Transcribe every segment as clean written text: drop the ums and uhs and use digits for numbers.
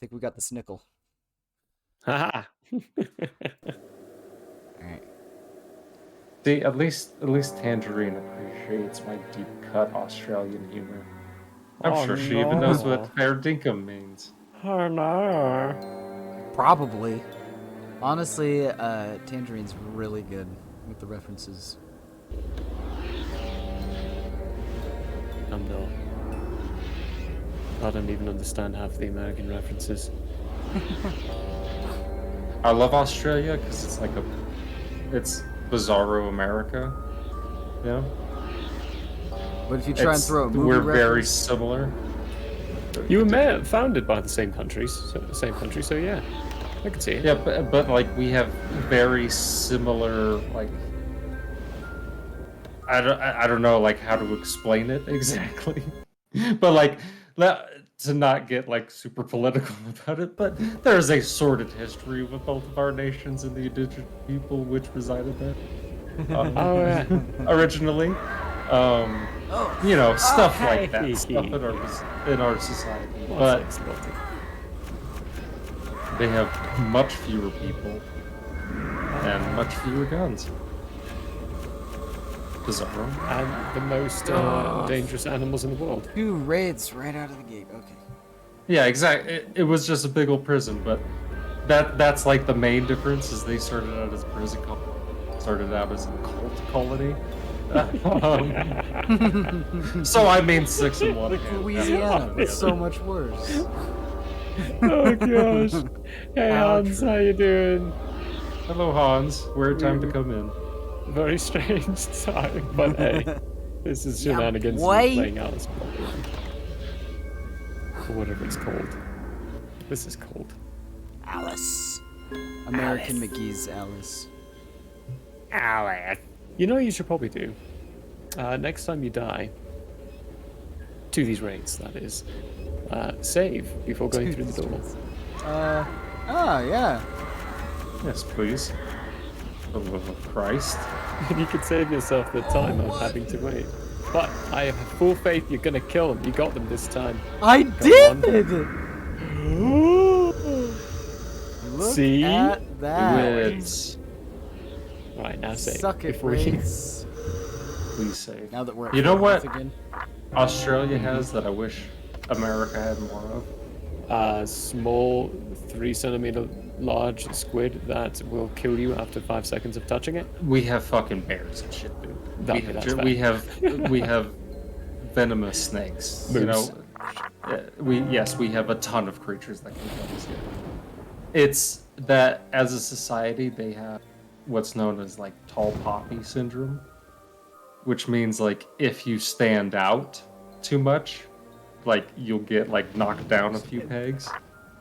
think we got the snickle. Haha. Alright. See, at least Tangerine appreciates my deep cut Australian humor. I'm sure she even knows what fair dinkum means. Oh no. Probably. Honestly, Tangerine's really good with the references. I'm not. I don't even understand half the American references. I love Australia because it's like it's Bizarro America. Yeah. But if you try and throw a movie we're reference, very similar. You were founded by the same countries, so yeah, I can see it. Yeah, but like we have very similar like. I don't know like how to explain it exactly, but like to not get like super political about it, but there is a sordid history with both of our nations and the indigenous people which resided there. Originally, you know, stuff like that, stuff in our society, but they have much fewer people and much fewer guns. Bizarre. And the most dangerous animals in the world. 2 raids right out of the gate. Okay. Yeah, exactly. It was just a big old prison, but that's like the main difference is they started out as a prison, started out as a cult colony. So I mean 6 in one. Like Louisiana, but so much worse. Oh gosh. Hey Hans, how you doing? Hello Hans, weird time to come in. Very strange time, but hey, this is Shenanigans playing Alice or whatever it's called. This is called Alice. American McGee's Alice. Alice. You know what you should probably do? Next time you die, to these raids, that is, save before going through the door. Yeah. Yes, please. For the love of Christ. You could save yourself the time of having to wait. But I have full faith you're gonna kill them. You got them this time. I did! Look See? at that. Wits. Right, now save. Suck it, Please save. Now that we're at You know what? again. Australia has that I wish America had more of. Small 3 centimeter large squid that will kill you after 5 seconds of touching it. We have fucking bears and shit, dude. We have venomous snakes. Moose. You know, we have a ton of creatures that can kill us. It's that as a society they have what's known as like tall poppy syndrome, which means like if you stand out too much, like you'll get like knocked down a few pegs.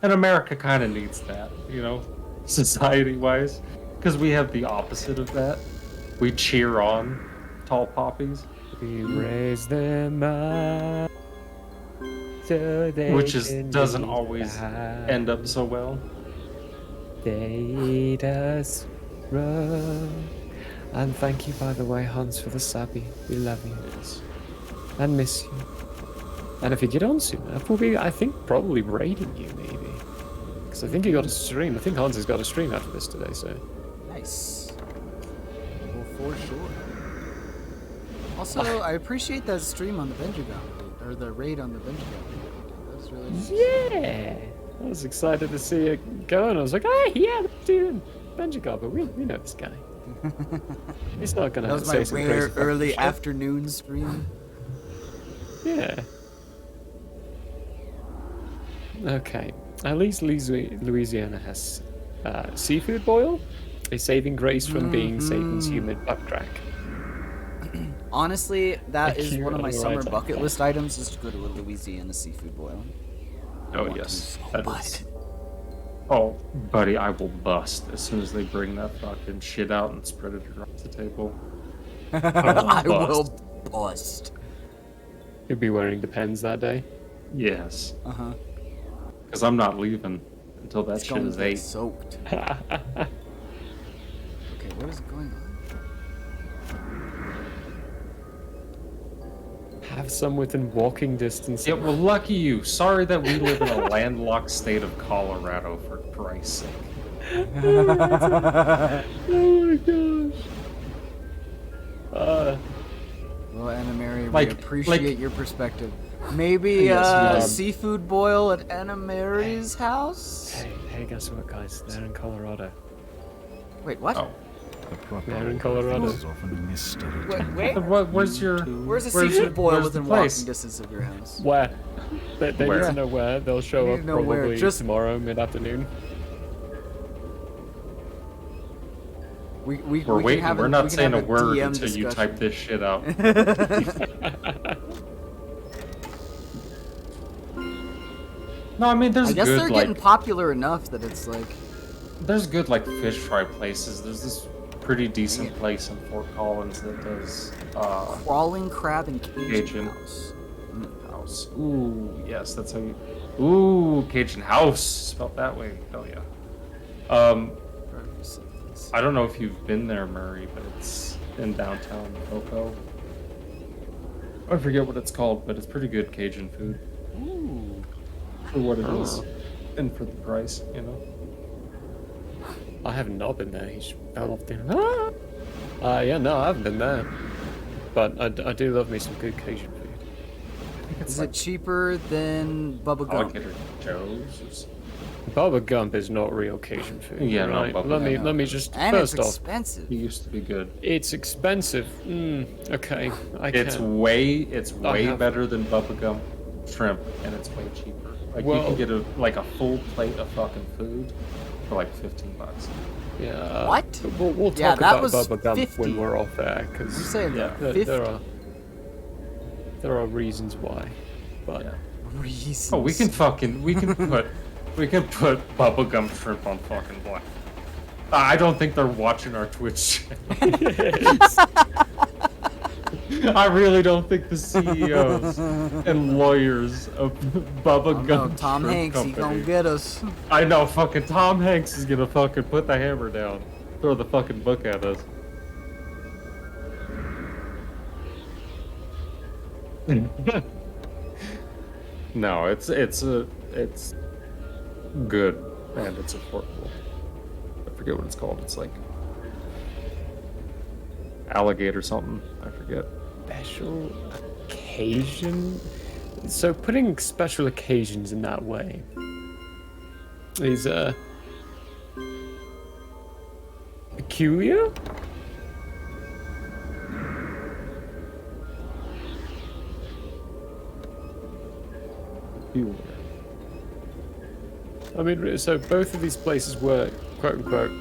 And America kind of needs that, you know, society-wise, because we have the opposite of that. We cheer on tall poppies, We raise them up so they which can doesn't be always high. end up so well. They eat us raw. And thank you, by the way, Hans, for the sabby. We love you. And miss you. And if you get on soon enough, we'll be, I think, probably raiding you, maybe. Because I think you got a stream. I think Hans has got a stream after this today, so. Nice. Well, for sure. Also, I appreciate that stream on the Benjamin, or the raid on the Benjamin. That was really nice. Yeah! I was excited to see it go, and I was like, hey, yeah, let's do Benjigar, but we know this guy. He's not gonna That was say my some rare crazy fucking early shit. afternoon stream. Yeah. Okay. At least Louisiana has seafood boil, a saving grace from being Satan's humid butt crack. Honestly, that is You're one of on my the summer right bucket track. list items is to go to a Louisiana seafood boil. Oh want yes, to so that bad. is. Oh, buddy, I will bust as soon as they bring that fucking shit out and spread it across the table. I will bust. bust. You'll be wearing Depends that day. Yes, Uh-huh. because I'm not leaving until that It's shit going is to get 8. soaked. Okay, what is going on? Have some within walking distance. Yeah, well, lucky you. Sorry that we live in a landlocked state of Colorado, for Christ's sake. Oh my gosh. Well, Anna Mary, we Like- appreciate your perspective. Maybe Yes, we do. seafood boil at Anna Mary's house? Hey, guess what, guys? They're in Colorado. Wait, what? Oh, The proper They're in order Colorado. is often misstudied. Wait, where's your? where's a Where's seafood it- boil where's within the walking place? distance of your house? Where? They need Where? to know where. They'll show They up need to know where. probably Just- tomorrow mid-afternoon. We We're can waiting. have We're we not can saying a have word DM until you discussion. type this shit out. No, I mean there's I guess good they're like getting popular enough that it's like, there's good like fish fry places. There's this pretty decent place in Fort Collins that does crawling crab and Cajun Cajun. house. house. Ooh, yes, that's how you. Ooh, Cajun house spelled that way. Hell yeah. I don't know if you've been there, Murray, but it's in downtown Cocoa. I forget what it's called, but it's pretty good Cajun food Ooh. for what it is and for the price, you know. I have not been there. He's fell off down. Yeah, no, I haven't been there. But I do love me some good Cajun food. I think it's Is like it cheaper than Bubba Gump? Alligator Joe's. Or something. Bubba Gump is not real Cajun food. Yeah, no, right? Bubba Let me Gump. just And it's first off, expensive. It used to be good. it's expensive. Okay, I It's can't. way have- better than bubblegum shrimp, and it's way cheaper. Like you Well- can get a full plate of fucking food for like $15. Yeah. What? We'll talk Yeah, that about was Bubba Gump 50. when we're off there, because You saying Yeah. there are reasons why. But Yeah. Reasons. Oh, we can put bubblegum shrimp on fucking black. I don't think they're watching our Twitch channel. I really don't think the CEOs and lawyers of Bubba Oh, Gum no, Tom Shrimp Hanks, he Company. gonna get us. I know, fucking Tom Hanks is gonna fucking put the hammer down, throw the fucking book at us. No, it's good and it's affordable. I forget what it's called. It's like alligator something. I forget. Special occasion? So putting special occasions in that way is peculiar? I mean, so both of these places were quote unquote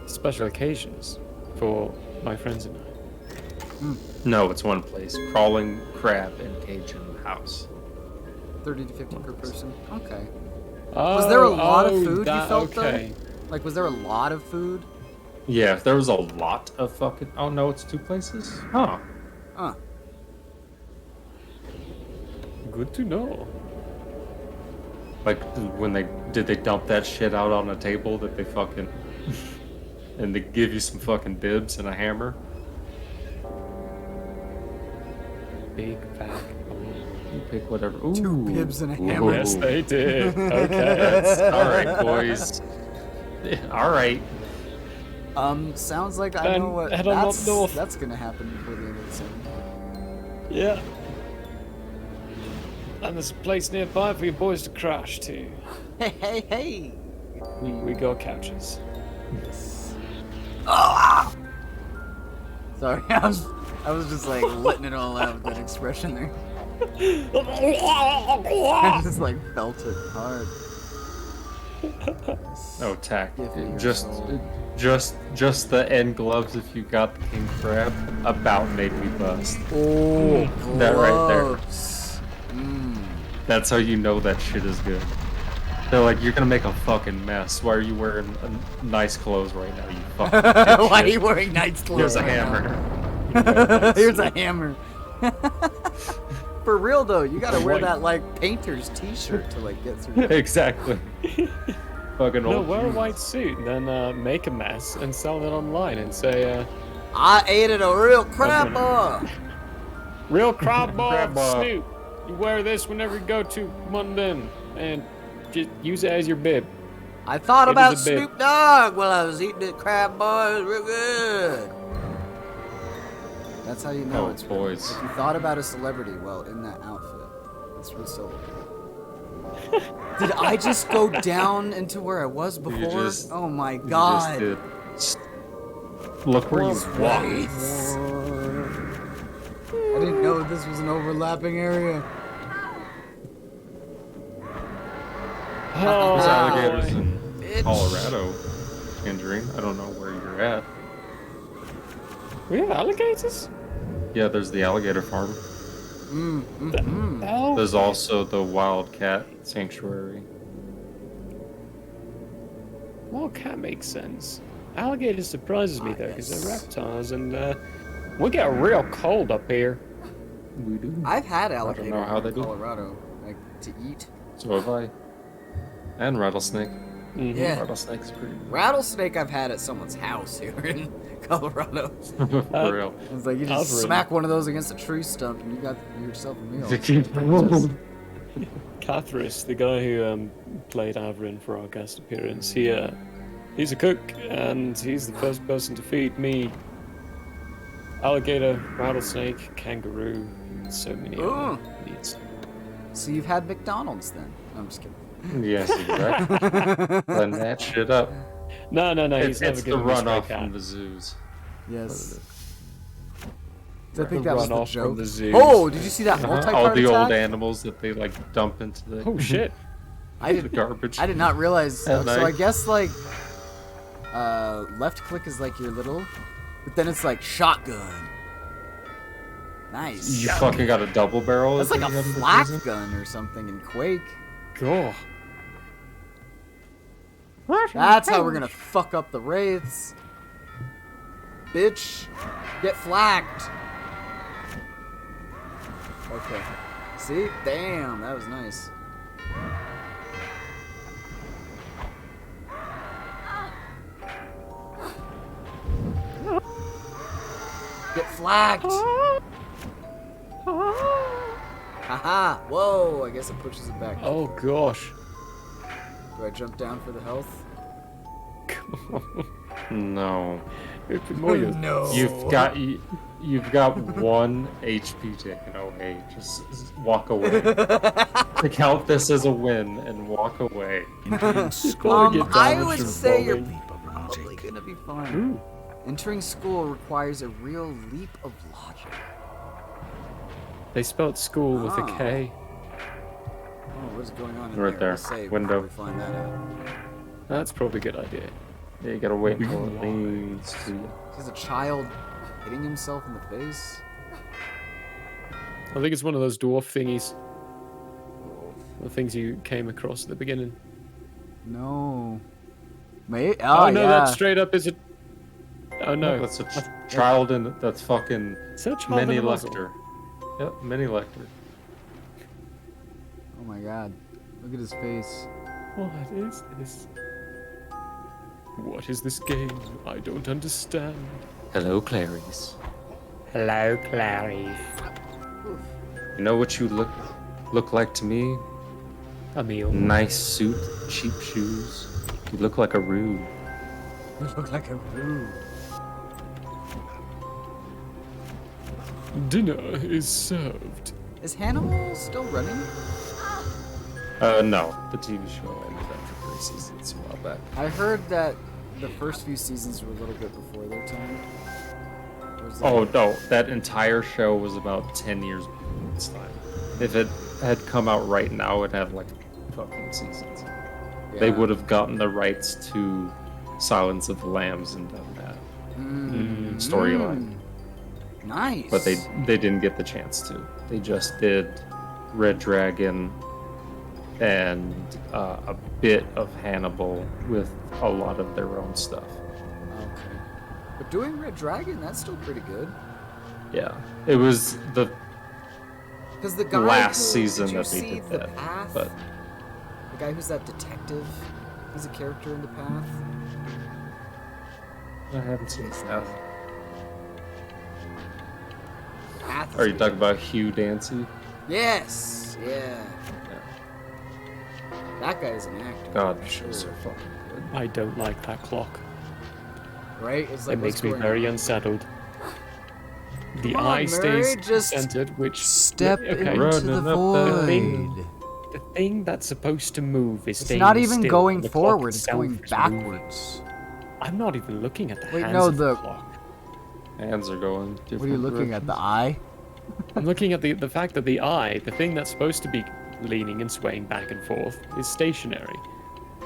special occasions for my friends and I. No, it's one place. Crawling crab and Cajun house. 30 to 50 per person. Okay. Oh, Was there a lot of food you that, felt okay. though? Like, was there a lot of food? Yeah, there was a lot of fucking. Oh no, it's two places. Huh. Huh. Good to know. Like when they dump that shit out on a table that they fucking and they give you some fucking bibs and a hammer. Big fat. You pick whatever. Ooh. Two bibs and a hammer. Yes, they did. Okay. That's, all right, boys. All right. Sounds like I Then know what head on up north. that's gonna happen before the end of the summer. Yeah. And there's a place nearby for your boys to crash to. Hey! We got couches. Sorry, I was just like letting it all out with that expression there. I just like felt it hard. Oh, tack. Give me your Just soul. just the end gloves. If you got the king crab, about made me bust. Oh, That right there. gloves. That's how you know that shit is good. They're like, you're gonna make a fucking mess. Why are you wearing nice clothes right now? You fucking Why are dipshit? you wearing nice clothes? Here's a right hammer. now? Here's a hammer. For real though, you gotta wear White. that like painter's t-shirt to like get through. Exactly. Fucking No, old wear a jeans. white suit and then make a mess and sell it online and say, I ate at a real crab bar. real crab bar Crab bar. Snoop. You wear this whenever you go to London and just use it as your bib. I thought It is about a bit- Snoop Dogg while I was eating at crab bar. It was real good. That's how you know Oh, it's real. boys. If you thought about a celebrity, well, in that outfit, it's real so. Did I just go down into where I was before? just- Oh my You just god. did. Look where you walked. I didn't know this was an overlapping area. Oh, There's Wow. alligators in Bitch. Colorado, Tangerine. I don't know where you're at. we have alligators? Yeah, there's the alligator farm. Oh, There's also the wildcat sanctuary. well, cat makes sense. Alligator surprises me though, because they're reptiles and we get real cold up here. We do. I've had alligator know how they in do it. Colorado, like to eat. So have I. And rattlesnake. Mhm. Yeah. Rattlesnake's pretty Rattlesnake I've had at someone's house here in Colorado. for real. It's like you I've just ridden. smack one of those against a tree stump and you got yourself a meal. Cathris, the guy who played Averin for our guest appearance, he's a cook and he's the first person to feed me alligator, rattlesnake, kangaroo, and so many Ooh. other meats. So you've had McDonald's then? No, I'm just kidding. Yes, exactly. Blend that shit up. No, It's, he's never it's the given me stray runoff cat. from the zoos. Yes. I think The that was the runoff from joke. the zoos. Oh, did you see that multi-part All the old attack? animals that they like dump into the, Oh shit! I the did. garbage. I did not realize. So, At so I night. guess like, left click is like your little, but then it's like shotgun. Nice. You fucking got a double barrel. That's is like what a you got in the flak prison? gun or something in Quake. Cool. That's how we're gonna fuck up the wraiths. Bitch. Get flacked. Okay. See? Damn, that was nice. Get flacked! Haha! Whoa! I guess it pushes it back. Oh gosh. Do I jump down for the health? No. No. You've got 1 HP taken away. Just walk away. To count this as a win and walk away. Entering school. Get I damaged would from say you're falling. probably gonna be fine. Ooh. Entering school requires a real leap of logic. They spelled school with a Oh. K. Oh, what is going on in Right there? there. Let's say Window. before we find that out. That's probably a good idea. Yeah, you gotta wait until it leads to you. Is a child hitting himself in the face? I think it's one of those dwarf thingies. The things you came across at the beginning. No. Mate? Oh, Oh, no, yeah. that straight up is a. Oh no. That's a child in that's fucking Such mini Lecter. Yep, mini Lecter. Oh my god. Look at his face. What is this? What is this game? I don't understand. Hello, Clarice. Hello, Clarice. You know what you look like to me? Emil. Nice suit, cheap shoes. You look like a rude. You look like a rude. Dinner is served. Is Hannibal still running? No, the TV show ended after 3 seasons a while back. I heard that the first few seasons were a little bit before their time. Or was that- Oh no, that entire show was about 10 years before its time. If it had come out right now, it'd have like fucking seasons. They Yeah. would have gotten the rights to Silence of the Lambs and done that storyline. Nice. But they didn't get the chance to. They just did Red Dragon and a bit of Hannibal with a lot of their own stuff. Okay. But doing Red Dragon, that's still pretty good. Yeah, it was the Because the guy last who, season did you that they see did the that, Path? but The guy who's that detective. He's a character in the Path. I haven't seen that. Path is Are you good. talking about Hugh Dancy? Yes. Yeah. That guy is an actor. God, for the sure. show's so fucking good. I don't like that clock. Right? It's like It makes what's me going very on? unsettled. The Come on, eye stays Murray, just centered, which Step okay. into Running the up that void. The thing that's supposed to move is It's staying not even still, going and the clock forward, it's itself going is moving. backwards. I'm not even looking at the Wait, hands no, of the- clock. Hands are going. What are you different looking at? The directions. eye? I'm looking at the fact that the eye, the thing that's supposed to be leaning and swaying back and forth, is stationary,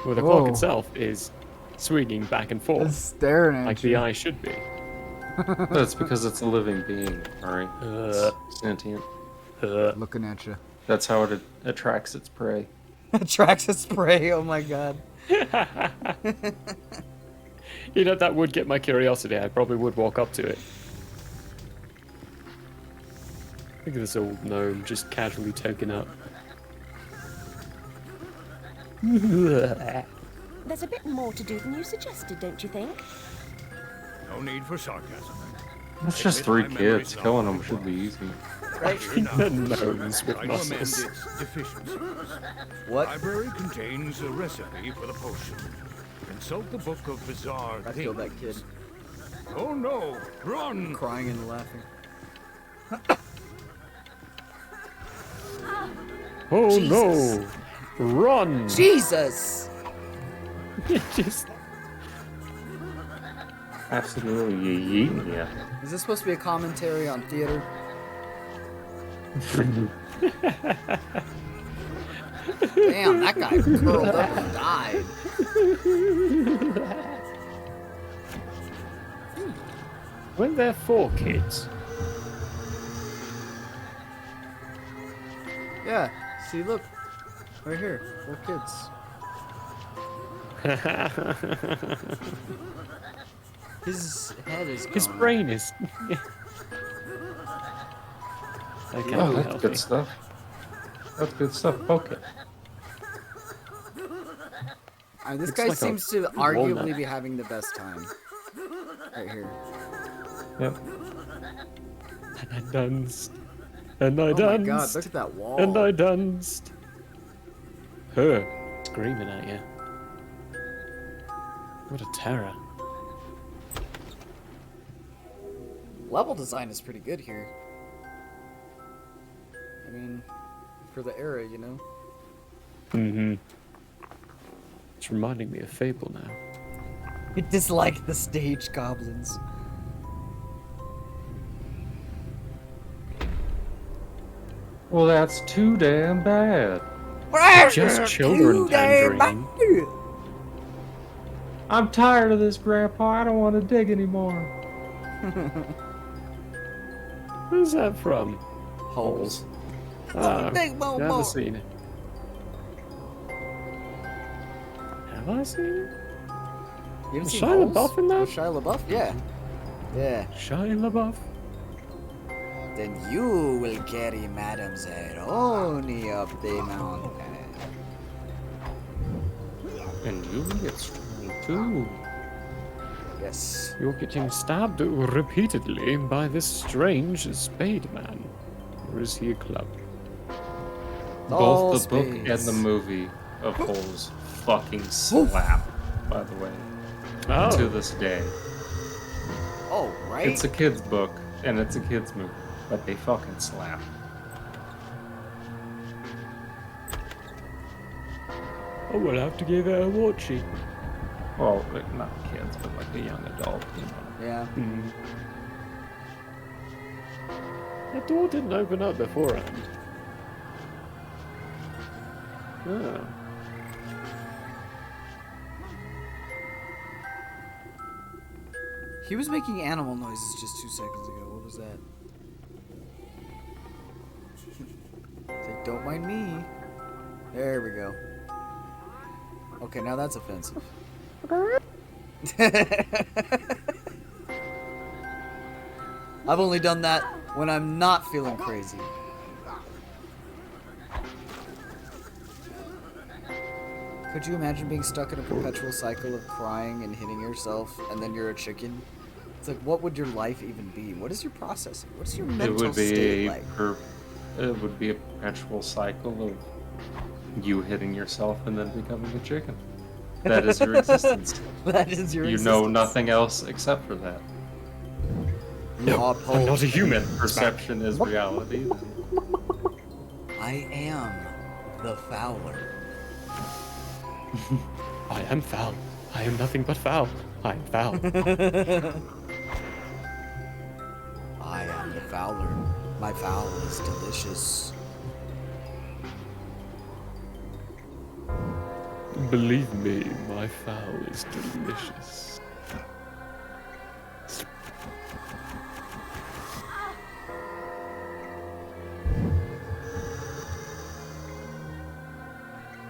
where the clock Whoa. itself is swinging back and forth, It's staring at like you. the eye should be. That's because it's a living being, alright? Uh, Sentient. Looking at you. That's how it attracts its prey. Attracts its prey. Oh my god. You know, that would get my curiosity. I probably would walk up to it. Look at this old gnome just casually token up. There's a bit more to do than you suggested, don't you think? No need for sarcasm. It's just 3 kids. Killing them should be easy. The gnomes with Try to amend muscles. its deficiencies. What? Library contains a recipe for the potion. Consult the book of bizarre I things. killed that kid. Oh no! Run! Crying and laughing. Oh Jesus. no! Run! Jesus! Just Absolutely yeeting ya. Is this supposed to be a commentary on theater? Damn, that guy curled up and died. when they're 4 kids. Yeah, see, look. Right here. 4 kids. His head is His gone. brain is. Okay, Oh, I'm that's healthy. good stuff. That's good stuff. Okay. This Looks guy like a seems to walnut. arguably be having the best time. Right here. Yep. And I danced. And I Oh my god, danced. look at that wall. And I danced. Her screaming at you. What a terror. Level design is pretty good here. I mean, for the era, you know? Mm-hmm. It's reminding me of Fable now. You dislike the stage goblins. Well, that's too damn bad. Just children tangerine. I'm tired of this, Grandpa. I don't want to dig anymore. Where's that from? Holes. Oh, Big Mo never Mo. seen it. Have I seen it? You haven't Was seen Shia Holes? LaBeouf in that? Was Shia LaBeouf? Yeah. Yeah. Shia LaBeouf? Then you will carry Madame Zeroni up the mountain. And you get strong too. Yes. You're getting stabbed repeatedly by this strange spade man. Or is he a club? All Both the book and spades. the movie of Holes fucking slap, by the way, Oh, to this day. Oh, right? It's a kid's book and it's a kid's movie, but they fucking slap. I will have to give it a watchy. Well, like, not kids, but like a young adult, you know. Yeah. That door didn't open up beforehand. Oh. He was making animal noises just 2 seconds ago. What was that? It's like, don't mind me. There we go. Okay, now that's offensive. I've only done that when I'm not feeling crazy. Could you imagine being stuck in a perpetual cycle of crying and hitting yourself, and then you're a chicken? It's like, what would your life even be? What is your processing? What's your It mental would be state a like? it would be a perpetual cycle of you hitting yourself and then becoming a chicken. That is your existence. That is your You existence. know nothing else except for that. You are I'm not a human. Perception is reality. Then I am the Fowler. I am foul. I am nothing but foul. I am foul. I am the Fowler. My fowl is delicious. Believe me, my foul is delicious.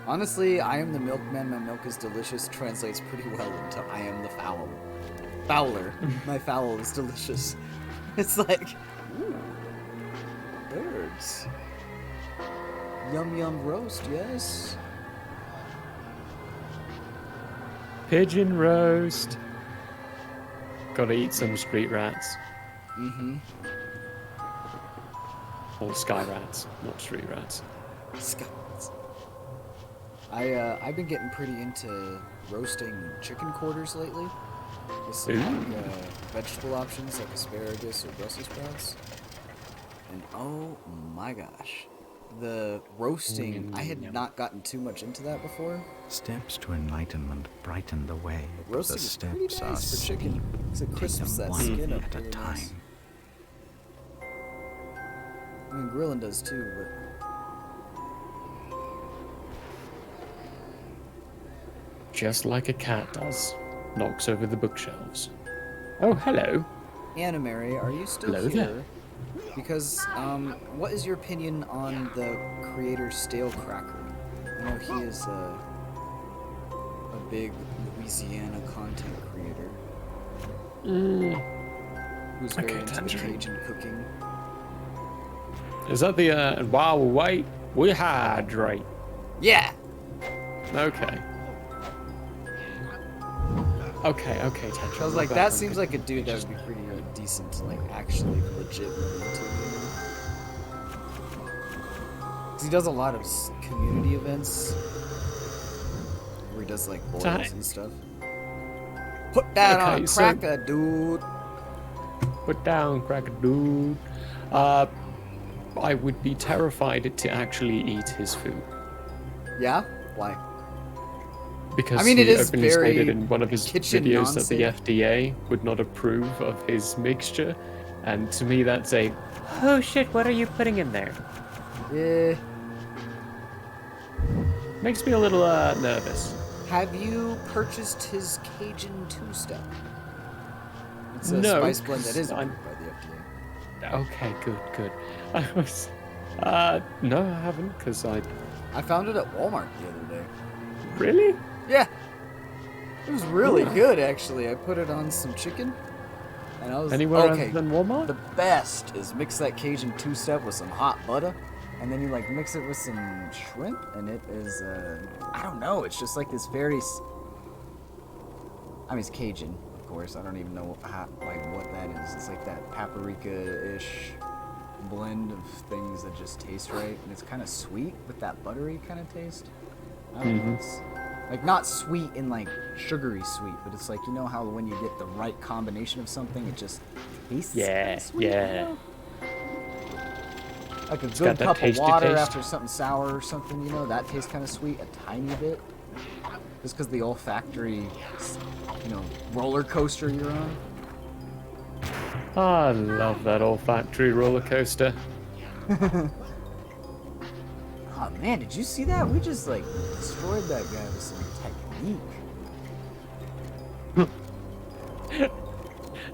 Honestly, I am the milkman, my milk is delicious translates pretty well into I am the fowl. Fowler. My fowl is delicious. It's like, ooh, birds. Yum yum roast, yes. Pigeon roast. Gotta eat some street rats. Mm-hmm. Or sky rats, not street rats. Scots. I've been getting pretty into roasting chicken quarters lately. With some like, vegetable options like asparagus or Brussels sprouts. And oh my gosh. The roasting, I had not gotten too much into that before. Steps to enlightenment brighten the way. But roasting The is pretty steps are nice for chicken. steep. Because it Take crisps them that one skin up at a really time. nice. I mean, grilling does too, but... Just like a cat does. Knocks over the bookshelves. Oh, hello. Animary, are you still Hello here? there. Because, what is your opinion on the creator Stale Cracker? I know he is a big Louisiana content creator who's very Okay, into the tangerine. Cajun cooking. Is that the while we wait, we hydrate? Yeah. Okay. Okay, tangerine. I was like, that seems like a dude that would be pretty decent to like actually legit run into. You know? 'Cause he does a lot of community events where he does like boils and stuff. Put that Okay, on so- cracker, dude. Put down, crack a dude. I would be terrified to actually eat his food Yeah? Why? because I mean, he it is openly very stated in one of his kitchen videos that the non-safe. FDA would not approve of his mixture, and to me that's a oh shit, what are you putting in there? Yeah. Makes me a little nervous. Have you purchased his Cajun two-step? It's a No, spice blend that is I'm- approved by the FDA. Okay, good. I was no, I haven't, because I I found it at Walmart the other day. really. Yeah. It was really good, actually. I put it on some chicken, and I was Anywhere okay. other than Walmart? The best is mix that Cajun two-step with some hot butter, and then you like mix it with some shrimp, and it is I don't know. It's just like this very. I mean, it's Cajun, of course. I don't even know what that is. It's like that paprika-ish blend of things that just taste right, and it's kind of sweet with that buttery kind of taste. I don't know. It's like not sweet in like sugary sweet, but it's like, you know how when you get the right combination of something, it just tastes kinda sweet, you know? Like a got good that cup of tasty water taste. after something sour or something, you know, that tastes kind of sweet a tiny bit. Just because the olfactory, you know, roller coaster you're on. I love that olfactory roller coaster. Oh man, did you see that? We just like destroyed that guy with some technique.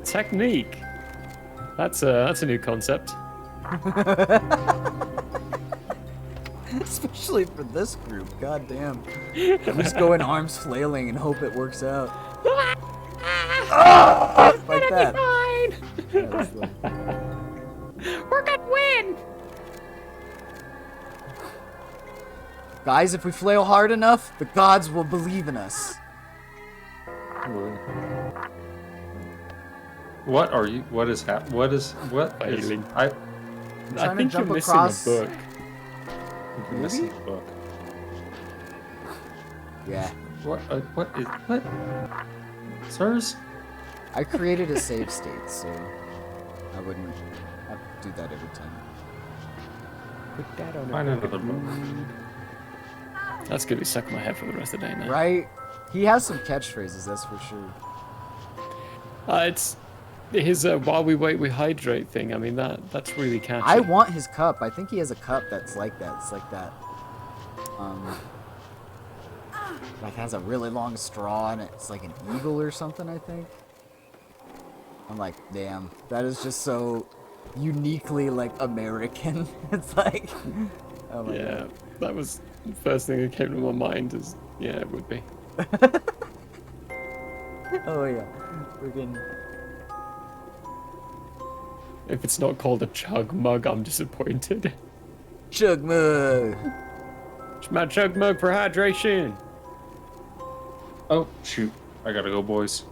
Technique. That's a new concept. Especially for this group, god damn. We just go in arms flailing and hope it works out. Like that. Yeah, that's like- We're gonna win. Guys, if we flail hard enough, the gods will believe in us. What are you? What is what is Failing. I? I trying to think you're jump missing across- a book. I'm missing the book. Yeah. What is what? Sirs? I created a save state, so I wouldn't have to do that every time. Put that on Find another book. That's gonna be stuck in my head for the rest of the day now. Right? He has some catchphrases, that's for sure. It's his while we wait we hydrate thing. I mean that's really catchy. I want his cup. I think he has a cup that's like that. It's like that. Like has a really long straw and it's like an eagle or something, I think. I'm like, damn, that is just so uniquely like American. It's like, oh my Yeah, god. that was the first thing that came to my mind. Is yeah, it would be. Oh yeah, freaking. If it's not called a chug mug, I'm disappointed. Chug mug. It's my chug mug for hydration. Oh shoot! I gotta go, boys.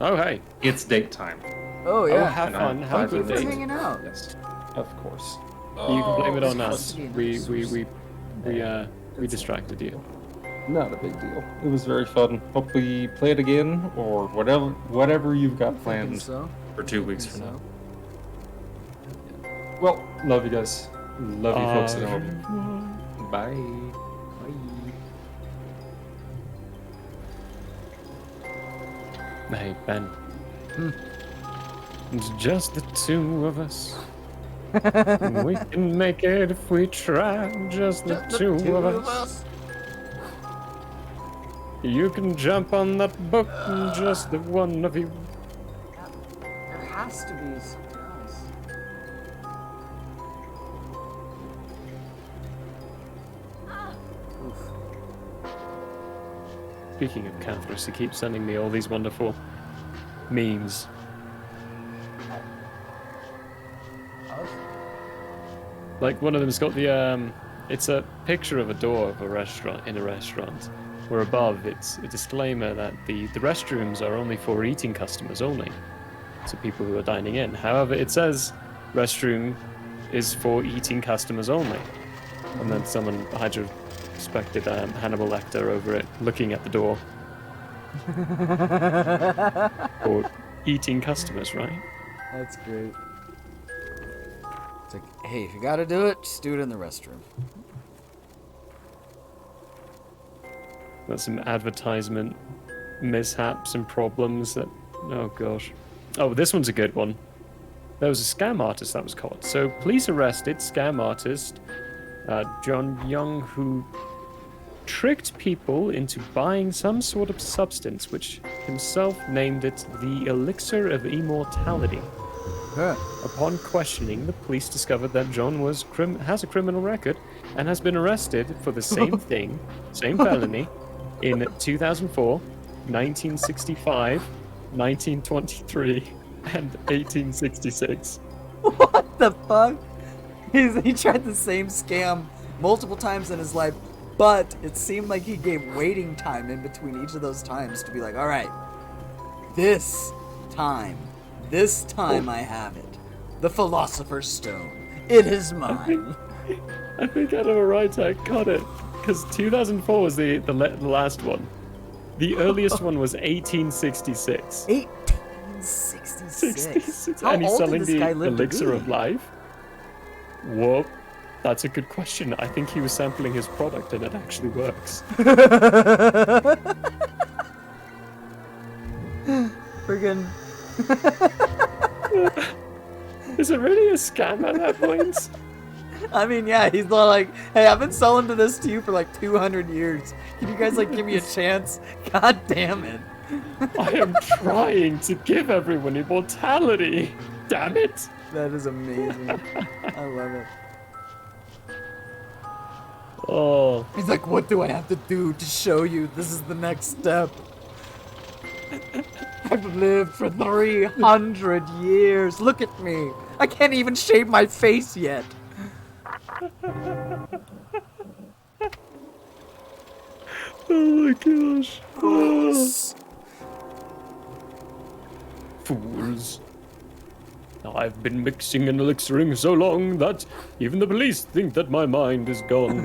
Oh hey. It's date time. Oh Oh, yeah. have And fun. I'm Have a good We're day. hanging out. Yes, of course. You can blame it on it's us. supposed to be We distracted you. Not a big deal. It was very fun. Hope we play it again or whatever you've got Thinking planned so. for 2 weeks from Thinking now. Well, love you guys. Love you folks at home. Bye. Hey Ben. It's just the two of us. We can make it if we try. Just the two of us. You can jump on that book, just the one of you. There has to be something else. Oof. Speaking of Cathras, he keeps sending me all these wonderful memes. Like one of them's got the it's a picture of a door of a restaurant in a restaurant, where above it's a disclaimer that the restrooms are only for eating customers only, so people who are dining in. However, it says restroom is for eating customers only, and then someone hydro-spected Hannibal Lecter over it, looking at the door. For eating customers, right? That's great. It's like, hey, if you gotta do it, just do it in the restroom. That's some advertisement mishaps and problems that... Oh, gosh. Oh, this one's a good one. There was a scam artist that was caught. So, police arrested scam artist John Young, who tricked people into buying some sort of substance, which himself named it the Elixir of Immortality. Huh. Upon questioning, the police discovered that John has a criminal record and has been arrested for the same thing, same felony, in 2004, 1965, 1923, and 1866. What the fuck? He tried the same scam multiple times in his life, but it seemed like he gave waiting time in between each of those times to be like, all right, this time I have it. The Philosopher's Stone. It is mine. I think out of a right I got it. Because 2004 was the last one. The earliest one was 1866. 1866. 66. How And he's old did selling this guy the live to elixir be? of life. Whoa. That's a good question. I think he was sampling his product and it actually works. Friggin'. Is it really a scam at that point? I mean, yeah, he's not like, hey, I've been selling this to you for like 200 years. Can you guys like give me a chance? God damn it. I am trying to give everyone immortality. Damn it. That is amazing. I love it. Oh, He's like, what do I have to do to show you this is the next step? I've lived for 300 years. Look at me. I can't even shave my face yet. oh my gosh. Fools. Fools. I've been mixing and elixiring so long that even the police think that my mind is gone.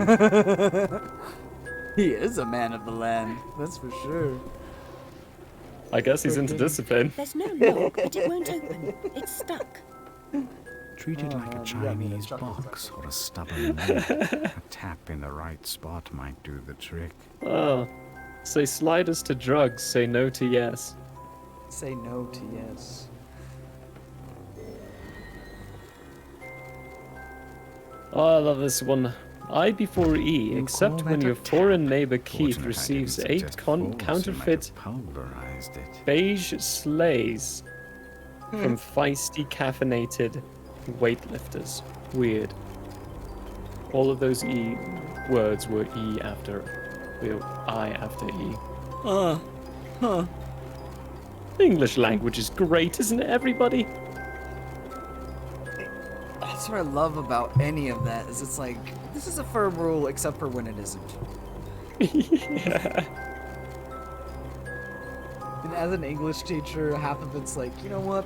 He is a man of the land, that's for sure. I guess he's into discipline. There's no lock, but it won't open. It's stuck. Treat it like a man, Chinese yeah, box or a stubborn nail. A tap in the right spot might do the trick. Oh, say sliders to drugs, say no to yes. Say no to yes. Oh, I love this one. I before E, You except call when that a your tap? foreign neighbor Keith Fortunate I receives didn't 8 suggest force, you might counterfeit have pulverized it. beige sleighs from feisty caffeinated weightlifters. Weird. All of those E words were I after E. The English language is great, isn't it, everybody? That's what I love about any of that, is it's like, this is a firm rule except for when it isn't. Yeah. And as an English teacher, half of it's like, you know what?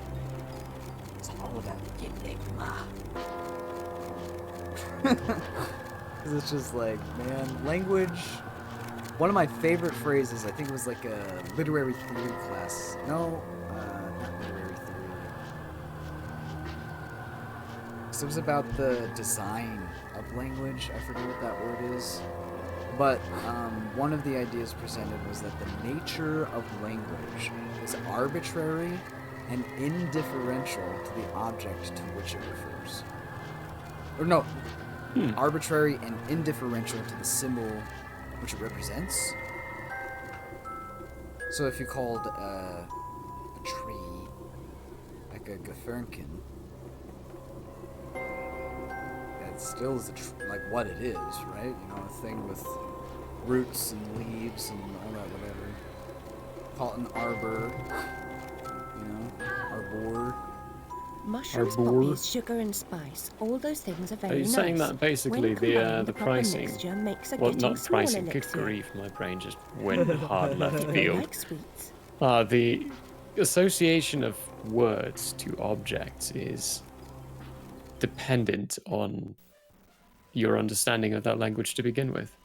It's all about enigma. Because it's just like, man, language. One of my favorite phrases, I think it was like a literary theory class. No, not literary theory. So it was about the design of language. I forget what that word is. But one of the ideas presented was that the nature of language is arbitrary and indifferential to the object to which it refers. Or no, arbitrary and indifferential to the symbol which it represents. So if you called a tree like a Gefernken, it still is like what it is, right? You know, a thing with roots and leaves and all that whatever. call it an arbor. You know, arbor. Mushrooms, Arbor. poppies, sugar and spice. All those things are very Are you nice. saying that basically When combined, the proper pricing? mixture makes a Well, getting not small pricing. Good elixir. grief, my brain just went hard left Did they field. like sweets? The association of words to objects is dependent on your understanding of that language to begin with.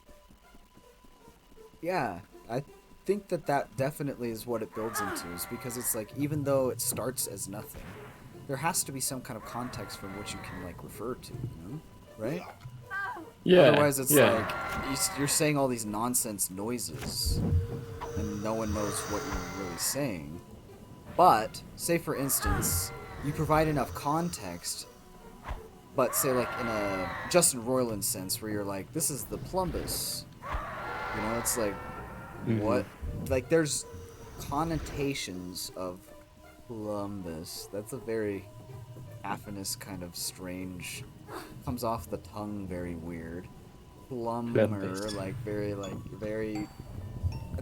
Yeah, I think that definitely is what it builds into, is because it's like, even though it starts as nothing, there has to be some kind of context from which you can like refer to, you know, right? Yeah. Otherwise, it's yeah. like you're saying all these nonsense noises, and no one knows what you're really saying. But say, for instance, you provide enough context, but say like in a Justin Roiland sense, where you're like, this is the plumbus. You know, it's like, what? Like, there's connotations of plumbus. That's a very affinous kind of strange. Comes off the tongue very weird. Plumber, Plumbus. like very.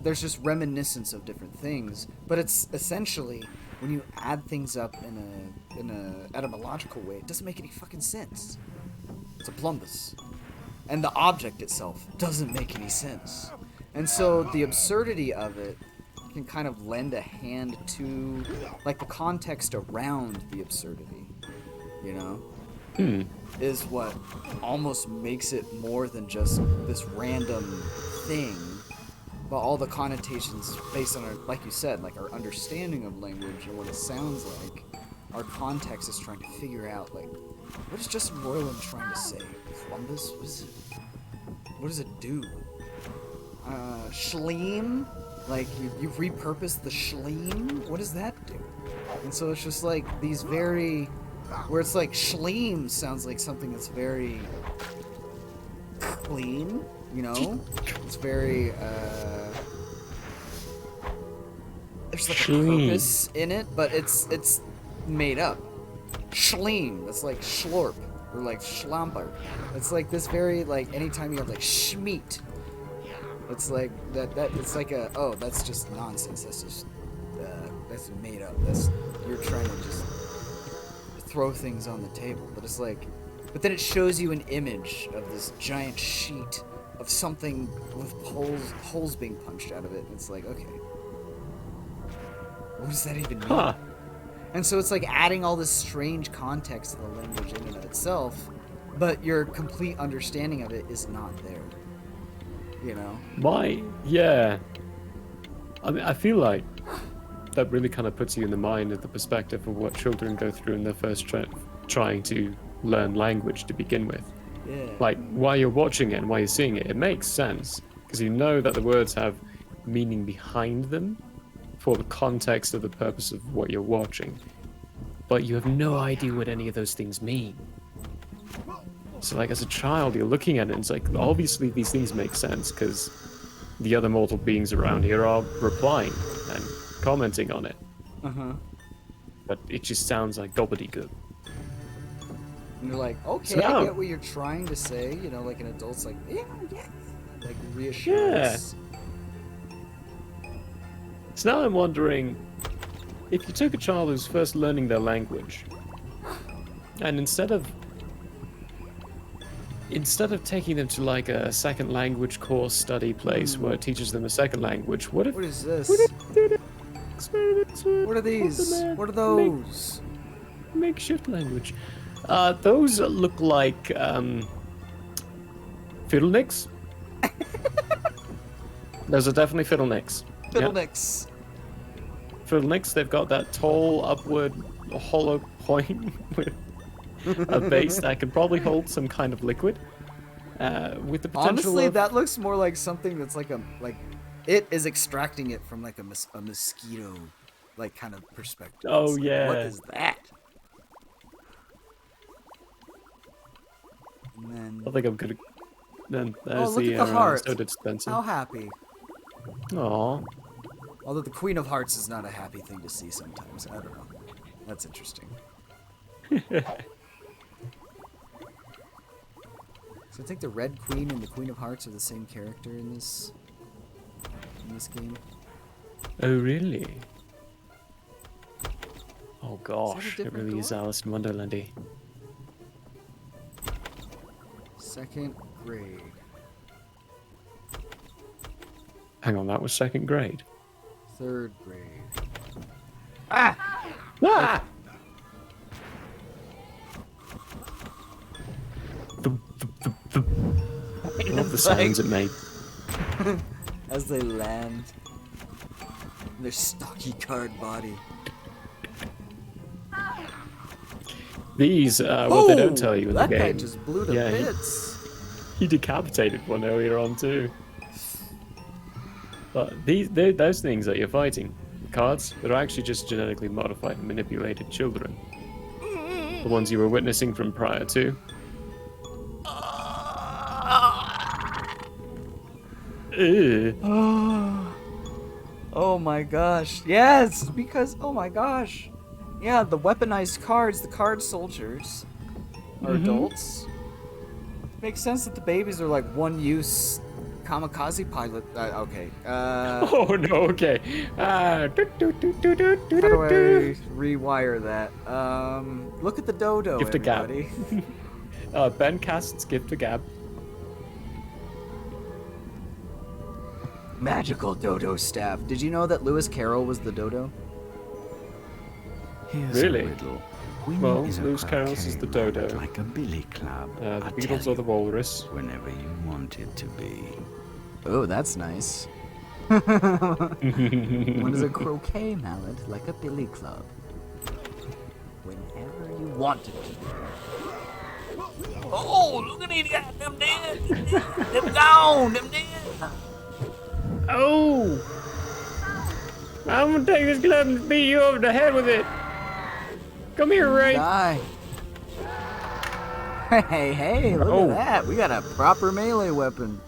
There's just reminiscence of different things, but it's essentially when you add things up in a etymological way, it doesn't make any fucking sense. It's a plumbus. And the object itself doesn't make any sense. And so the absurdity of it can kind of lend a hand to, like, the context around the absurdity, you know? Is what almost makes it more than just this random thing, but all the connotations based on our, like you said, like our understanding of language and what it sounds like. Our context is trying to figure out, like, what is Justin Roiland trying to say? Columbus? What does it do? Schleem? Like, you've repurposed the schleem? What does that do? And so it's just like these very, where it's like schleem sounds like something that's very clean, you know? It's very, there's like a Schleem. purpose in it, but it's made up. Schleem, that's like schlorp, or like schlamper. It's like this very, like, anytime you have like schmeat, it's like that it's like a, oh, that's just nonsense, that's just that's made up, that's, you're trying to just throw things on the table. But it's like, but then it shows you an image of this giant sheet of something with holes being punched out of it, and it's like, okay, what does that even mean? Huh. And so it's like adding all this strange context to the language in and of itself, but your complete understanding of it is not there. You know? Yeah. I mean, I feel like that really kind of puts you in the mind of the perspective of what children go through in their first trying to learn language to begin with. Yeah. Like, while you're watching it and while you're seeing it, it makes sense, because you know that the words have meaning behind them for the context of the purpose of what you're watching, but you have no idea what any of those things mean. So, like, as a child, you're looking at it and it's like, obviously these things make sense because the other mortal beings around here are replying and commenting on it. But it just sounds like gobbledygook. And you're like, okay, So- I get what you're trying to say. You know, like an adult's like, yeah, like reassurance. So now I'm wondering, if you took a child who's first learning their language, and instead of taking them to like a second language course study place where it teaches them a second language, what if What is this? experiments with What are these? the What are those? makeshift language? Those look like fiddlenicks. Those are definitely fiddlenicks. Yep. Fiddlenicks. Fiddlenicks, they've got that tall, upward, hollow point with a base that can probably hold some kind of liquid. With the potential Honestly, of... that looks more like something that's like it is extracting it from like a mosquito, like, kind of perspective. Oh, It's like, yeah. What is that? And then, I think I'm gonna... Then there's look the, at the heart. soda dispenser. how happy. Aww. Although the Queen of Hearts is not a happy thing to see sometimes. I don't know. That's interesting. So I think the Red Queen and the Queen of Hearts are the same character in this game. Oh, really? Oh gosh, it different really is door? Alice in Wonderlandy. Second grade. Hang on, that was second grade. Third grade. Ah! I love the sounds it made. As they land. Their stocky card body. These, what they don't tell you in the that game. guy just blew to Yeah, bits. He decapitated one earlier on too. But those things that you're fighting, cards, they're actually just genetically modified and manipulated children. The ones you were witnessing from prior to. Ew. Oh my gosh. Yes, because oh my gosh. Yeah, the weaponized cards, the card soldiers are adults. Makes sense that the babies are like one-use kamikaze pilot. Okay. Oh no, okay. How do I rewire that? Look at the dodo, Gift a gab. everybody. Ben casts Gift a Gab. Magical dodo staff. Did you know that Lewis Carroll was the dodo? Here's Really? a riddle. When Well, is a Lewis Carroll's is the croquet dodo. mob like a billy club? The I Beatles tell are the you, walrus. whenever you want it to be. Oh, that's nice. When is a croquet mallet like a billy club? Whenever you want it to be. Oh, look at these guys, them dead. Them gone, them dead. Oh! I'm gonna take this glove and beat you over the head with it. Come here, Ray. Die. Hey, look Oh. at that. We got a proper melee weapon.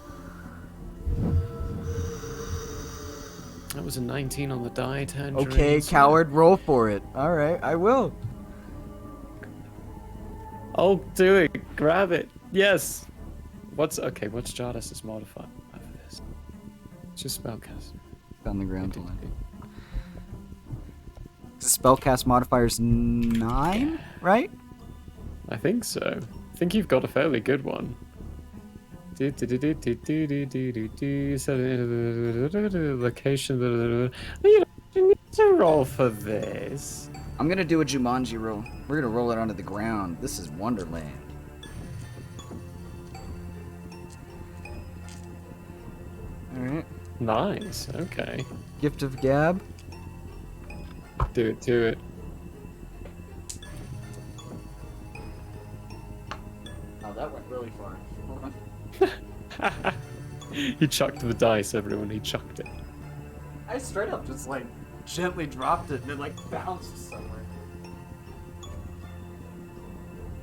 That was a 19 on the die, tangerine. Okay, coward, roll for it. Alright, I will. I'll do it. Grab it. Yes. What's Jardis's modifier for this? It's just spellcast. On the ground to land. The spellcast modifier's 9, right? I think so. I think you've got a fairly good one. Location. You need to roll for this. I'm gonna do a Jumanji roll. We're gonna roll it onto the ground. This is Wonderland. Alright. Nice. Okay. Gift of Gab. Do it. Oh, that went really far. Hold on. He chucked the dice, everyone. He chucked it. I straight up just like gently dropped it and it like bounced somewhere.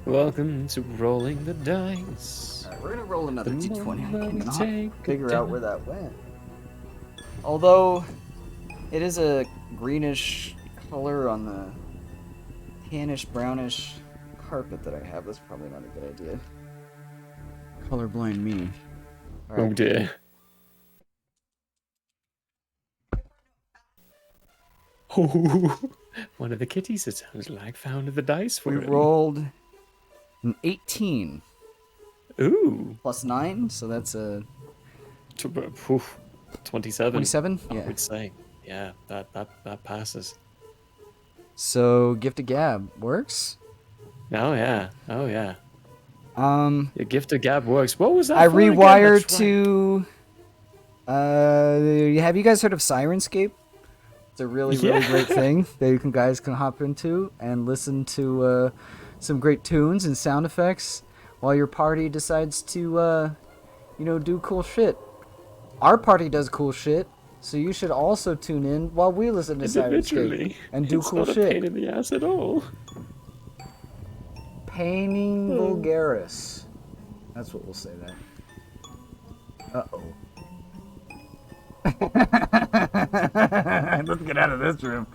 Welcome to rolling the dice. Alright, we're gonna roll another The d20. I moment we cannot take a figure out dip. where that went. Although it is a greenish color on the tannish brownish carpet that I have, that's probably not a good idea. Colorblind me. Oh Alright. dear. Oh, one of the kitties, it sounds like, found the dice for We him. rolled an 18 Ooh. plus 9, so that's a 27. 27? I Yeah. would say. Yeah, that passes. So Gift of Gab works. Oh yeah. Your gift of gab works. What was that? I for again? rewired That's right. to. Have you guys heard of Sirenscape? It's a really Yeah. great thing that you guys can hop into and listen to some great tunes and sound effects while your party decides to, do cool shit. Our party does cool shit, so you should also tune in while we listen to Sirenscape Individually. and do It's cool not a shit. pain in the ass at all. Painting vulgaris. That's what we'll say that. Uh-oh. Let's get out of this room.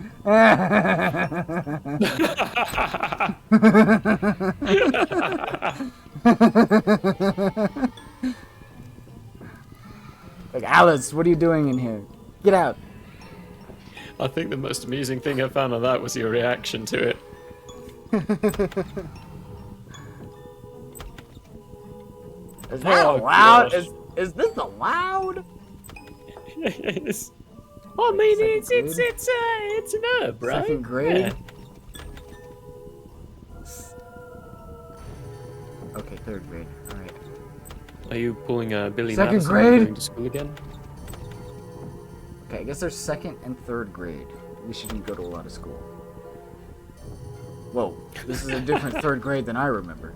Like, Alice, what are you doing in here? Get out. I think the most amusing thing I found on that was your reaction to it. Is that Oh, allowed? gosh. Is this allowed? Yes. I mean, Second it's an herb, right? Second grade? Yeah. Okay, third grade. Alright. Are you pulling a Billy Second Madison grade? going to school again? Okay, I guess there's second and third grade. We shouldn't go to a lot of school. Whoa, this is a different third grade than I remember.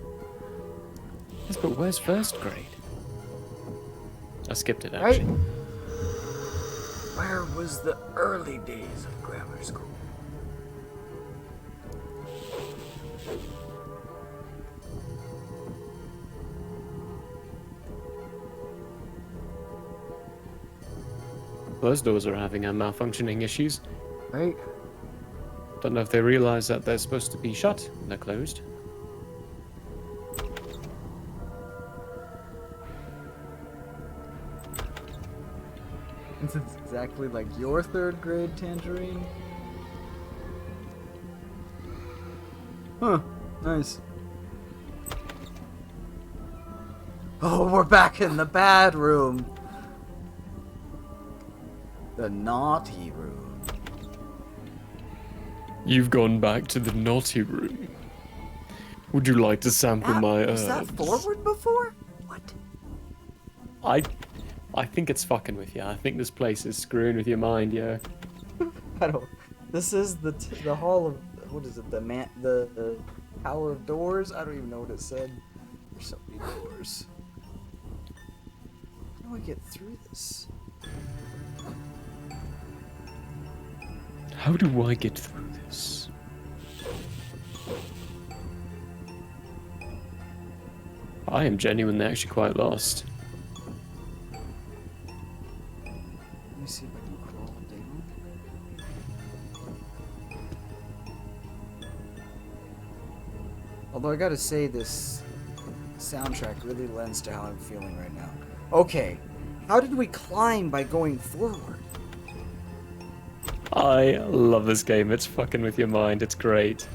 Yes, but where's first grade? I skipped it, Right? actually. Where was the early days of grammar school? Those doors are having malfunctioning issues. Right? Don't know if they realize that they're supposed to be shut when they're closed. This is exactly like your third grade Tangerine. Huh, nice. Oh, we're back in the bad room. The naughty room. You've gone back to the naughty room. Would you like to sample my Was that forward before? What? I think it's fucking with you. I think this place is screwing with your mind, yeah. I don't. This is the hall of, what is it? The Tower of Doors. I don't even know what it said. There's so many doors. How do I get through this? How do I get through this? I am genuinely actually quite lost. Let me see if I can crawl down. Although I gotta say, this soundtrack really lends to how I'm feeling right now. Okay, how did we climb by going forward? I love this game. It's fucking with your mind. It's great.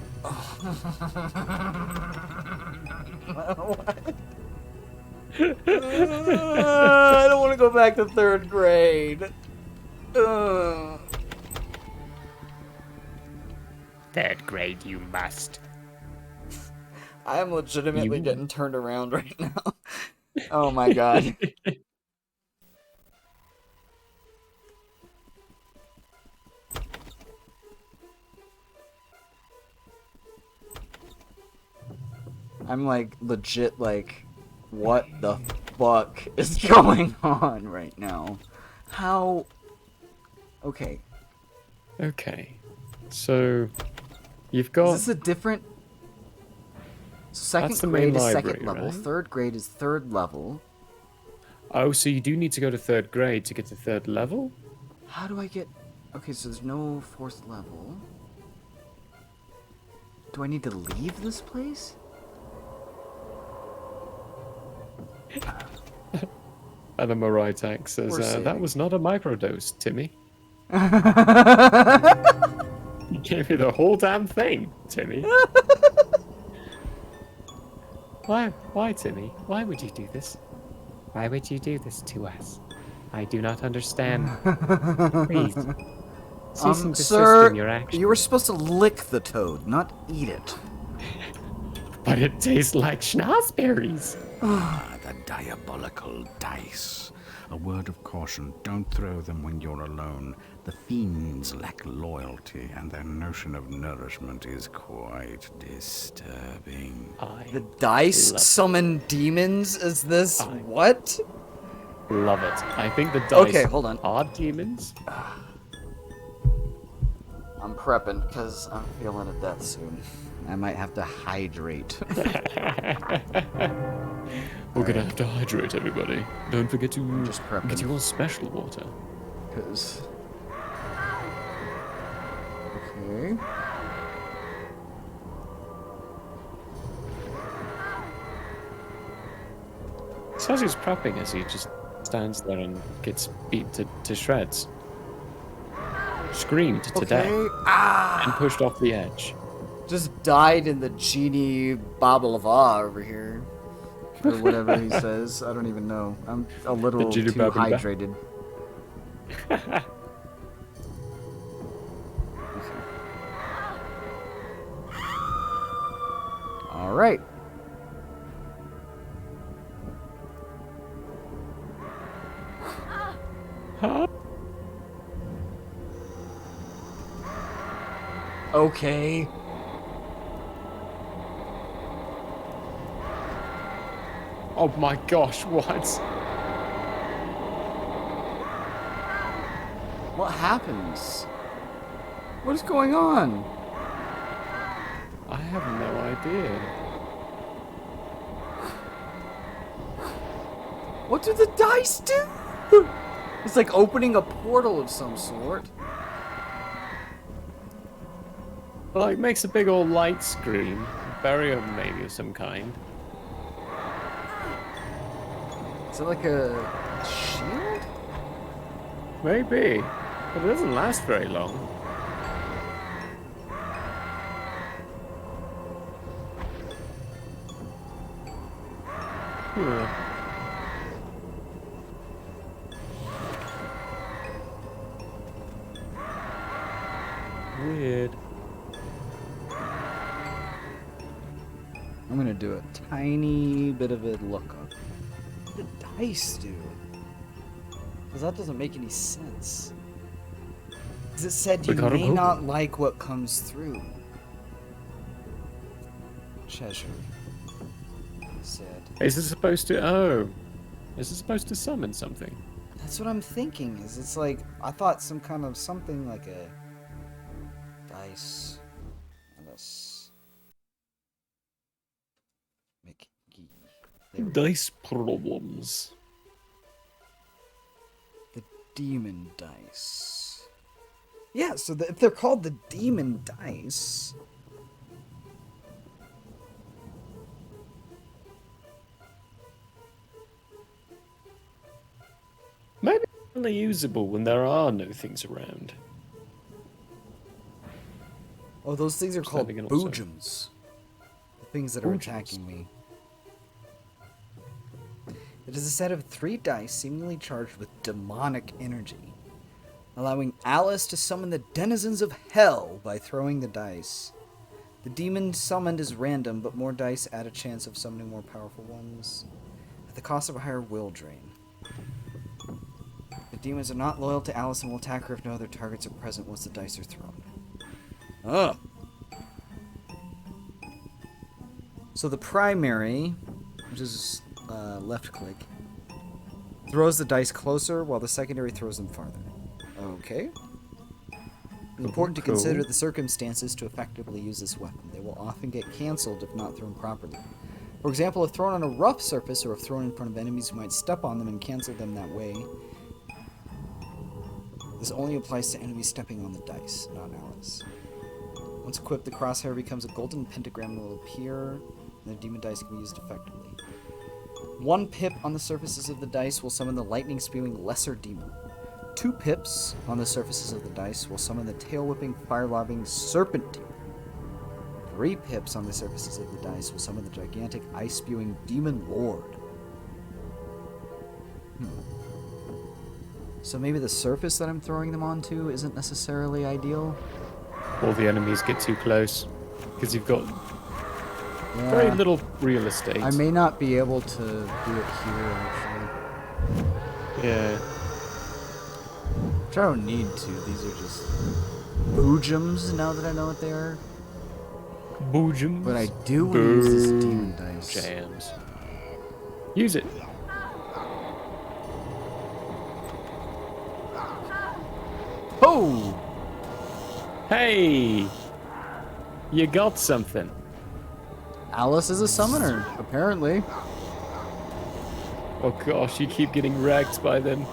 I don't want to go back to third grade. Third grade, you must. I am legitimately You- getting turned around right now. Oh my god. I'm like legit like, what the fuck is going on right now? How? Okay. Okay. So, you've got... Is this a different? Second That's the main grade is second library, level. right? Third grade is third level. Oh, so you do need to go to third grade to get to third level? How do I get? Okay, so there's no fourth level. Do I need to leave this place? And then Maritak says, We're that saving. was not a microdose, Timmy. You gave me the whole damn thing, Timmy. Why, Timmy? Why would you do this? Why would you do this to us? I do not understand. Please. Cease and desist Sir, in your actions. you were supposed to lick the toad, not eat it. But it tastes like schnozberries. Ah, the diabolical dice. A word of caution, don't throw them when you're alone. The fiends lack loyalty, and their notion of nourishment is quite disturbing. The dice love- summon demons? Is this I- what? Love it. I think the dice Okay, hold on. are demons. I'm prepping because I'm feeling a death soon. I might have to hydrate. We're gonna have to hydrate everybody. Don't forget to Just prepping. get your special water. Because. Okay. Says he's prepping as he just stands there and gets beat to shreds. screamed to Okay. death Ah! and pushed off the edge. Just died in the genie babalava over here. Or whatever he says. I don't even know. I'm a little too genie babalava. hydrated. Alright. Huh? Okay. Oh my gosh, what? What happens? What is going on? I have no idea. What do the dice do? It's like opening a portal of some sort. Like, makes a big old light screen. Barrier maybe of some kind. Is it like a shield? Maybe. But it doesn't last very long. Weird. I'm gonna do a tiny bit of a lookup. What did dice do? Because that doesn't make any sense. Because it said you We gotta may go. not like what comes through. Cheshire said. Is this supposed to... Oh. Is it supposed to summon something? That's what I'm thinking. Is it's like I thought some kind of something like a dice. Let's McGee. There we go. Dice problems. The demon dice. Yeah, so if they're called the demon dice. Maybe only usable when there are no things around. Oh, those things are called Standing and also- boojums. The things that are Boojums. attacking me. It is a set of 3 dice seemingly charged with demonic energy, allowing Alice to summon the denizens of hell by throwing the dice. The demon summoned is random, but more dice add a chance of summoning more powerful ones, at the cost of a higher will drain. The demons are not loyal to Alice and will attack her if no other targets are present once the dice are thrown. Oh. So the primary, which is left click, throws the dice closer while the secondary throws them farther. Okay. It's important to consider the circumstances to effectively use this weapon. They will often get cancelled if not thrown properly. For example, if thrown on a rough surface or if thrown in front of enemies who might step on them and cancel them that way, this only applies to enemies stepping on the dice, not Alice. Once equipped, the crosshair becomes a golden pentagram that will appear, and the demon dice can be used effectively. 1 pip on the surfaces of the dice will summon the lightning-spewing lesser demon. 2 pips on the surfaces of the dice will summon the tail-whipping, fire-lobbing serpent demon. 3 pips on the surfaces of the dice will summon the gigantic, ice-spewing demon lord. So maybe the surface that I'm throwing them onto isn't necessarily ideal? Or the enemies get too close. Because you've got Yeah. very little real estate. I may not be able to do it here, actually. Yeah. Which I don't need to. These are just boojums now that I know what they are. Boojums. But I do want to use this demon dice. Jams. Use it. Oh! Hey! You got something. Alice is a summoner, apparently. Oh gosh, you keep getting wrecked by them.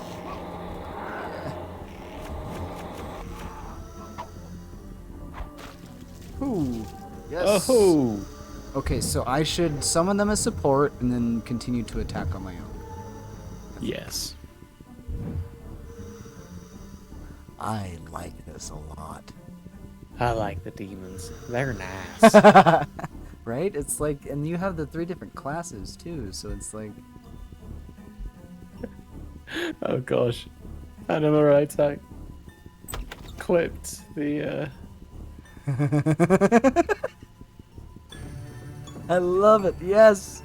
Ooh. Yes. Oh! Okay, so I should summon them as support and then continue to attack on my own. Yes. I like this a lot. I like the demons. They're nice. Right? It's like, and you have the 3 different classes too, so it's like. Oh gosh. Animal Rights Act clipped the I love it, yes!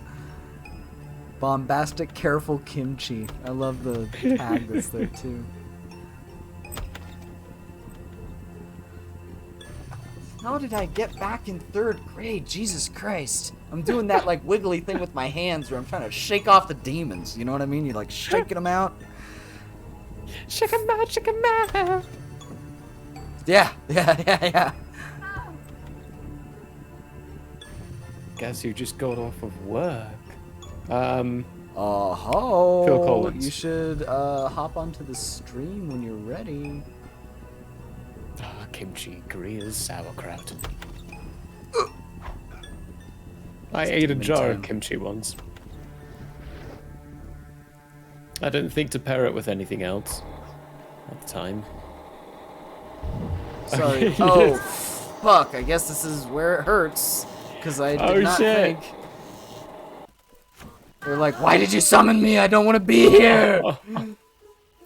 Bombastic, careful kimchi. I love the tag that's there too. How did I get back in 3rd grade? Jesus Christ. I'm doing that like wiggly thing with my hands where I'm trying to shake off the demons. You know what I mean? You're like shaking them out. Shake 'em out, shake 'em out. Yeah. Guess who just got off of work? Oh, Phil Collins. You should hop onto the stream when you're ready. Kimchi, Korea's sauerkraut. I ate a jar of kimchi once. I didn't think to pair it with anything else at the time. Sorry. Oh, fuck. I guess this is where it hurts. Because I did not think. They're like, why did you summon me? I don't want to be here.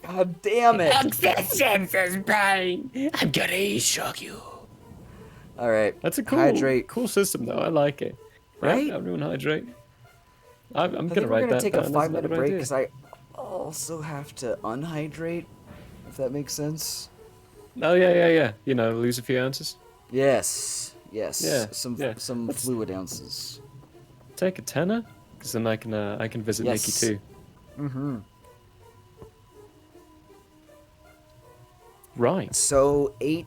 God damn it. Existence is pain. I'm gonna shock you. All right. That's a cool system, though. I like it. Right? Yeah, everyone hydrate. I'm I gonna think we're write gonna that take down. a That's 5-minute another break idea. because I also have to unhydrate, if that makes sense. Oh yeah. You know, lose a few ounces. Yes. Yeah, Some yeah. fluid ounces. Take a tenner, because then I can visit Yes. Nikki too. Mm-hmm. Right. So 8.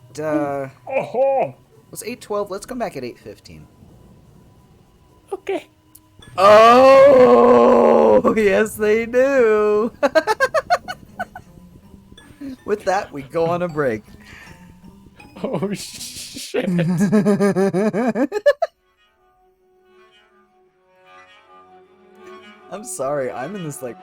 Let's 8:12. Let's come back at 8:15. Okay. Oh, yes, they do. With that, we go on a break. Oh shit. I'm sorry. I'm in this like.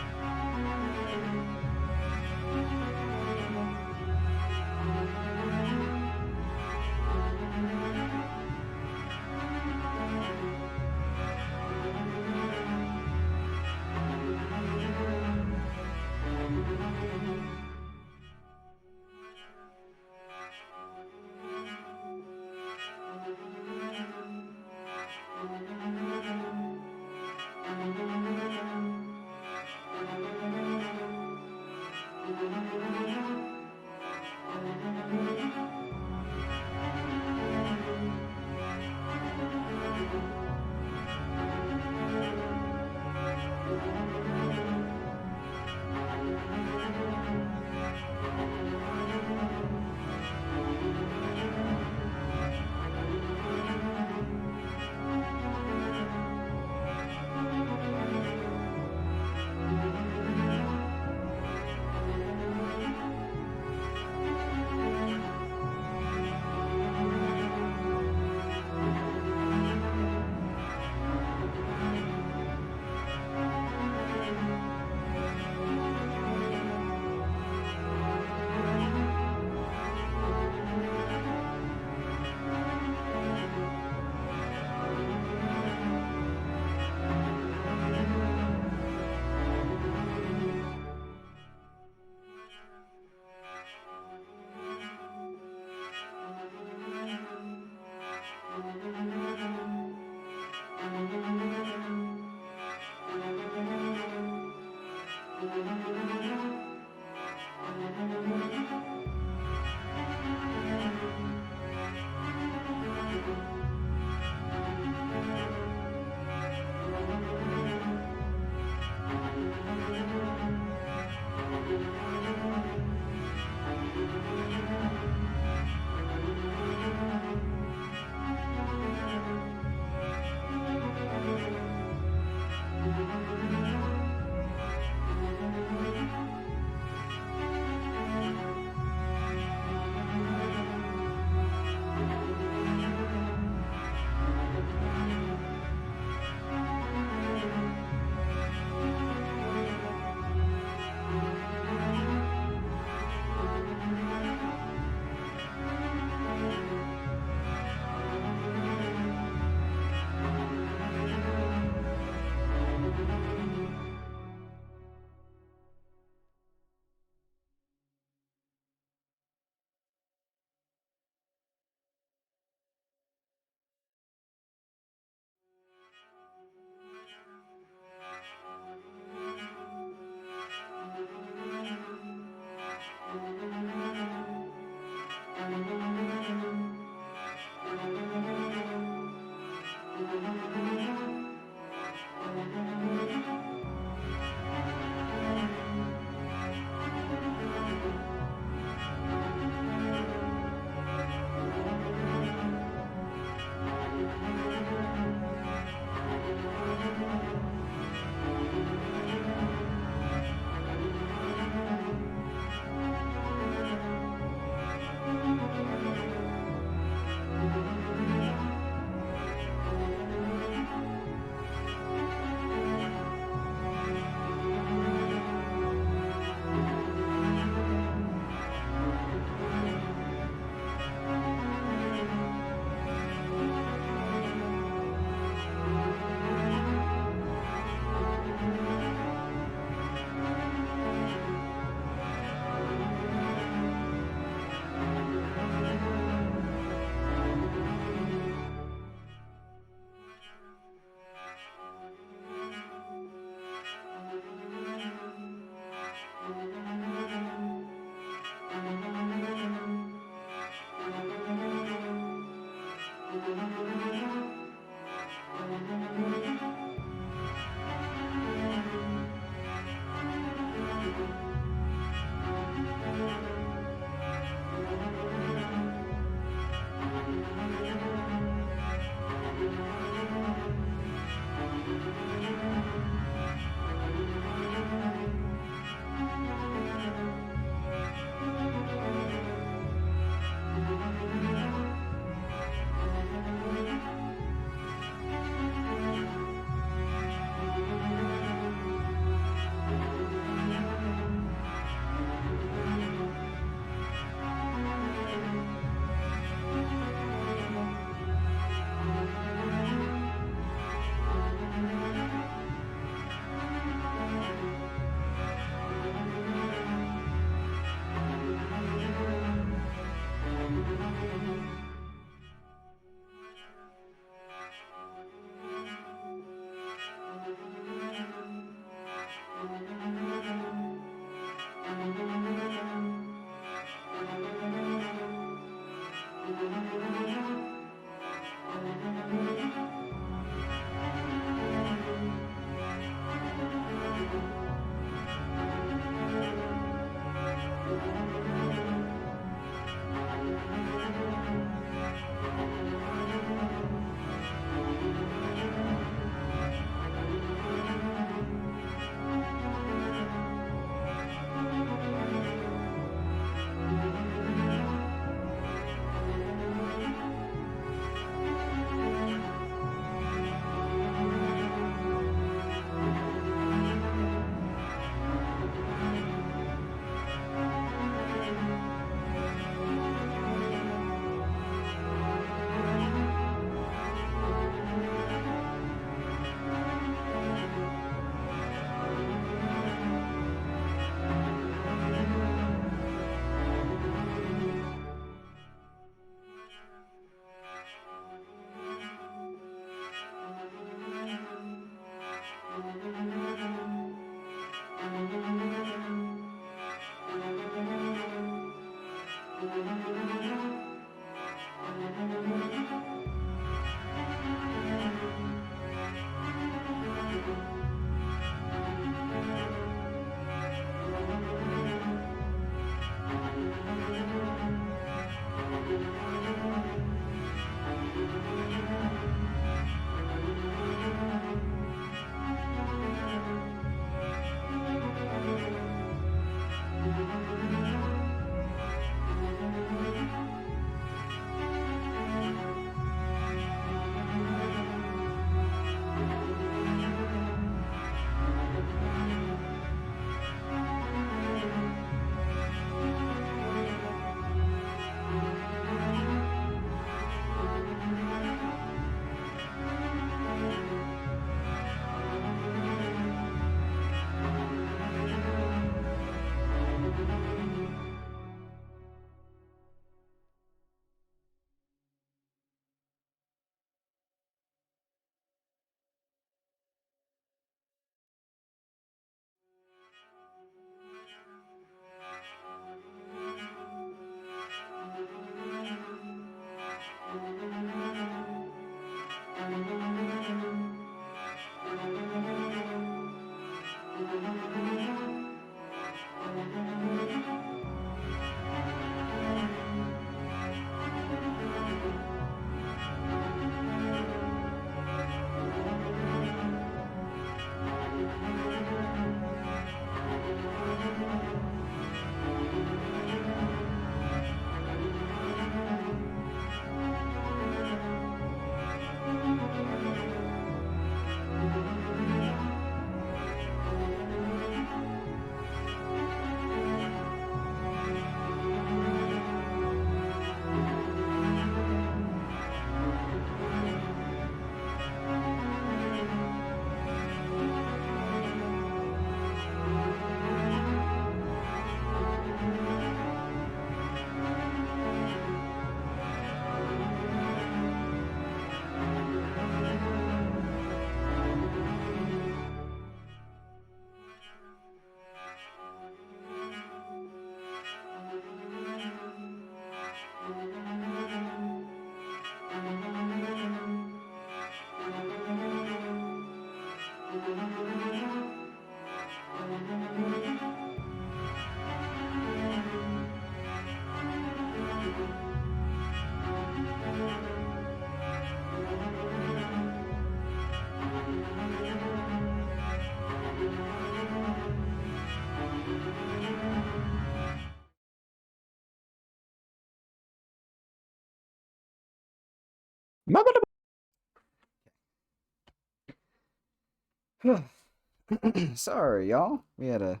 Sorry, y'all. We had a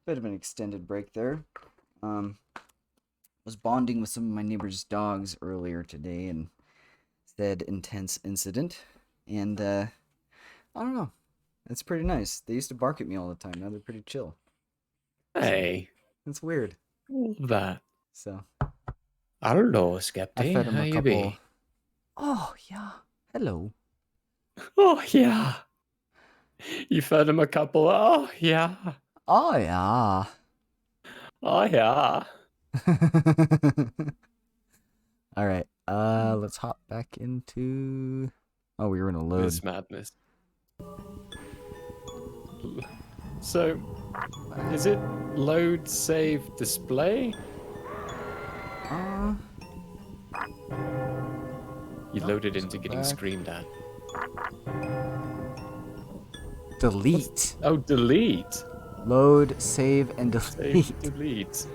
bit of an extended break there. Was bonding with some of my neighbor's dogs earlier today and said intense incident. And I don't know. It's pretty nice. They used to bark at me all the time. Now they're pretty chill. Hey, It's weird. all that. So Hello, I Skepty. fed him How a you couple. be? Oh yeah. Hello. Oh, yeah. You fed him a couple. Oh, yeah. Oh yeah. Oh, yeah. All right. Let's hop back into. Oh, we were in a load. This madness. So, is it load, save, display? You loaded into getting back. screamed at. Delete. Oh, delete. Load, save, and delete. Save, delete.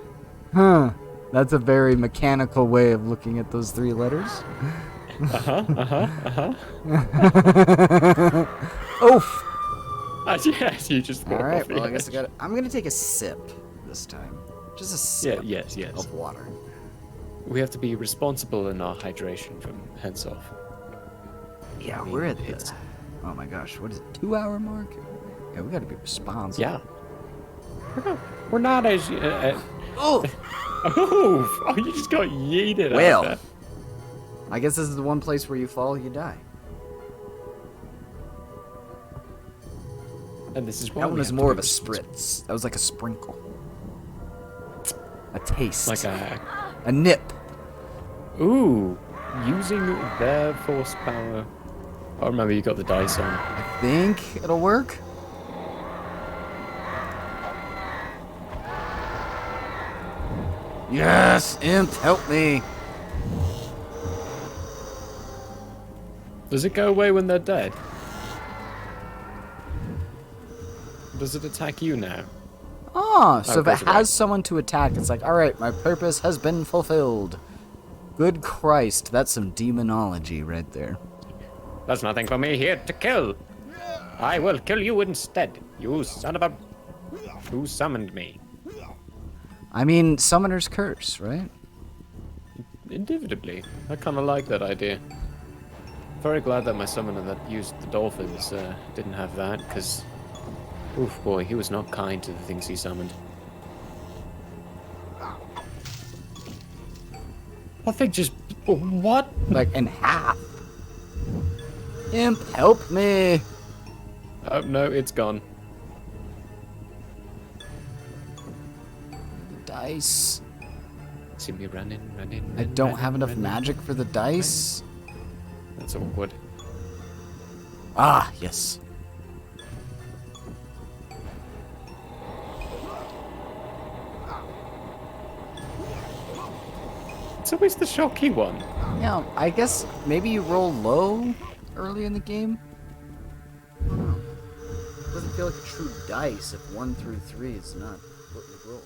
Huh. That's a very mechanical way of looking at those 3 letters. Oof. Yes, you just All fall right. off Well, the I guess I edge. got. I'm gonna take a sip this time. Just a sip Yes. of water. We have to be responsible in our hydration from henceoff. Yeah, I mean, we're at it's- the. Oh my gosh, what is it? 2-hour mark? Yeah, we gotta be responsible. Yeah. We're not as. Oh. Oh, you just got yeeted Well. out of there. I guess this is the one place where you fall, you die. And this is why That one we was have to more be of a spritz. That was like a sprinkle. A taste. Like a nip. Ooh, using their force power. Oh, remember you got the dice on. I think it'll work. Yes, imp, help me. Does it go away when they're dead? Does it attack you now? Oh, so if it goes away. has someone to attack, it's like, all right, my purpose has been fulfilled. Good Christ, that's some demonology right there. There's nothing for me here to kill. I will kill you instead, you son of a... Who summoned me? I mean, Summoner's Curse, right? Indubitably. I kind of like that idea. Very glad that my summoner that used the dolphins didn't have that, because... Oof, boy, he was not kind to the things he summoned. That thing just... What? Like, in half. Imp, help me. Oh, no, it's gone. Dice. See me running. I don't have enough magic for the dice. That's awkward. Ah, yes. It's always the shocky one. Yeah, I guess maybe you roll low early in the game. I don't know. It doesn't feel like a true dice if 1 through 3 is not what you roll.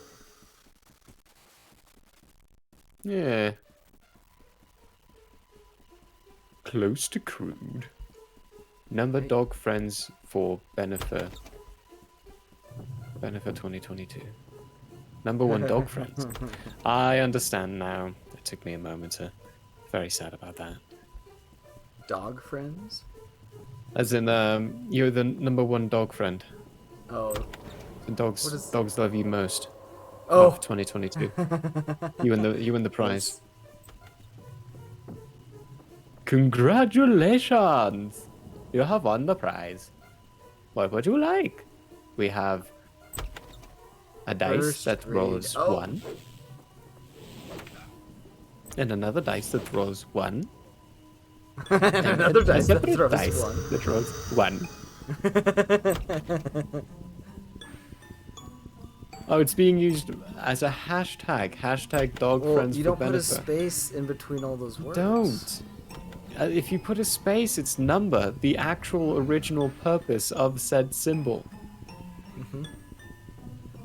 Yeah. Close to crude. Number dog friends for Benefit. Benefit 2022. Number 1 dog friends. I understand now. It took me a moment to... Very sad about that. Dog friends? As in, you're the number 1 dog friend. Oh. The dogs, What is- dogs love you most. Oh. Of 2022. You win the prize. Congratulations! You have won the prize. What would you like? We have a dice First that read. rolls Oh. 1. And another dice that rolls 1. And another dice that separate throws dice 1. that rolls 1. Oh, it's being used as a hashtag. Hashtag dog Well, friends you for don't put a benefit. space in between all those words. Don't. If you put a space, it's number, the actual original purpose of said symbol.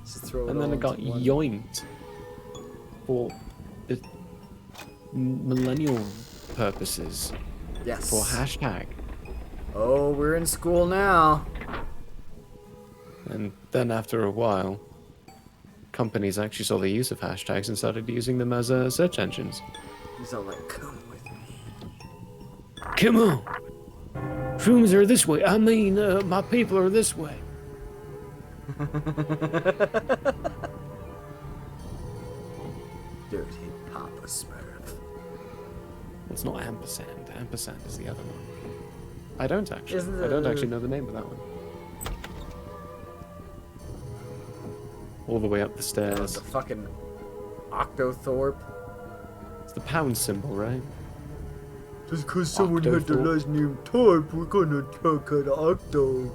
Just throw it And then all it got into one. yoinked for the millennial purposes. Yes. For hashtag. Oh, we're in school now. And then after a while, companies actually saw the use of hashtags and started using them as search engines. He's all like, come with me. Come on! Shrooms are this way. I mean, my people are this way. Dirty Papa Smurf. It's not ampersand. Ampersand is the other one. I don't actually. Isn't I don't it- actually know the name of that one. All the way up the The stairs. fucking Octothorpe. the pound symbol, right? Just because someone had the last name Tarp, we're gonna talk an octo.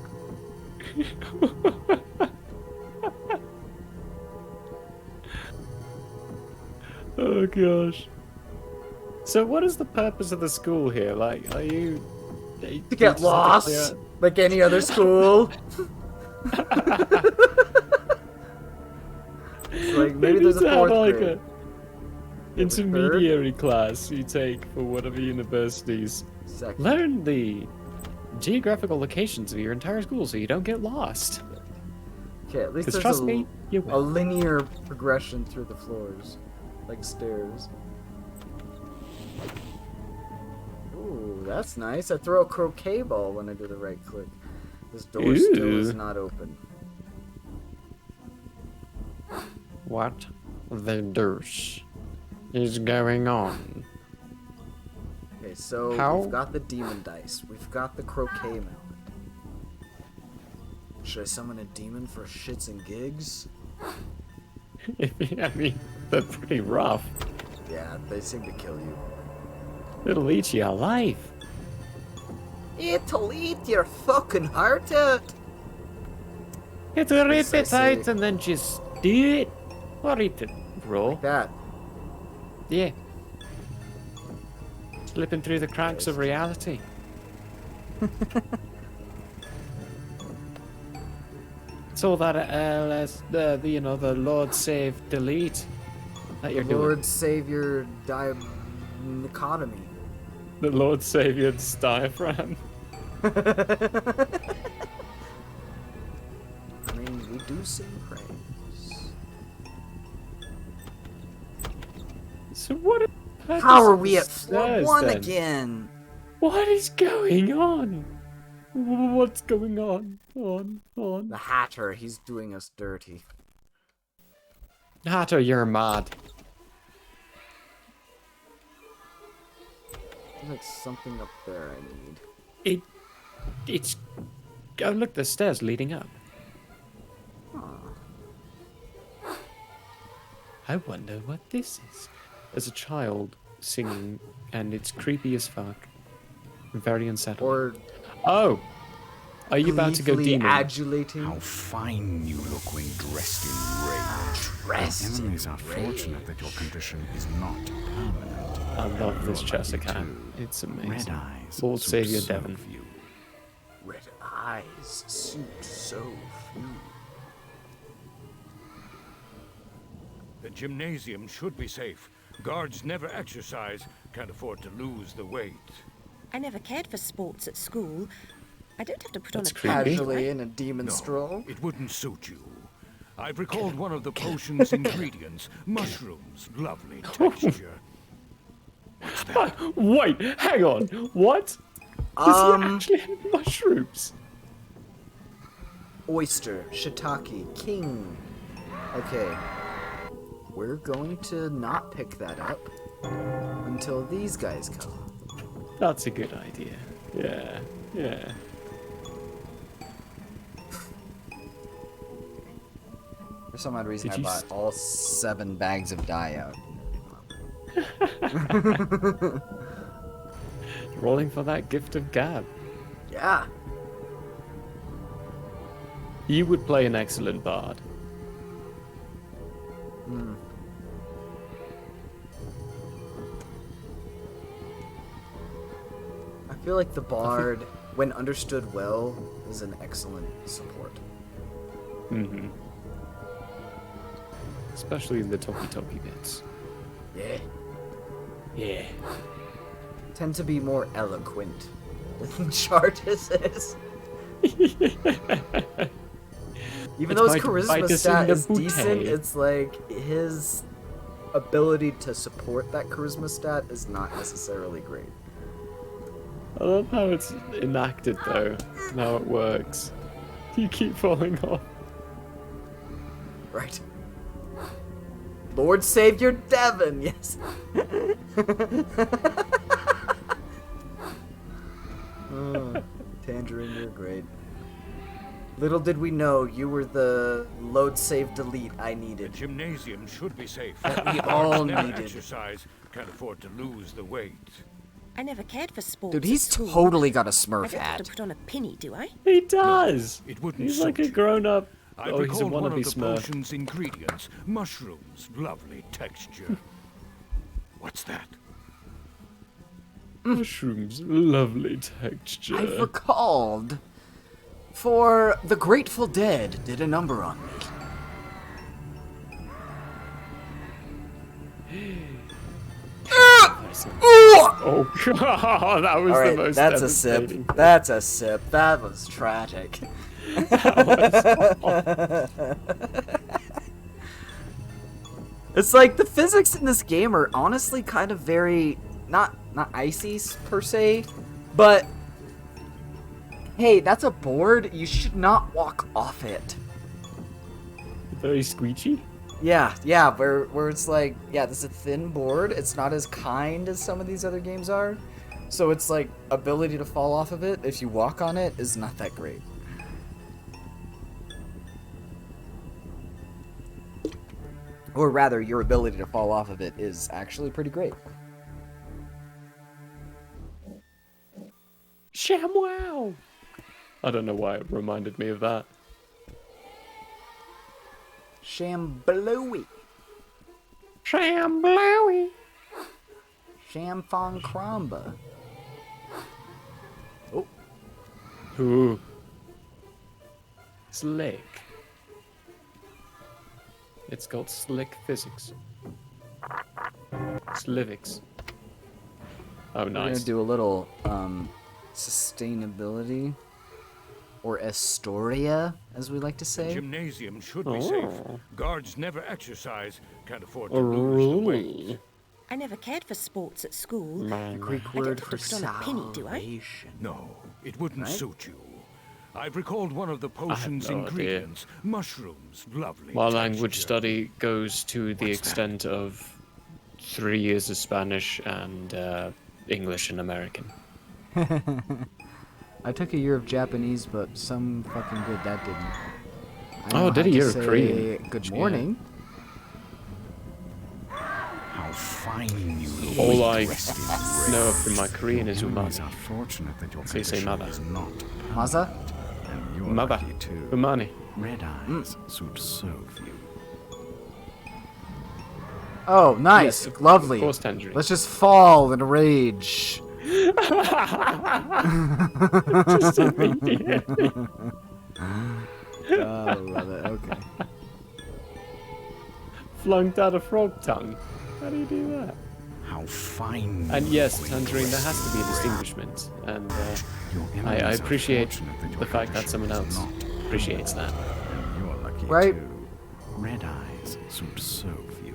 Oh gosh. So what is the purpose of the school here? Like, are you... To get lost, like any other school. It's like maybe there's a to have, fourth like grade. a intermediary class you take for whatever universities. Second. Learn the geographical locations of your entire school so you don't get lost. Okay, at least Because there's trust me, you a will. linear progression through the floors, like stairs. Ooh, that's nice. I throw a croquet ball when I do the right click. This door still is Ooh. not open. What the deuce is going on? Okay, so How? we've got the demon dice. We've got the croquet mallet. Should I summon a demon for shits and gigs? I mean, they're pretty rough. Yeah, they seem to kill you. It'll eat you alive. It'll eat your fucking heart out. It'll rip Yes, I it out see. and then just do it. Or eat it, bro. That. Yeah. Slipping through the cracks of reality. It's all that, you know, the Lord Save Delete that you're doing. Lord Savior dichotomy. The Lord Savior's diaphragm. I mean, we do sing praise. So what? How are we at floor stairs, 1 then? again? What is going on? What's going on? On. The Hatter, he's doing us dirty. Hatter, you're mad. There's like something up there I need. It's... Oh, look, the stairs leading up. Huh. I wonder what this is. There's a child singing, and it's creepy as fuck. Very unsettling. Or Oh! Are you about to go gleefully demon? adulating. How fine you look when dressed in rage. Dressed Enemies in are fortunate that your condition is not permanent. I love this You're chest I lucky can. too. It's amazing. Red eyes Lord suit Savior so Devon. few. Red eyes suit so few. The gymnasium should be safe. Guards never exercise, can't afford to lose the weight. I never cared for sports at school. I don't have to put That's on a creepy. pad, do Casually I? in a demon No, stroll. it wouldn't suit you. I've recalled one of the potion's ingredients. Mushrooms, lovely texture. What's that? Wait, hang on. What? Does he actually have mushrooms? Oyster, shiitake, king. Okay. We're going to not pick that up until these guys come. That's a good idea. Yeah. For some odd reason, Did I you bought all 7 bags of dye out. Rolling for that gift of gab. Yeah. You would play an excellent bard. I feel like the bard, when understood well, is an excellent support. Mm-hmm. Especially the talky bits. Yeah. Yeah. Tend to be more eloquent than Chartis is. Even though his It's charisma by stat the is bouquet. decent, it's like his ability to support that charisma stat is not necessarily great. I love how it's enacted though, and how it works. You keep falling off. Right. Lord Savior Devon, yes. Oh, Tangerine, you're great. Little did we know you were the load save delete I The needed. gymnasium should be safe. We all Guards never needed. exercise, Can't afford to lose the weight. I never cared for sports. Dude, at he's school. totally got a I Smurf don't have to hat. put on a penny, do I? He does. It wouldn't He's suit like a you. grown-up. I've Oh, he's a recalled one wannabe of the Smurf. potion's ingredients. Mushrooms, lovely texture. What's that? Mushrooms, lovely texture. I've recalled. For the Grateful Dead did a number on me. Oh god, that was All the right, most that's a sip. devastating. That's a sip. That was tragic. It's like the physics in this game are honestly kind of very not icy per se, but hey, that's a board. You should not walk off it. Very squeegee. Yeah, where it's like, yeah, this is a thin board. It's not as kind as some of these other games are. So it's like ability to fall off of it if you walk on it is not that great. Or rather, your ability to fall off of it is actually pretty great. ShamWow! I don't know why it reminded me of that. Shamblowy. Shamblowy! Shamfong Kramba. Oh, Ooh. Slick. It's called slick physics. Slivics. Oh, we're gonna nice. do a little sustainability, or Astoria, as we like to say. Gymnasium should be safe. Guards never exercise. Can't afford to A lose the weight. rule. I never cared for sports at school. Greek I don't word have for to put on a penny, do I? salvation. No, it wouldn't Right? suit you. I've recalled one of the potion's no idea. ingredients. Mushrooms, lovely My language texture. study goes to the What's that? extent of 3 years of Spanish and English and American. I took a year of Japanese, but some fucking good that didn't. I Oh, know did how a to year of say Korean. Good Yeah. morning. How fine you look. All I dressed in red. know from my Korean is Your enemies umami. are fortunate that your So you say condition mother. is not Maza? and you're Mother. lucky too. Umani. Red eyes suit so few. Oh, nice. Yes, Lovely. Of course, Tangerine. Let's just fall in rage. Just immediately. Oh, I love it. Okay. Flunked out a frog tongue. How do you do that? How fine. And you yes, look Tangerine, there has to be a dressed in distinguishment. And Your I enemies are appreciate fortunate that your the fact that condition someone is else not appreciates that. and you're lucky Right. too. Red eyes suit so few.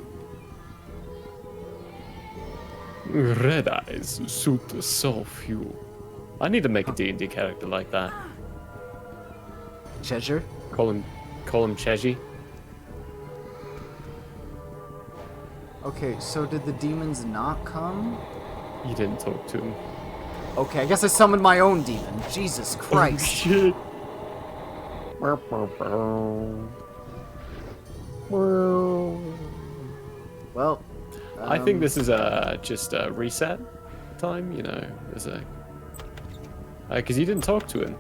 Red eyes suit so few. I need to make a D&D character like that. Cheshire? Call him Cheji. Okay, so did the demons not come? You didn't talk to him. Okay, I guess I summoned my own demon. Jesus Oh, Christ. shit. Well, I think this is just a reset time, you know. There's a because you didn't talk to him.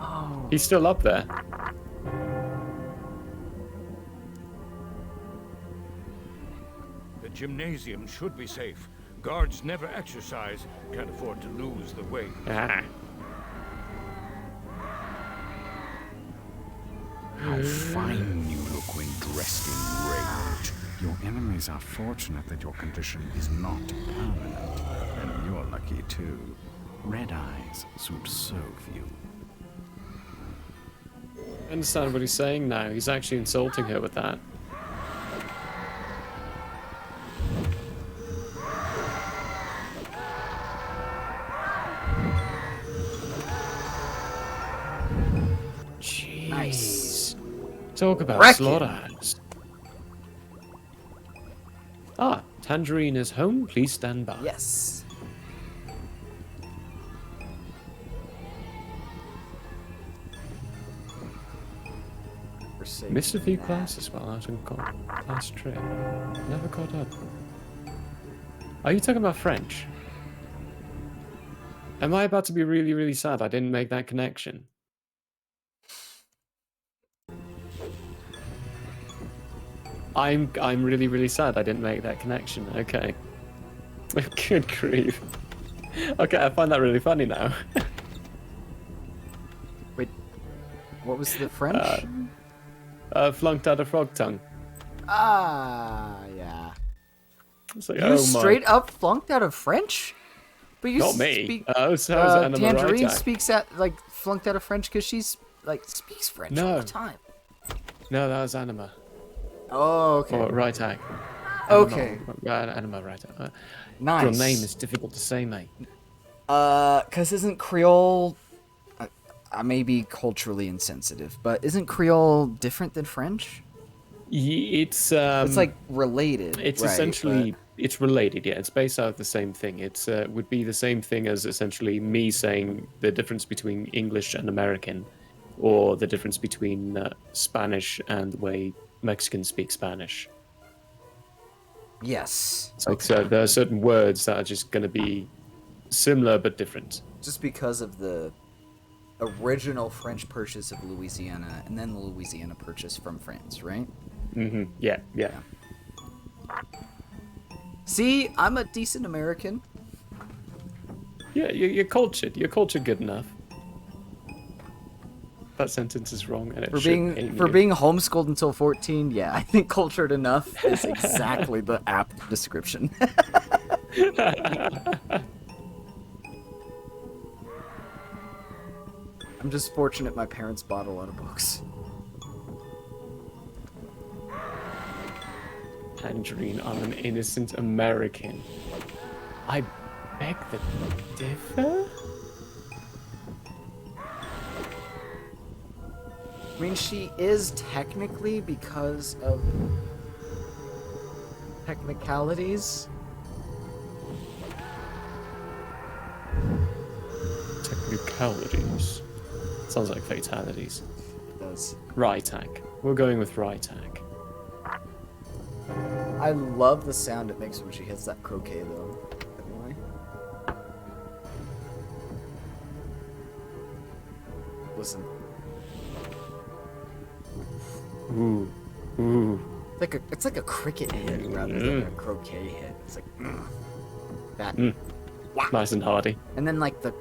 Oh. He's still up there. The gymnasium should be safe. Guards never exercise. Can't afford to lose the weight. Ah. How fine you look when dressed in rage. Your enemies are fortunate that your condition is not permanent, and you're lucky too. Red eyes suit so few. I understand what he's saying now. He's actually insulting her with that. Jeez. Nice. Talk about Wreck it. slaughterhouse. Ah, Tangerine is home. Please stand by. Yes. We're safe Missed a few from that. classes while out on class trip. Never caught up. Are you talking about French? Am I about to be really, really sad I didn't make that connection? I'm really, really sad I didn't make that connection. Okay. Good grief. Okay, I find that really funny now. Wait, what was the French? Flunked out of frog tongue. Yeah. It's like, You oh my. straight up flunked out of French? But you Not me. speak. How's Anna Tangerine Marita? speaks flunked out of French because she's speaks French all No. the time. No, that was Anima. Oh, okay. Or right eye. Okay. Anima right eye. Nice. Your name is difficult to say, mate. Cause isn't Creole? I may be culturally insensitive, but isn't Creole different than French? It's It's related. It's right, essentially it's related. Yeah, it's based out of the same thing. It's would be the same thing as essentially me saying the difference between English and American, or the difference between Spanish and the way Mexicans speak Spanish. but- Yes. So there are certain words that are just going to be similar but different. Just because of the original French purchase of Louisiana, and then the Louisiana purchase from France, right? Mm-hmm. Yeah. See, I'm a decent American. Yeah, you're cultured. You're cultured good enough. That sentence is wrong, and it For should being pain for you. being homeschooled until 14, yeah, I think cultured enough is exactly the apt description. I'm just fortunate my parents bought a lot of books. Tangerine, I'm an innocent American. I beg to differ? I mean, she is technically because of technicalities. Technicalities. Sounds like fatalities. It does. Rytag. We're going with Rytag. I love the sound it makes when she hits that croquet, though. Anyway. Listen, Ooh. Ooh. it's like a cricket hit rather than a croquet hit. It's like that, Nice and hearty. and then like the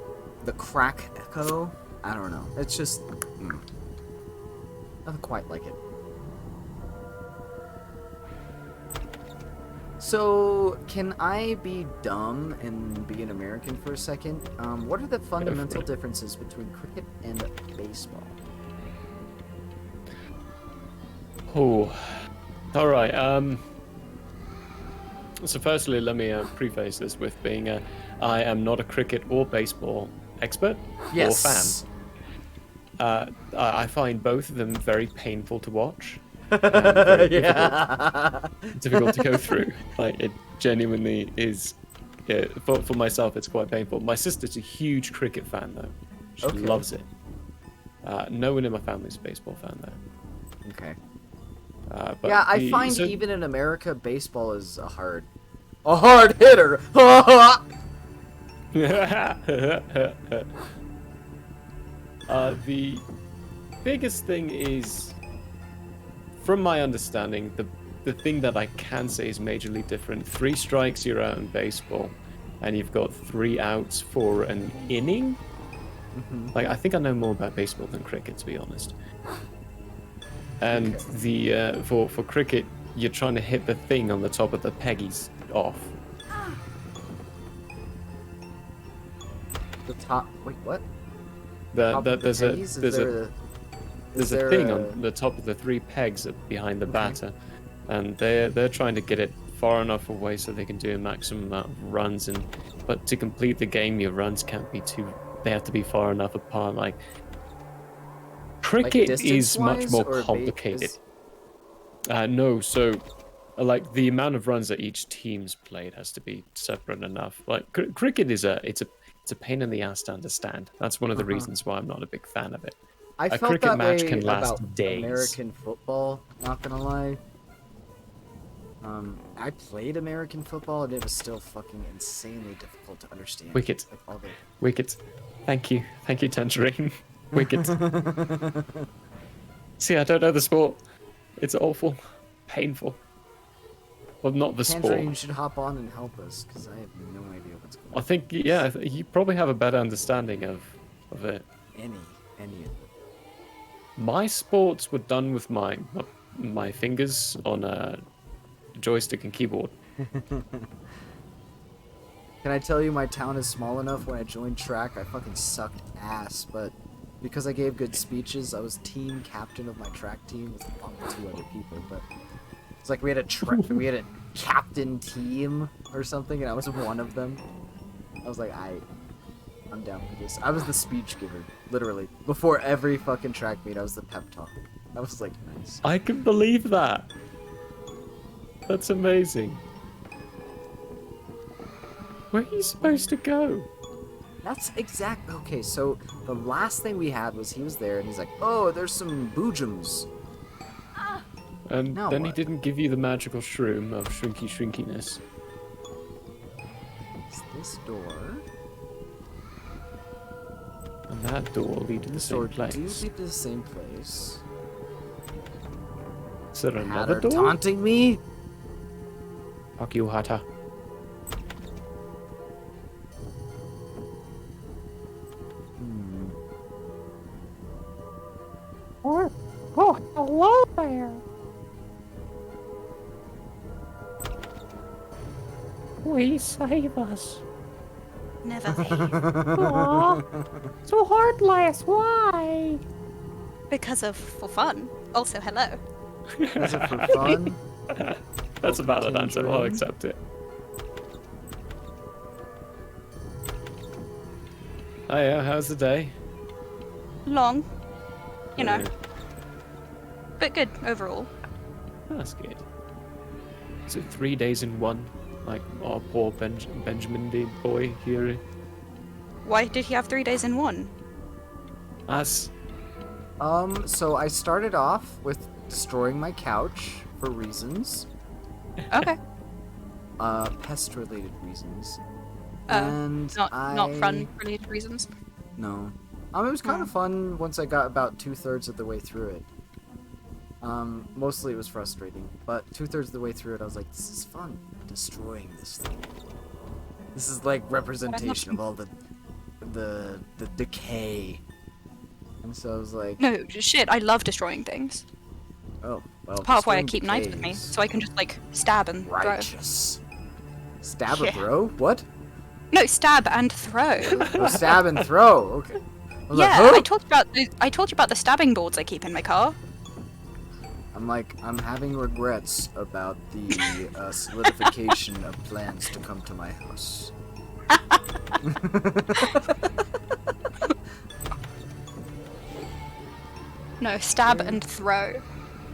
crack echo. I don't know. It's just nothing quite like it. So, can I be dumb and be an American for a second? What are the fundamental it. differences between cricket and baseball? Oh. Alright, so firstly, let me preface this with being I am not a cricket or baseball expert or fan. I find both of them very painful to watch. And very difficult to go through. Like, it genuinely is. Yeah, for myself, it's quite painful. My sister's a huge cricket fan, though. She Okay. loves it. No one in my family's a baseball fan, though. Okay. But Yeah, I the- find so- even in America, baseball is a hard hitter. The biggest thing is, from my understanding, the thing that I can say is majorly different. 3 strikes, you're out in baseball, and you've got 3 outs for an inning. Like, I think I know more about baseball than cricket, to be honest. And the for cricket, you're trying to hit the thing on the top of the peggies off. The top. Wait, what? Top of the There's peggies? Is there's there a thing on the top of the 3 pegs behind the batter, and they're trying to get it far enough away so they can do a maximum amount of runs. But to complete the game, your runs can't be they have to be far enough apart. Like, cricket is much distance-wise, more or complicated. No, so like the amount of runs that each team's played has to be separate enough. Like, cricket is it's a pain in the ass to understand. That's one of the reasons why I'm not a big fan of it. I A felt cricket that match way can last about days. American football. Not gonna lie. I played American football and it was still fucking insanely difficult to understand. Wicket. Like all the... Wicket. Thank you, Tangerine. Wicket. See, I don't know the sport. It's awful, painful. Well, not the Tangerine sport. should hop on and help us because I have no idea what's going on. I think, yeah, you probably have a better understanding of it. Any of it. My sports were done with my fingers on a joystick and keyboard. Can I tell you my town is small enough? When I joined track, I fucking sucked ass, but because I gave good speeches, I was team captain of my track team with along with 2 other people. But it's like we had a captain team or something, and I was one of them. I was like, I'm down for this. I was the speech giver, literally. Before every fucking track meet, I was the pep talk. I was like, nice. I can believe that. That's amazing. Where are you supposed to go? That's exact. Okay, so the last thing we had was he was there, and he's like, oh, there's some boojums. And Now then he what? didn't give you the magical shroom of shrinkiness. It's this door. And that door leads to the This same door do place. lead to the same place. Is there Hatter another door? taunting me? Fuck you, Hatter. Oh, hello there. Please save us. Never leave. Aw, so heartless. Why? Because of for fun. Also, hello. Is it for fun? That's a valid answer. I'll Tangerine? accept it. Oh yeah, how's the day? Long, you know, Yeah, but good overall. that's good. Is it 3 days in one? Like our poor Benjamin did boy here. Why did he have 3 days in one? Us. So I started off with destroying my couch for reasons. Okay. Pest-related reasons. Oh, And not fun related reasons. No. It was kind of fun once I got about 2/3 of the way through it. Mostly it was frustrating, but 2/3 of the way through it, I was like, this is fun, destroying this thing. This is like representation of all the decay. And so I was like, No, shit, I love destroying things. oh, well. Part of why I destroying keep knives with me, decays. so I can just like stab and throw. Righteous. Stab or Yeah. throw? What? No, stab and throw. Oh, stab and throw. Okay. I was Yeah, like, I told you about the stabbing boards I keep in my car. I'm having regrets about the solidification of plans to come to my house. No, stab and throw.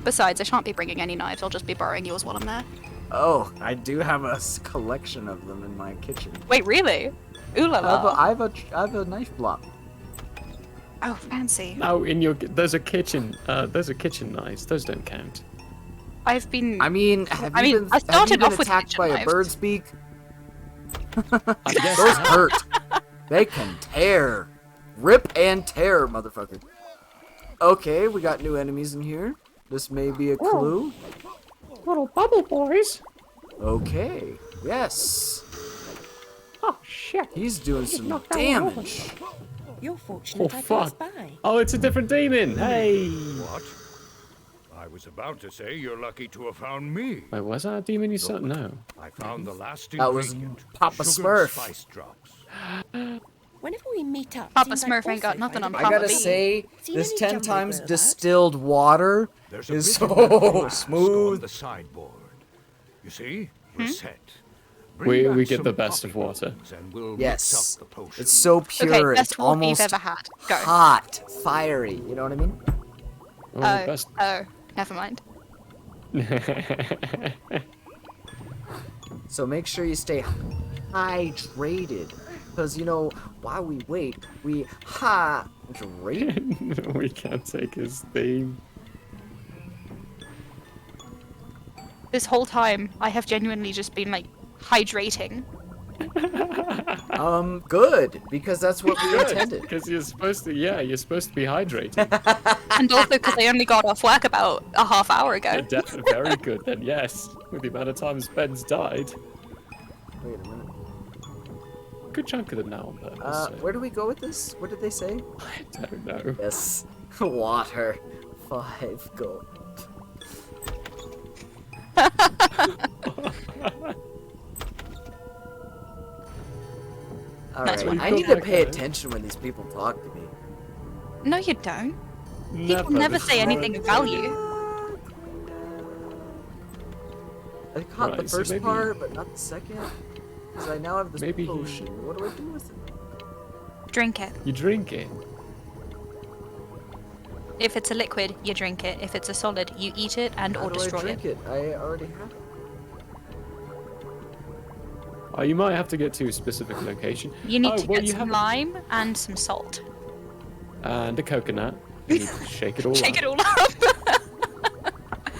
Besides, I shan't be bringing any knives. I'll just be borrowing yours while I'm there. Oh, I do have a collection of them in my kitchen. Wait, really? Ooh la la. I have a knife block. Oh, fancy. No, there's a kitchen. Those are kitchen knives. Those don't count. I've been. I mean, have I you mean, been, I have you started been off with attacked kitchen by a knives. bird's beak? Yes, Those I have. hurt. They can tear. Rip and tear, motherfucker. Okay, we got new enemies in here. This may be a clue. Little bubble boys. Okay. Yes. Oh shit. He's doing Just some knocked that one over. damage. You're fortunate Oh, I fuck. passed by. Oh, it's a different demon. Hey. What? I was about to say you're lucky to have found me. Wait, was that a demon you saw? No. I found the last That was ingredient. Papa sugared Smurf. Spice drops. Whenever we meet up, Papa seems like Smurf ain't got also nothing find on a I Papa gotta B. say, Seen this any 10 jungle times bird distilled water There's a is written so flask smooth. on the sideboard. You see? Reset. We Bring back get some the best of poppy water. buds and we'll mix Yes. up the potion. It's so pure, best it's water you've almost ever had. Go. hot, fiery. You know what I mean? Oh, Oh, best. oh, never mind. So make sure you stay hydrated. Because, you know, while we wait, we hydrate. We can't take his theme. This whole time, I have genuinely just been like hydrating. Good, because that's what we intended. Because you're supposed to, you're supposed to be hydrated. And also because I only got off work about a half hour ago. Very good then, yes. With the amount of times Ben's died. Wait a minute. Good chunk of them now on purpose. So. Where do we go with this? What did they say? I don't know. Yes. Water. 5 gold. Nice Alright, one. I need to pay attention when these people talk to me. No, you don't. People never say anything of value. I caught the Right, so first maybe- part, but not the second. Because I now have this Maybe he- potion. What do I do with it? Drink it. You drink it. If it's a liquid, you drink it. If it's a solid, you eat it and How or do I destroy drink it. it? I already have it. Oh, you might have to get to a specific location. You need Oh, to well, get you some have- lime and some salt. And a coconut. You need to shake it all Shake up. it all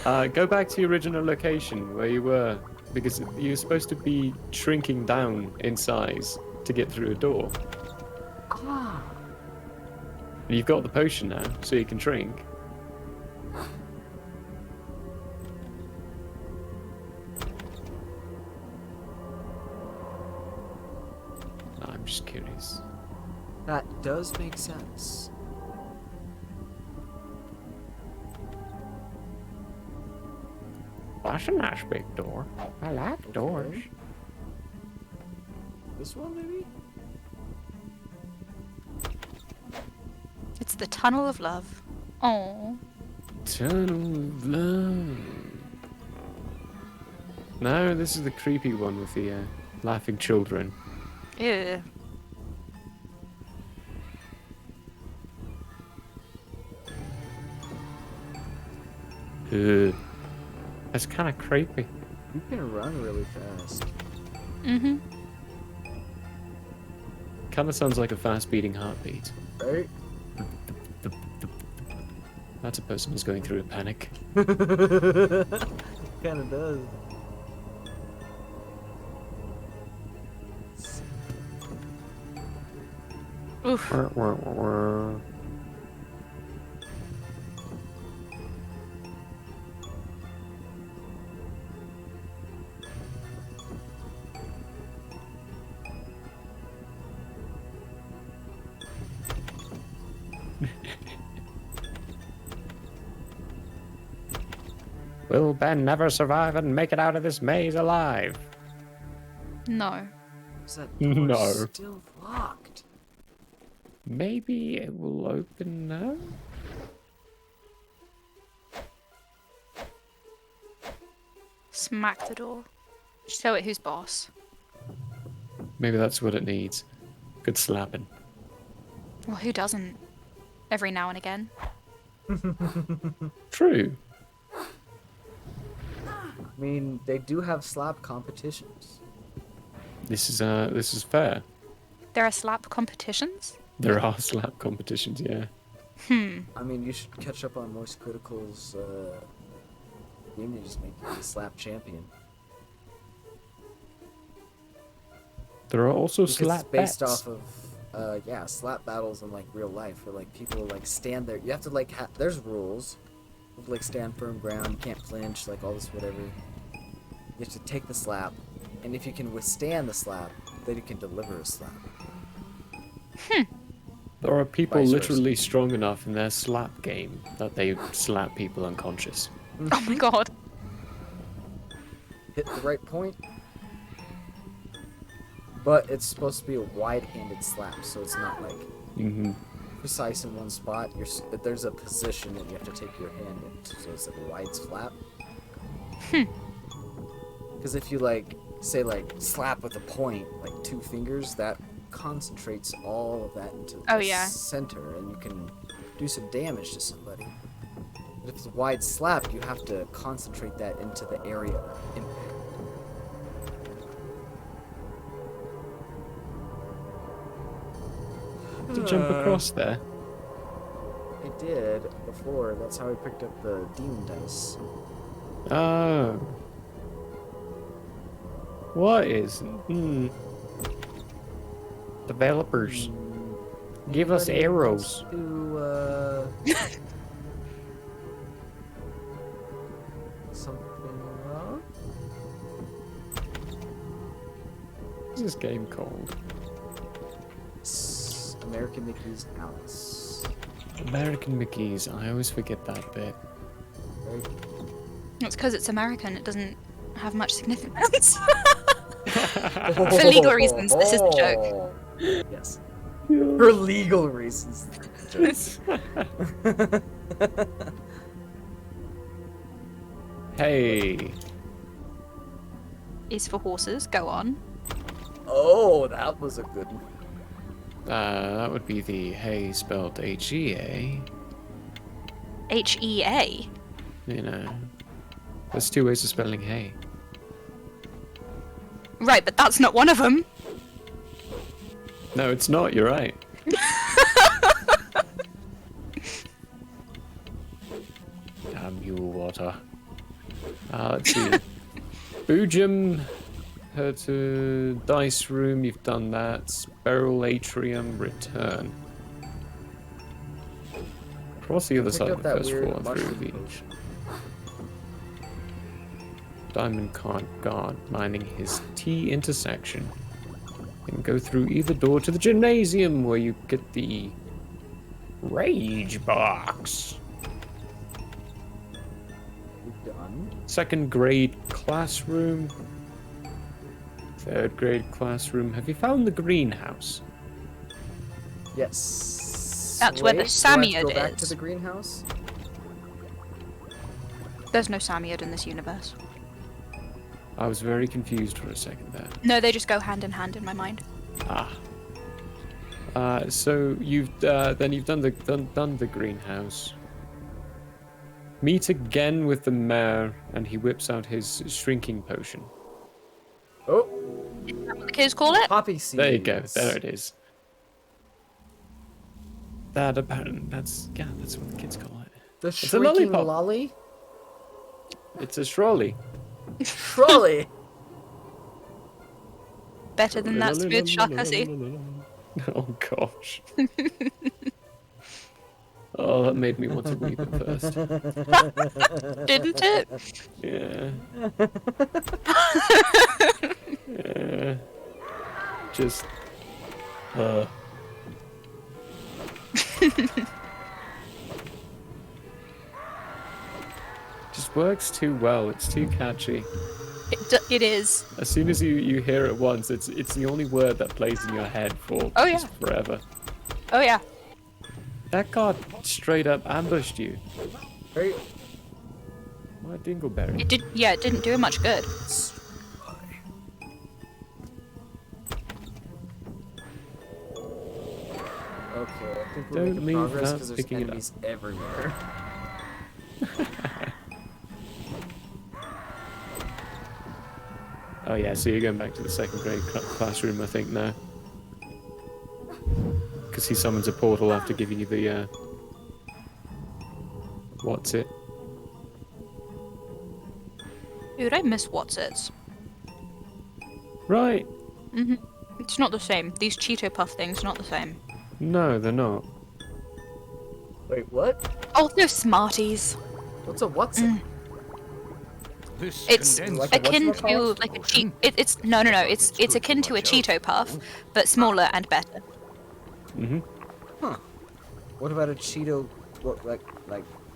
up. Go back to your original location where you were, because you're supposed to be shrinking down in size to get through a door. Ah. You've got the potion now, so you can shrink. I'm just curious. That does make sense. That's a nice big door. I like doors. Okay. This one, maybe? It's the tunnel of love. Oh. Tunnel of love. No, this is the creepy one with the laughing children. Ew. That's kind of creepy. You can run really fast. Mm-hmm. Kind of sounds like a fast beating heartbeat. Right? That's a person who's going through a panic. Kinda does. Oof. Will Ben never survive and make it out of this maze alive? No. Is that door No. still locked? Maybe it will open now? Smack the door. Show it who's boss. Maybe that's what it needs. Good slapping. Well, who doesn't? Every now and again. True. I mean, they do have slap competitions. This is fair. There are slap competitions? There are slap competitions, yeah. I mean, you should catch up on Moist Critical's game. They just make you the slap champion. There are also Because slap it's based bets. off of slap battles in like real life, where like people like stand there. You have to like there's rules. You have to, like stand firm ground. You can't flinch. Like all this whatever. You have to take the slap, and if you can withstand the slap, then you can deliver a slap. There are people Vice literally strong enough in their slap game that they slap people unconscious. Oh my god. Hit the right point. But it's supposed to be a wide-handed slap, so it's not like Mm-hmm. precise in one spot. There's a position that you have to take your hand in, so it's like a wide slap. Because if you like say like slap with a point, like 2 fingers, that concentrates all of that into Oh, the yeah. center, and you can do some damage to somebody. But if it's a wide slap, you have to concentrate that into the area of impact. To jump across there. I did before. That's how I picked up the demon dice. Oh. What is? Developers, give us Anybody arrows. wants to, something wrong? What's this game called? American Mickey's Alice. American McGee's. I always forget that bit. Very It's because it's American. It doesn't have much significance. For legal reasons, this is the joke. Yes. For legal reasons. Hey. Is for horses. Go on. Oh, that was a good one. That would be the hay spelled H-E-A. H-E-A. You know. There's two ways of spelling hay. Right, but that's not one of them. No, it's not. You're right. Damn you, water. Let's see. Boojum. Her to dice room. You've done that. Sparrow atrium. Return. Cross the other Picked side up of the that first weird floor through mushroom the potion. diamond card guard mining his T intersection. And go through either door to the gymnasium where you get the rage box. Done. Second grade classroom. Third grade classroom. Have you found the greenhouse? Yes. That's where the Wait, do I have to Samiad go back to is. the greenhouse? There's no Samiad in this universe. I was very confused for a second there. No, they just go hand in hand in my mind. So you've then you've done the greenhouse. Meet again with the mayor, and he whips out his shrinking potion. Oh, Is that what the kids call it? poppy seeds. There you go. There it is. That's what the kids call it. The a shrieking lollipop. lolly. It's a trolley. Trolley. Better than that smooth shark hussy. Oh gosh. Oh, that made me want to weep at first. Didn't it? Yeah. Yeah. Just. Just works too well. It's too catchy. It is. As soon as you hear it once, it's the only word that plays in your head for Oh, yeah. just forever. Oh yeah. That guard straight up ambushed you. Very Why Dingleberry? It didn't do much good. Okay, I think we're Don't making leave progress without because there's picking it up. enemies everywhere. Oh yeah, so you're going back to the second grade classroom, I think, now. Because he summons a portal after giving you the, what's it? Dude, I miss What's-Its. Right. It's not the same. These Cheeto Puff things, not the same. No, they're not. Wait, what? Oh, they're Smarties. What's a what's it? This It's condensed Like a akin to whatchamacallit? like a cheat. It's no. It's akin to a Cheeto Puff, but smaller and better. Huh. What about a Cheeto, like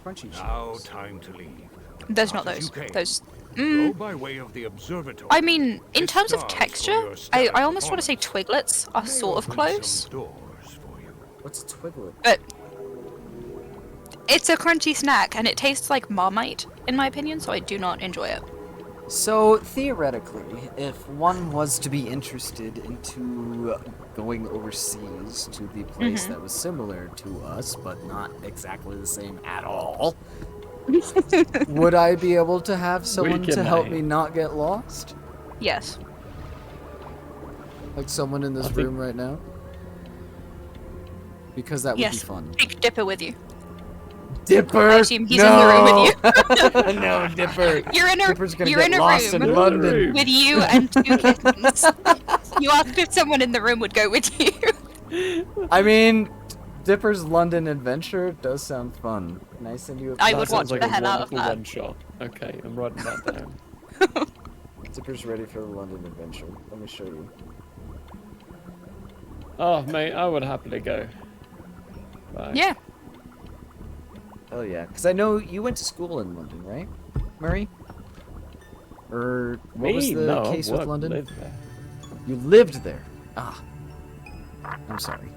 crunchy Cheetos? Now time to leave. There's not As you those. came. Those. Go by way of the observatory. I mean, in This terms of stars for texture, your I stellar almost want to say Twiglets are May sort of open close, some doors for you. What's a Twiglet? but it's a crunchy snack and it tastes like Marmite, in my opinion. So I do not enjoy it. So, theoretically, if one was to be interested into going overseas to the place that was similar to us, but not exactly the same at all, would I be able to have someone to help me not get lost? Yes. Like someone in this I think- room right now? Because that would Yes. be fun. Take Dipper with you. Dipper. I assume he's in the room with you. No, Dipper. Dipper's gonna you're get in a lost room in London. with you and 2 kittens. You asked if someone in the room would go with you. I mean, Dipper's London adventure does sound fun. Can I send you a I That would sounds watch like the a hell out of wonderful that. one shot. Okay, I'm writing that down. Dipper's ready for the London adventure. Let me show you. Oh, mate, I would happily go. Right. Yeah. Hell yeah. Because I know you went to school in London, right, Murray? Or what Me? was the No, case with London? lived there. You lived there. Ah. I'm sorry.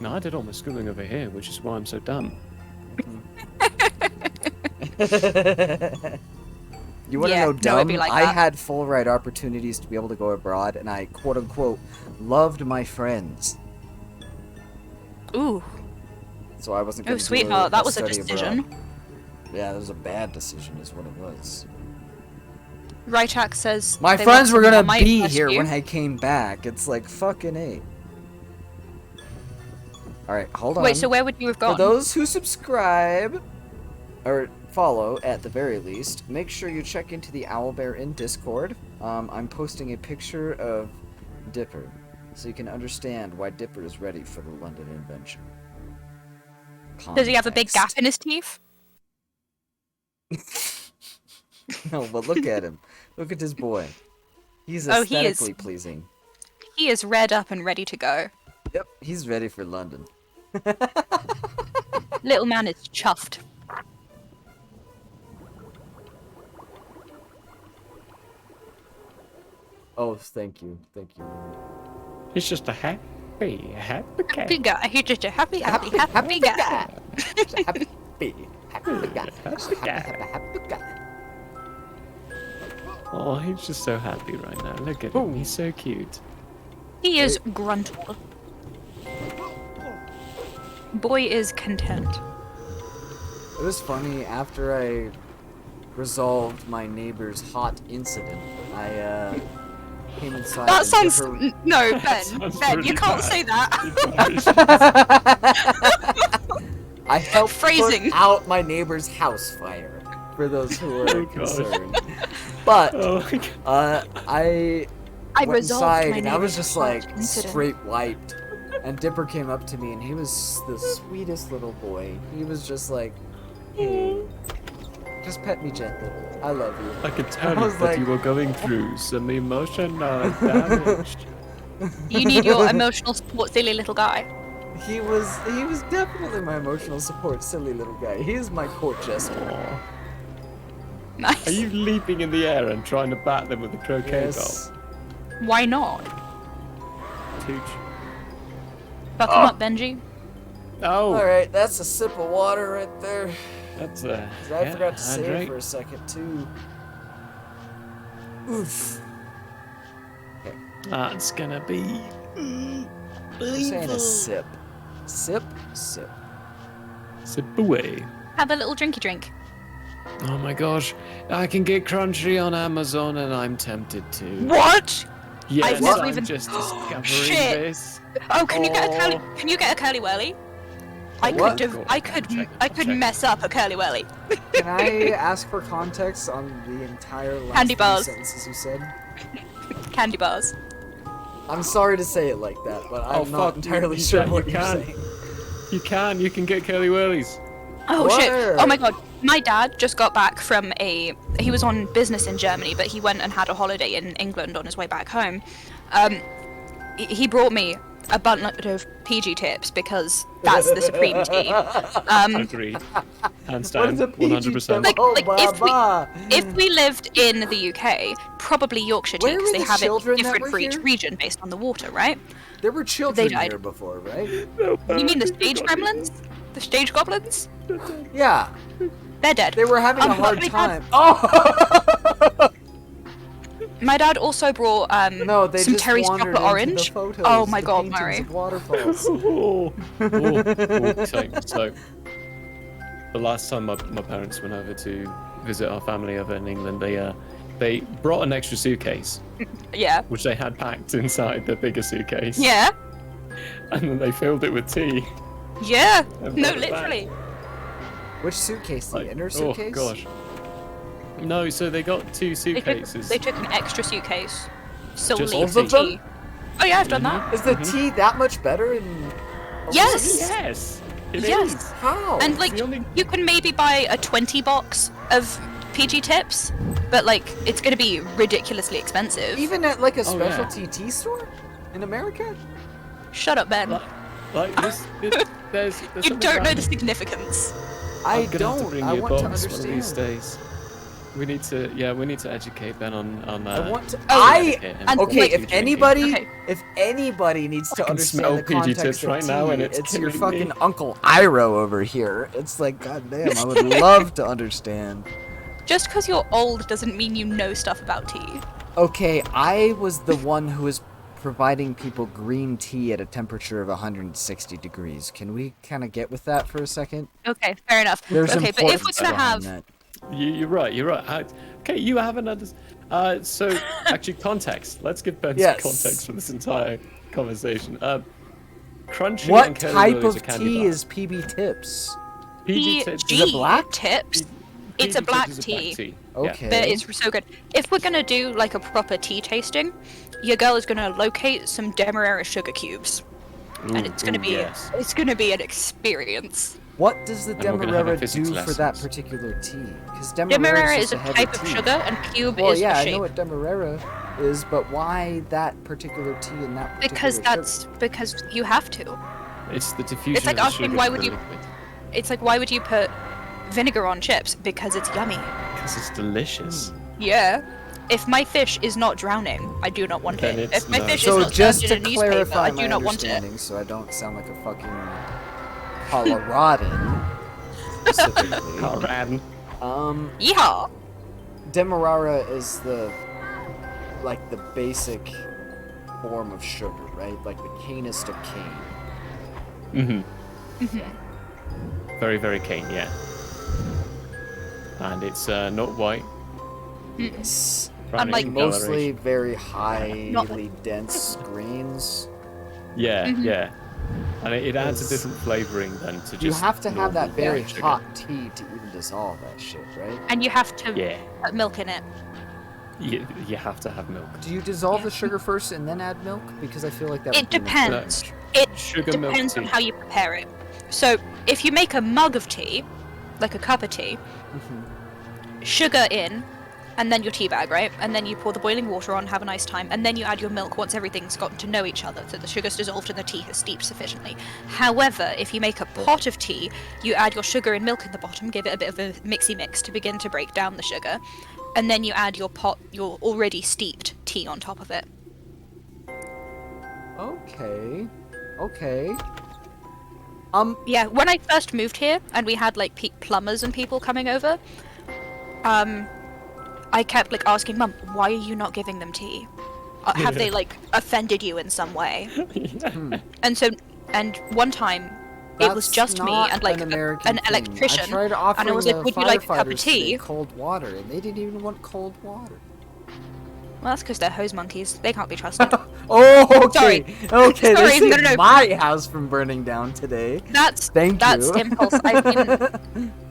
No, I did all my schooling over here, which is why I'm so dumb. You want to Yeah, know no, dumb? it'd be like I that. had full ride opportunities to be able to go abroad, and I quote unquote loved my friends. Ooh. So I wasn't Oh, going to sweetheart, that was a study decision. abroad. Yeah, that was a bad decision, is what it was. Rychak says My they friends want were someone gonna that might be trust here you. when I came back. It's like fucking A. Alright, hold on. Wait, so where would you have For gone? those who subscribe, or follow at the very least, make sure you check into the Owlbear in Discord. I'm posting a picture of Dipper, so you can understand why Dipper is ready for the London adventure. Does he have a big gap Context. in his teeth? No, but look at him. Look at this boy. He's Oh, he is- aesthetically pleasing. He is read up and ready to go. Yep, he's ready for London. Little man is chuffed. Oh, thank you. Thank you. He's just a happy Happy cat. guy. He's just a happy guy. Happy Happy guy. guy. Happy guy. Happy guy. Oh, he's just so happy right now. Look at him. He's so cute. He is gruntled. Boy is content. It was funny, after I resolved my neighbor's hot incident, I came inside. That and sounds Dipper- no, Ben. sounds Ben, really you can't bad. say that. I helped Phrasing. put out my neighbor's house fire, for those who are Oh, gosh. concerned. But, Oh my god. I I went resolved inside my and I was neighbor's just hot like incident. straight wiped. And Dipper came up to me and he was the sweetest little boy. He was just like, hey, just pet me gently. I love you. I could I tell was that like- you were going through some emotional damage. You need your emotional support, silly little guy. He was definitely my emotional support, silly little guy. He is my court jester. Aw. Nice. Are you leaping in the air and trying to bat them with a croquet Yes. Why not? ball? Tooch. Buck him up, Benji. Oh, Alright, that's a sip of water right there. that's a. 'Cause I forgot to save hydrate. for a second too. Oof. That's gonna be. I'm saying a sip. Sip, sip. Sip away. Have a little drinky drink. Oh my gosh, I can get crunchy on Amazon and I'm tempted to. What? Yes, never I'm even- just discovering Shit. this. Oh, can you get a curly? Oh. Can you get a curly whirly? I What? could have. I could. Check, I could check. mess up a curly whirly. Can I ask for context on the entire last Candy three bars. sentences you said? Candy bars. I'm sorry to say it like that, but Oh, I'm not fuck, entirely you sure can- what you you're can. saying. You can get curly whirlies. Oh shit! Word. Oh my god! My dad just got back from he was on business in Germany, but he went and had a holiday in England on his way back home. He brought me a buttload of PG tips because that's the supreme tea. Agreed. Hands What down, is a PG 100%. Like- Oh, like, if we- baba. If we lived in the UK, probably Yorkshire tea Where because were they the have it children that different were for each here? region based on the water, right? There were children died. here before, right? You mean the stage gremlins? The stage goblins? Yeah, They're dead. they were having a but hard my time. dad- Oh! My dad also brought No, they some just Terry's wandered chocolate into orange. the photos, Oh my the god, paintings Murray. of waterfalls. So, the last time my parents went over to visit our family over in England, they brought an extra suitcase, Yeah. which they had packed inside the bigger suitcase. Yeah. And then they filled it with tea. Yeah. And No, brought it back. literally. Which suitcase? The Like, inner suitcase? Oh gosh. No, so they got 2 suitcases. They took an extra suitcase solely Just for both of them? tea. Oh yeah, I've done that. Is the tea that much better in? Yes. Yes. It Yes. is. How? And like, the only- you can maybe buy a 20 box of PG tips, but like, it's gonna be ridiculously expensive. Even at like a Oh, yeah. specialty tea store in America? Shut up, Ben. Like this, there's You something don't know about- the significance. I I'm gonna don't. have to bring I you a want to box one of these understand. days. We need to educate Ben on that. I want to. and, Okay, like, if anybody, Okay. if anybody needs to I can understand smell the PG context tips of right tea, now and it's your killing fucking me. Uncle Iro over here. It's like, goddamn, I would love to understand. Just because you're old doesn't mean you know stuff about tea. Okay, I was the one who was providing people green tea at a temperature of 160 degrees. Can we kind of get with that for a second? Okay, fair enough. There's okay, but if we're importance gonna behind have, that. You're right. Okay, you have another. So actually, context. Let's give Ben Yes. some context for this entire conversation. Crunchy What and Curly type Willy's of a candy tea bar. is PB Tips? PG tips. PG Is it black? tips, it's PG a black tips is tea. Yeah. Okay. But it's so good. If we're gonna do like a proper tea tasting, your girl is gonna locate some Demerara sugar cubes, and it's gonna be yes. it's gonna be an experience. What does the And we're gonna have a Demerara physics do for that lessons. particular tea? Because Demerara is is just a a heavy type of tea. sugar, and cube Well, is yeah, the I shape. know what Demerara is, but why that particular tea and that particular Because sugar? that's because you have to. It's the diffusion. It's like of the asking sugar why to would the you- liquid. It's like, why would you put vinegar on chips? Because it's yummy. Because it's delicious. Yeah. If my fish is not drowning, I do not want Then it. it's If my no. fish So is not just served to in a newspaper, clarify I my do not want it. understanding, so I don't sound like a fucking Coloradan, specifically. Ran. Yeehaw! Demerara is the basic form of sugar, right? Like the canest of cane. Very, very cane, yeah. And it's not white. Yes. brownish Unlike in Mostly coloration. very highly dense greens. Yeah, Mhm. yeah. And it adds a Yes. different flavoring than to just. You have to have that normal very brown sugar. hot tea to even dissolve that shit, right? And you have to Yeah. put milk in it. You have to have milk. Do you dissolve Yeah. the sugar first and then add milk? Because I feel like that It would be an depends. experiment. It Sugar milk depends on tea. how you prepare it. So, if you make a mug of tea, like a cup of tea, sugar in, and then your tea bag, right? And then you pour the boiling water on, have a nice time, and then you add your milk once everything's gotten to know each other, so the sugar's dissolved and the tea has steeped sufficiently. However, if you make a pot of tea, you add your sugar and milk in the bottom, give it a bit of a mixy mix to begin to break down the sugar, and then you add your already steeped tea on top of it. Okay. Okay. Yeah, when I first moved here and we had like plumbers and people coming over, I kept like asking Mum, why are you not giving them tea? Have they like offended you in some way? And one time it was That's just me not and like an American an thing. electrician, I tried and I offering was like, the would you like a cup of firefighters today tea? cold water, and they didn't even want cold water. Well, that's because they're hose monkeys. They can't be trusted. Oh, okay. Sorry. Okay, Sorry, this no, is no, no. my house from burning down today. That's Thank you. impulse.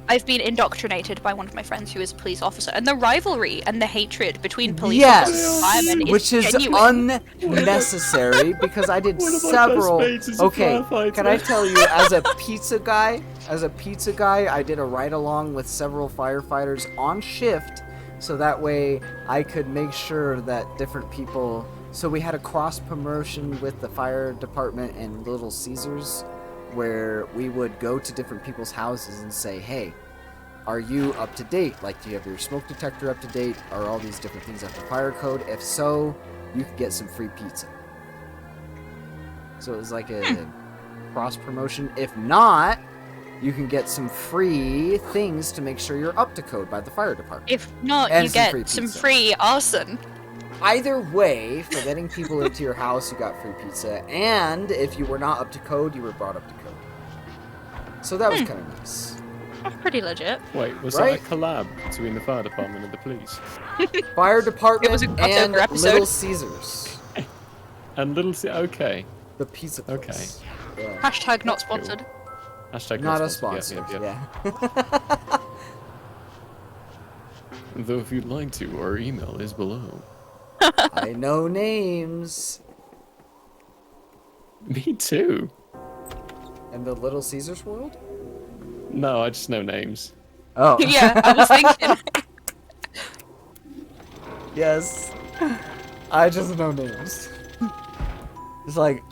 I've been indoctrinated by one of my friends who is a police officer, and the rivalry and the hatred between police officers and firemen which is genuine. unnecessary because I did One of my several. best mates is a Okay, firefighter. can I tell you, as a pizza guy, I did a ride along with several firefighters on shift, so that way I could make sure that different people. So we had a cross promotion with the fire department and Little Caesars, where we would go to different people's houses and say, hey, are you up to date? Like, do you have your smoke detector up to date? Are all these different things up to fire code? If so, you could get some free pizza. So it was like a cross promotion. If not, you can get some free things to make sure you're up to code by the fire department. If not, And you some get free some pizza. free arson. Either way, for getting people into your house, you got free pizza, and if you were not up to code, you were brought up to code. So that was kind of nice. That's pretty legit. Wait, was Right? that a collab between the fire department and the police? Fire department It was a crossover and episode. Little Caesars. And okay. The pizza place. Okay. Yeah. Hashtag not That's cool. sponsored. Hashtag Not a sponsor. sponsor. Yep. Yeah. Though if you'd like to, our email is below. I know names. Me too. In the Little Caesars world? No, I just know names. Oh. Yeah, I was thinking. Yes. I just know names. It's like,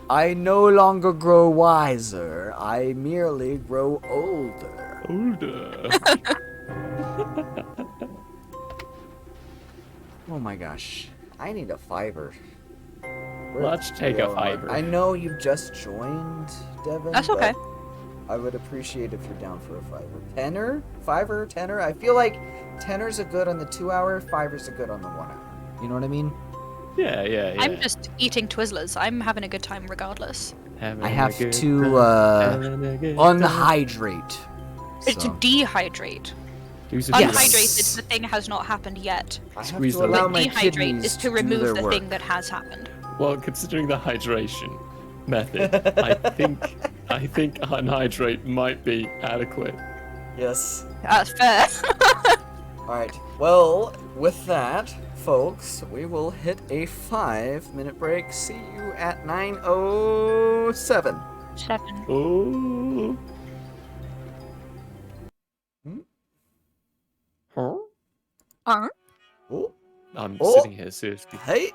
I no longer grow wiser. I merely grow older. Older. Oh my gosh. I need a fiver. Let's take a fiver. I know you've just joined, Devin. That's okay. but I would appreciate if you're down for a fiver. Tenner? Fiver? Tenner? I feel like tenners are good on the 2 hour, fivers are good on the 1 hour. You know what I mean? Yeah. I'm just eating Twizzlers. I'm having a good time regardless. I have to unhydrate. It's to So dehydrate. Yes. Unhydrated, the thing has not happened yet. I have Squeeze to the allow lid. my Dehydrate kidneys is to do remove their the work. thing that has happened. Well, considering the hydration method, I think unhydrate might be adequate. Yes. That's fair. Alright. Well, with that, folks, we will hit a 5-minute break. See you at 9:07. 7. Oh. Huh? Oh, I'm Oh. sitting here seriously. hey.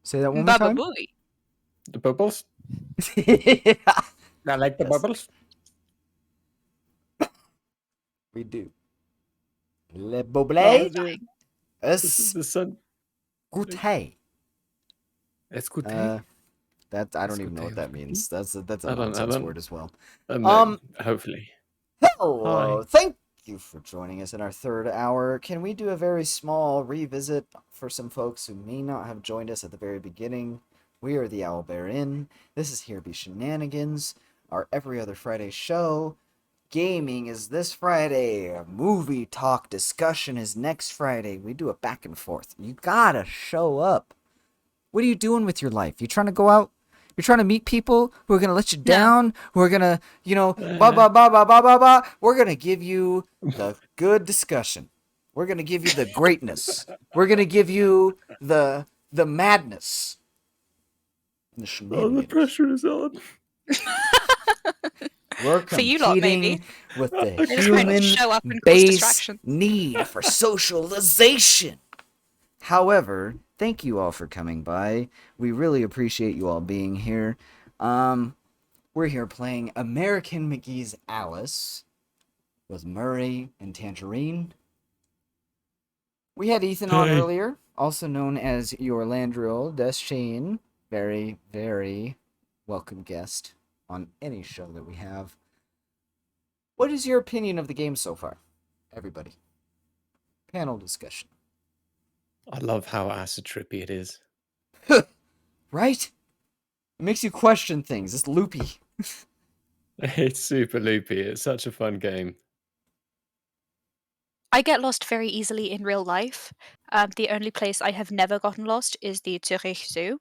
Say that one more Baba time. Booey. The bubbles. Yeah, I like the Yes. bubbles. we do. Le Oh, Boblé this is es the sun. goûter. It's good. That I don't even know what Escuteo. that means. That's a I nonsense don't. word as well. Um, hopefully. Hello. Hi. Thank you for joining us in our third hour. Can we do a very small revisit for some folks who may not have joined us at the very beginning? We are the Owlbear Inn. This is Here Be Shenanigans, our every other Friday show. Gaming is this Friday. Movie talk discussion is next Friday. We do a back and forth. You gotta show up. What are you doing with your life? You trying to go out? You're trying to meet people who are gonna let you down, who are gonna, ba ba ba ba ba ba ba. We're gonna give you the good discussion. We're gonna give you the greatness. We're gonna give you the madness. And the Oh, the shenanigans. pressure is on. We're For you lot, maybe. competing with the We're just trying to human show up and cause base distraction. need for socialization. However, thank you all for coming by. We really appreciate you all being here. We're here playing American McGee's Alice with Murray and Tangerine. We had Ethan on Hey. earlier, also known as your Landriel Deschene. Very, very welcome guest on any show that we have. What is your opinion of the game so far, everybody? Panel discussion. I love how acid trippy it is. Right? It makes you question things. It's loopy. It's super loopy. It's such a fun game. I get lost very easily in real life. The only place I have never gotten lost is the Zurich Zoo.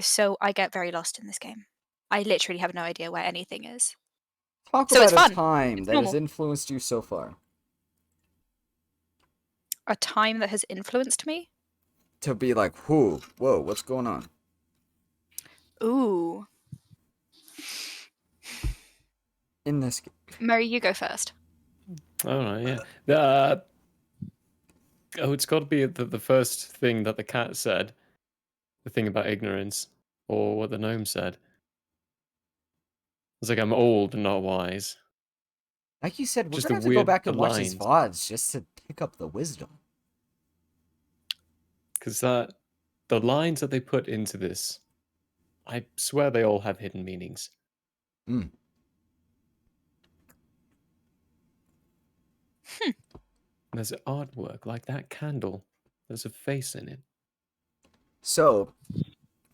So I get very lost in this game. I literally have no idea where anything is. Talk So about it's a fun. time It's that has normal. influenced you so far. A time that has influenced me? To be like, whoa, what's going on? Ooh. In this game. Murray, you go first. All right, yeah. It's got to be the first thing that the cat said. The thing about ignorance, or what the gnome said. It's like I'm old and not wise. Like you said, we're Just going to the have to go back and the watch these lines. VODs just to pick up the wisdom. Because the lines that they put into this, I swear they all have hidden meanings. Mm. There's artwork like that candle. There's a face in it. So,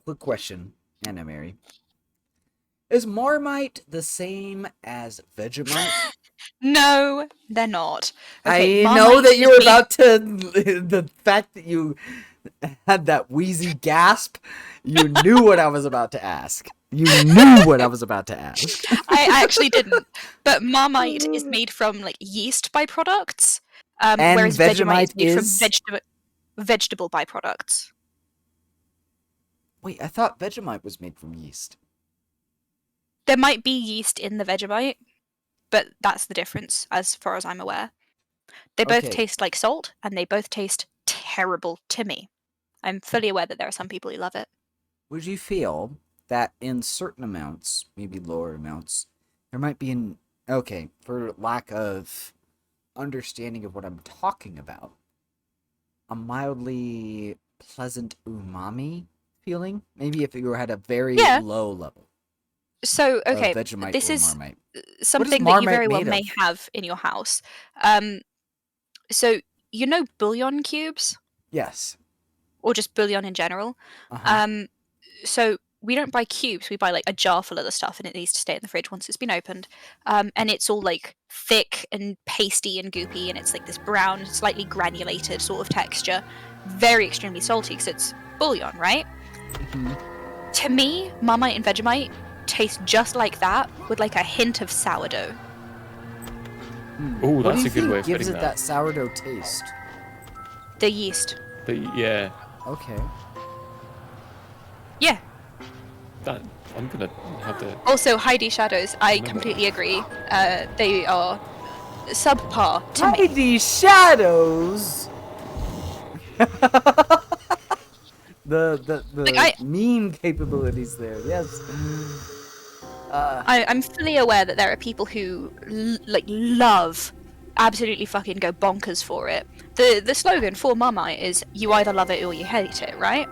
quick question, Anna Mary. Is Marmite the same as Vegemite? No, they're not. I know Marmite that you is were made- about to. The fact that you had that wheezy gasp, you knew what I was about to ask. You knew what I was about to ask. I actually didn't. But Marmite is made from like yeast byproducts, And whereas Vegemite Vegemite is made is? from vegetable byproducts. Wait, I thought Vegemite was made from yeast. There might be yeast in the Vegemite, but that's the difference as far as I'm aware. They both Okay. taste like salt, and they both taste terrible to me. I'm fully aware that there are some people who love it. Would you feel that in certain amounts, maybe lower amounts, there might be an... Okay, for lack of understanding of what I'm talking about, a mildly pleasant umami feeling. Maybe if you had a very Yeah. low level So, okay, of Vegemite this or is Marmite. something that you Marmite very well made may of? have in your house. So you know bouillon cubes, Yes. or just bouillon in general. Uh-huh. So we don't buy cubes; we buy like a jar full of the stuff, and it needs to stay in the fridge once it's been opened. And it's all like thick and pasty and goopy, and it's like this brown, slightly granulated sort of texture, very extremely salty because it's bouillon, right? Mhm. To me, Marmite and Vegemite taste just like that, with like a hint of sourdough. Ooh, What do that's you a good think way of gives putting it that. that sourdough taste? The yeast. Yeah, Okay. Yeah. that I'm gonna have to. Also, Heidi Shadows, I completely agree. They are subpar to me. Mighty Shadows. the Like, meme capabilities there. Yes. I'm fully aware that there are people who love, absolutely fucking go bonkers for it. The slogan for Marmite is "You either love it or you hate it," right?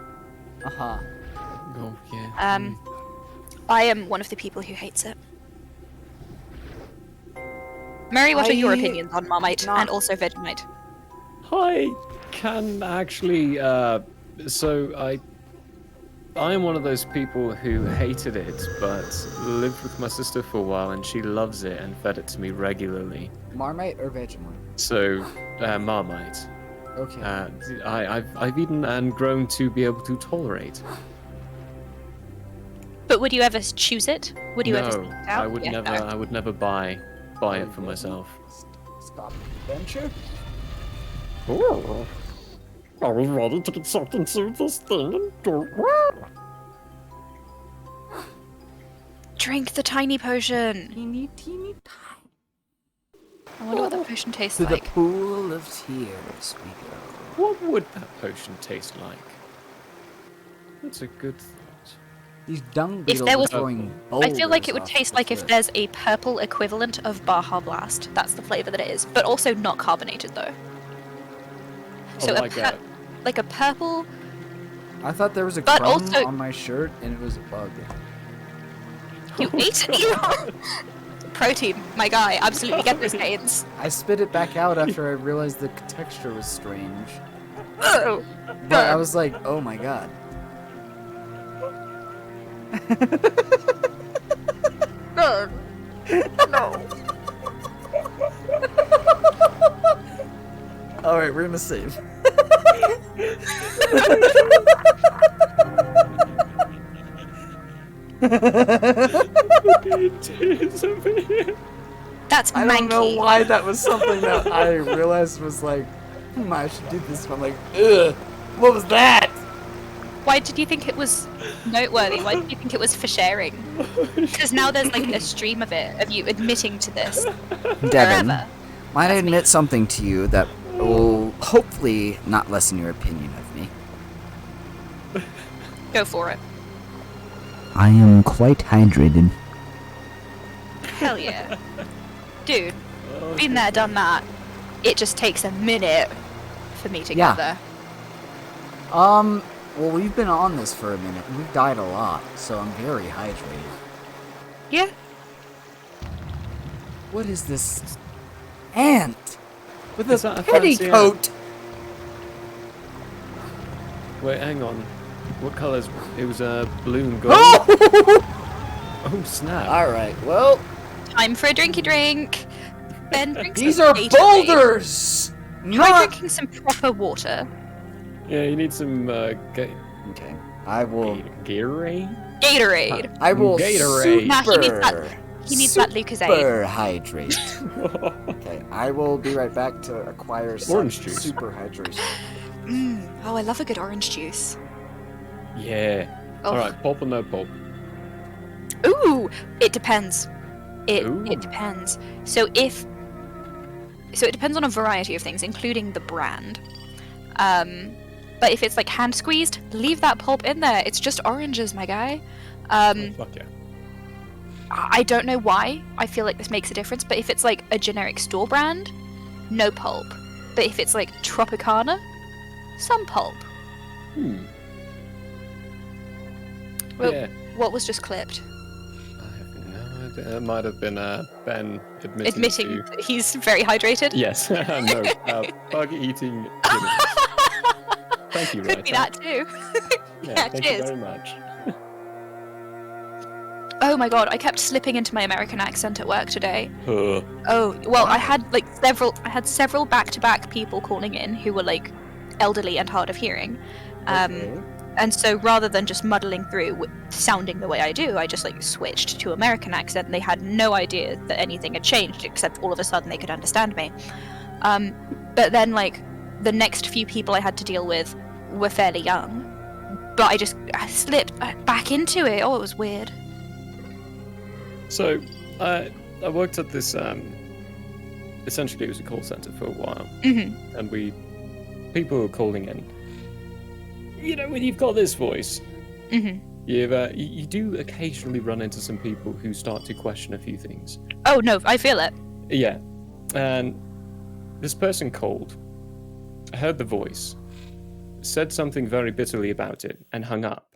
Uh-huh. Oh yeah. I am one of the people who hates it. Mary, what are your I- opinions on Marmite not- and also Vegemite? I can actually. So I am one of those people who hated it, but lived with my sister for a while, and she loves it and fed it to me regularly. Marmite or Vegemite? So Marmite. Okay. I've eaten and grown to be able to tolerate. But would you ever choose it? Would you ever No, seek it out? I would Yeah, never. no. I would never buy it for myself. Stop adventure. Oh. Are we ready to get sucked into this thing and go? Drink the tiny potion. Teeny, teeny, tiny. I wonder what that potion tastes To the like. pool of tears we go. What would that potion taste like? That's a good thought. These dung If beetles there are was- throwing I feel like it boulders would off taste the like if cliff. there's a purple equivalent of Baja Blast. That's the flavor that it is, but also not carbonated though. So like a like a purple. I thought there was a But crumb also- on my shirt and it was a bug. You ate it. Protein, my guy. Absolutely get those gains. I spit it back out after I realized the texture was strange. Oh. But I was like, oh my god. No. No. Alright, we're gonna save. That's I don't know manky. why that was something that I realized was like, I should do this. I'm like, ugh, what was that? Why did you think it was noteworthy? Why did you think it was for sharing? Because now there's like a stream of it, of you admitting to this. Devin, Forever. might I admit something to you that will hopefully not lessen your opinion of me? Go for it. I am quite hydrated. Hell yeah. Dude, been there, done that. It just takes a minute for me to Yeah. get there. Well, we've been on this for a minute, and we've died a lot, so I'm very hydrated. Yeah. What is this ant with Is a that a fancy petticoat? Wait, hang on. What colours? It was blue and gold. Oh snap! All right, well, Time for a drinky drink. Ben, drink these some are Gatorade. boulders, Try not. drinking some proper water. Yeah, you need some Okay, I will. Gatorade. Gatorade. I will Gatorade. Nah, he needs that- super, He needs that Lucozade. super hydrate. Okay, I will be right back to acquire some Orange juice. super hydration. Oh, I love a good orange juice. Yeah. Oh. All right, pulp or no pulp? Ooh, it depends. Ooh. It depends. So it depends on a variety of things, including the brand. But if it's like hand squeezed, leave that pulp in there. It's just oranges, my guy. Fuck yeah. I don't know why I feel like this makes a difference, but if it's like a generic store brand, no pulp. But if it's like Tropicana, some pulp. Well, Yeah. what was just clipped? I have no idea. It might have been Ben admitting to... That he's very hydrated. Yes. No. Bug eating humans. Thank you, Could be writer. that too. Yeah, thank cheers. you very much. Oh my god, I kept slipping into my American accent at work today. Huh. Oh, well, I had several back-to-back people calling in who were like elderly and hard of hearing. And so rather than just muddling through sounding the way I do, I just like switched to American accent, and they had no idea that anything had changed, except all of a sudden they could understand me. But then like the next few people I had to deal with were fairly young, but I slipped back into it. Oh, it was weird. So, I worked at this, essentially it was a call center for a while. Mm-hmm. And people were calling in. You know, when you've got this voice, you do occasionally run into some people who start to question a few things. Oh no, I feel it. Yeah. And this person called, heard the voice, said something very bitterly about it, and hung up.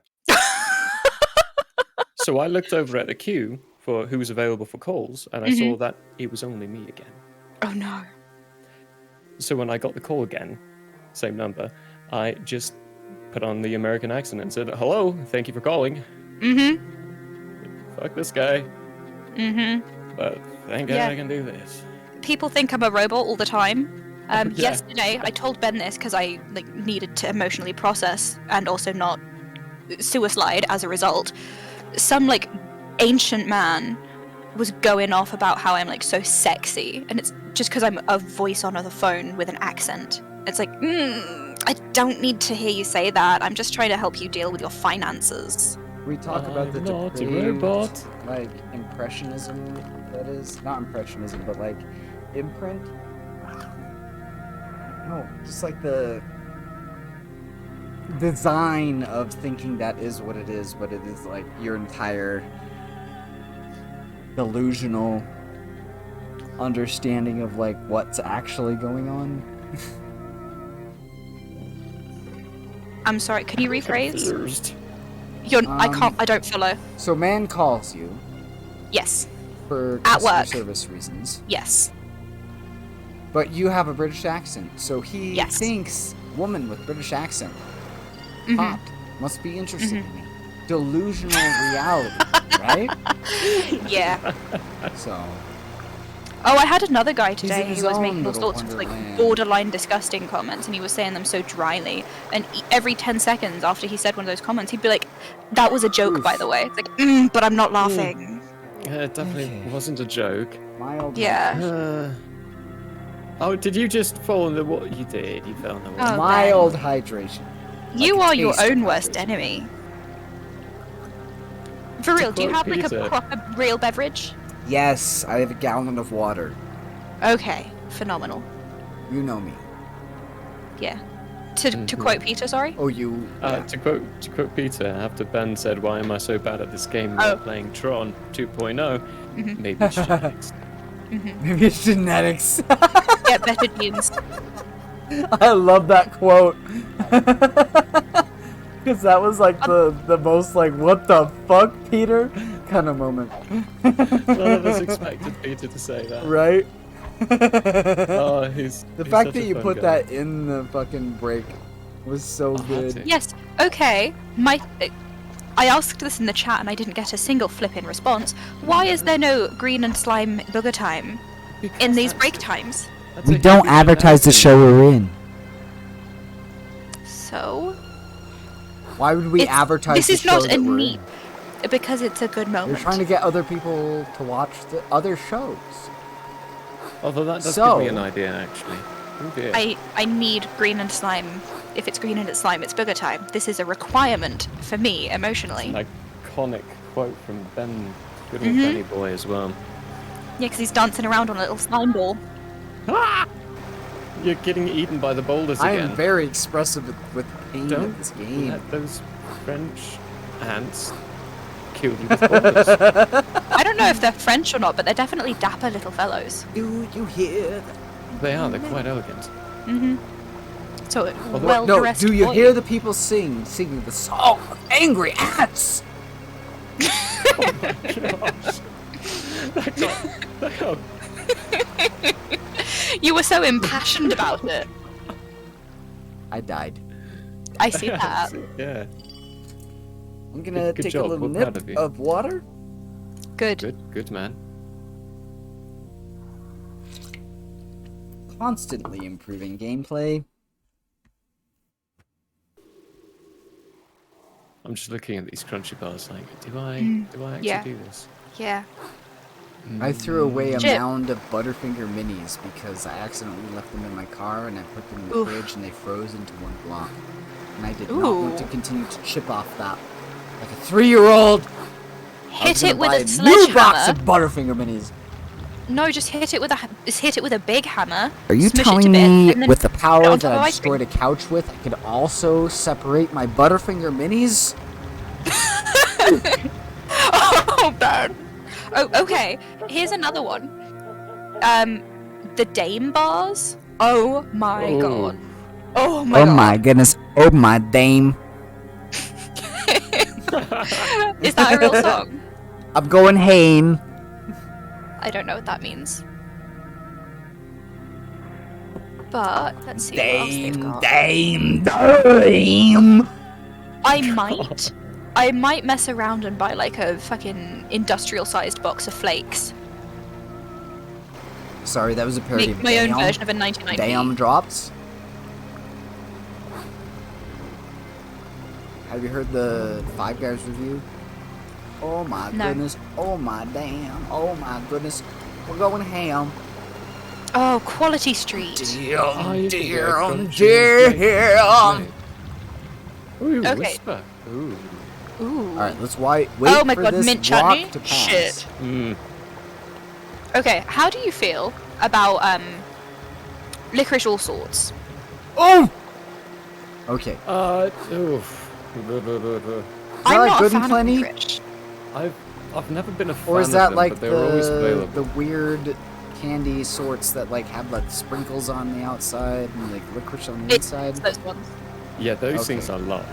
So I looked over at the queue for who was available for calls, and I saw that it was only me again. Oh no. So when I got the call again, same number, I just put on the American accent and said, "Hello, thank you for calling." Fuck this guy. But thank God I can do this. People think I'm a robot all the time. Yesterday, I told Ben this because I needed to emotionally process and also not suicide as a result. Some ancient man was going off about how I'm so sexy, and it's just because I'm a voice on the phone with an accent. It's like, I don't need to hear you say that. I'm just trying to help you deal with your finances. We talk about the I'm not a depraved, robot. impressionism. That is not impressionism, but imprint. No, just the design of thinking that is what it is, but it is your entire delusional understanding of what's actually going on. I'm sorry, can you rephrase? Confused. I don't follow. So man calls you Yes. for At customer work. service reasons, Yes. but you have a British accent, so he Yes. thinks woman with British accent Mhm. hot must be interested in me. Delusional reality, right? Yeah. So Oh, I had another guy in today his who was own making all little sorts of wonderland. borderline disgusting comments, and he was saying them so dryly. And every 10 seconds after he said one of those comments, he'd be like, "That was a joke, by the way." It's like, but I'm not laughing. Yeah, it definitely wasn't a joke. mild. Yeah. Oh, did you just fall in the water? You did. You fell in the water. Oh, Mild hydration. You Like a are your taste of own worst hydration. enemy. For real, do you quote have Peter. a proper real beverage? Yes, I have a gallon of water. Okay, phenomenal. You know me. Yeah. To quote Peter, sorry? Oh, you. Yeah. To quote Peter, after Ben said, "Why am I so bad at this game?" Oh. While playing Tron 2.0, maybe it's genetics. Maybe it's genetics. Get better genes. I love that quote. Because that was the most what the fuck, Peter kind of moment. None of us expected Peter to say that. Right? Oh, he's The he's fact such that a you fun put guy. that in the fucking break was so good. Yes, okay. I asked this in the chat and I didn't get a single flip-in response. Why is there no green and slime booger time in these break times? That's We a don't huge advertise the announcement. show we're in. So Why would we advertise this the is show not that a we're need because it's a good in? moment. We're trying to get other people to watch the other shows. Although that does So- give me an idea, actually. Oh dear. I need green and slime. If it's green and it's slime, it's booger time. This is a requirement for me emotionally. An iconic quote from Ben, good old Benny Boy as well. Yeah, because he's dancing around on a little slime ball. You're getting eaten by the boulders I again. am very expressive with pain Don't at this game. let those French ants kill you with boulders. I don't know if they're French or not, but they're definitely dapper little fellows. Do you hear that? They are, they're quite elegant. So Although- well No, dressed. do you boy. hear the people singing the song of Angry Ants? You were so impassioned about it. I died. I see that. Yeah. I'm gonna Good take job, a little we're nip proud of you. of water. Good. Good man. Constantly improving gameplay. I'm just looking at these crunchy bars like, do I actually yeah. do this? Yeah. I threw away a Chip. mound of Butterfinger minis because I accidentally left them in my car and I put them in the Oof. fridge and they froze into one block. And I did not want to Ooh. continue to chip off that like a 3-year-old. Hit it with a new box of sledgehammer. Butterfinger minis. No, just hit it with a big hammer. Are you smush it to telling bits, me and then with the put it power on top that of I ice cream? destroyed a couch with, I could also separate my Butterfinger minis? Oh, burn. Oh, okay. Here's another one. The Dame bars. Oh my Oh. god. Oh my god. Oh my goodness. Oh my dame. Is that a real song? I'm going Hain. I don't know what that means. But let's see what else they've got. Dame. I might mess around and buy like a fucking industrial-sized box of flakes. Sorry, that was a parody Make of my own Damn. version of a 99p. Damn drops. Have you heard the Five Guys review? Oh my No. goodness. Oh my damn. Oh my goodness. We're going ham. Oh, Quality Street. Damn, damn, Right. damn. Ooh, Okay. whisper. Ooh. Ooh. Alright, let's wait Oh my for god, this mint walk chutney? to pass. Shit. Mm. Okay, how do you feel about licorice all sorts? Oh! Okay. Oof. I'm that not good a and fan plenty? of licorice. I've never been a fan Or is of that them, like but they were always the available. weird candy sorts that like have like sprinkles on the outside and like licorice on the It's inside? those ones. Yeah, those Okay. things I love.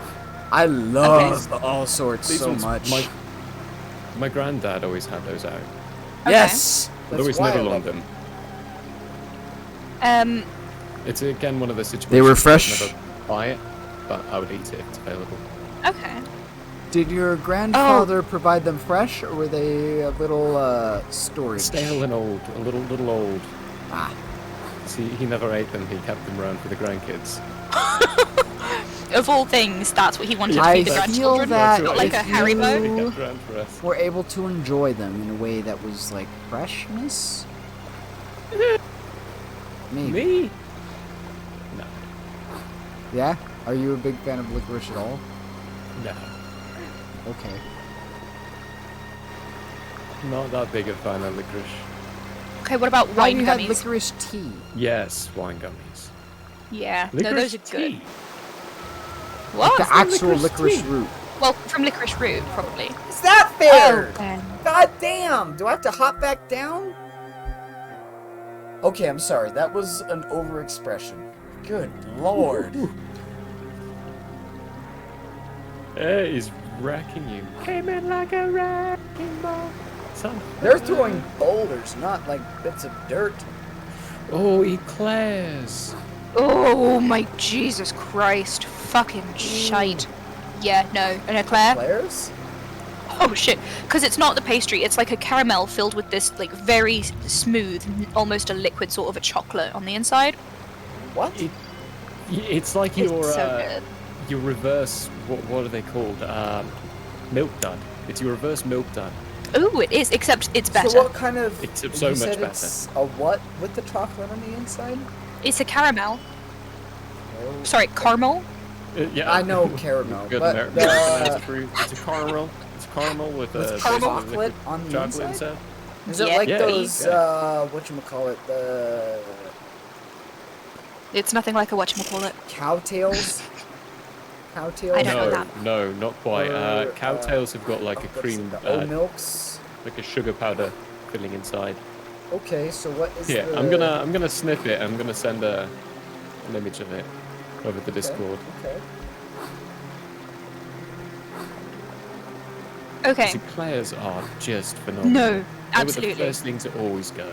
I love all sorts These so ones, much. My granddad always had those out. Yes! But That's always why I nibble on love them. Um, It's again one of the situations. They were where I'd fresh? never buy it, but I would eat it if it's available. okay. Did your grandfather provide them fresh, or were they a little storage? Stale and old, a little old. Ah. See, he never ate them. He kept them around for the grandkids. Of all things, that's what he wanted to I feed the feel grandchildren. that Not like a if Haribo. He you kept around for us. were able to enjoy them in a way that was like freshness. Maybe. Me? No, Yeah. Are you a big fan of licorice at all? no, Okay. not that big a fan of licorice. Okay, what about Have wine you had gummies? licorice tea? Yes, wine gummies. Yeah, Licorice no, those are tea. good. What? The actual licorice licorice tea? root. Well, from licorice root, probably. Is that Oh, Ben. God damn! Do I have to hop back down? Okay, I'm sorry. That was an overexpression. Good lord. He's wrecking you. Came in like a wrecking ball. Son. They're throwing boulders, not like bits of dirt. Oh, eclairs. Oh my Jesus Christ. Fucking shite. Yeah, no. An eclair? Flares? Oh shit. Because it's not the pastry, it's like a caramel filled with this like very smooth, almost a liquid sort of a chocolate on the inside. What? It's like It's your so good. your reverse. What are they called? Milk dud. It's your reverse milk dud. Ooh, it is, except it's better. So what kind of... It's so you much said better. It's a what with the chocolate on the inside? It's a caramel. Oh. Sorry, caramel? Yeah, I know caramel, Good but American the fruit. It's a caramel. It's caramel with with a chocolate on the chocolate inside? inside. Is it Yeah, like Yeah, those, yeah. whatchamacallit, the It's nothing like a whatchamacallit. cowtails? Cowtails? I don't know No, that. no, not quite. Or, Cowtails have got like a what's it, cream, the oat milks? like a sugar powder filling inside. Okay, so what is Yeah, the... I'm gonna sniff it. I'm gonna send an image of it. over the Discord. Okay. Okay. See, players are just phenomenal. No, They were absolutely. the first thing to always go.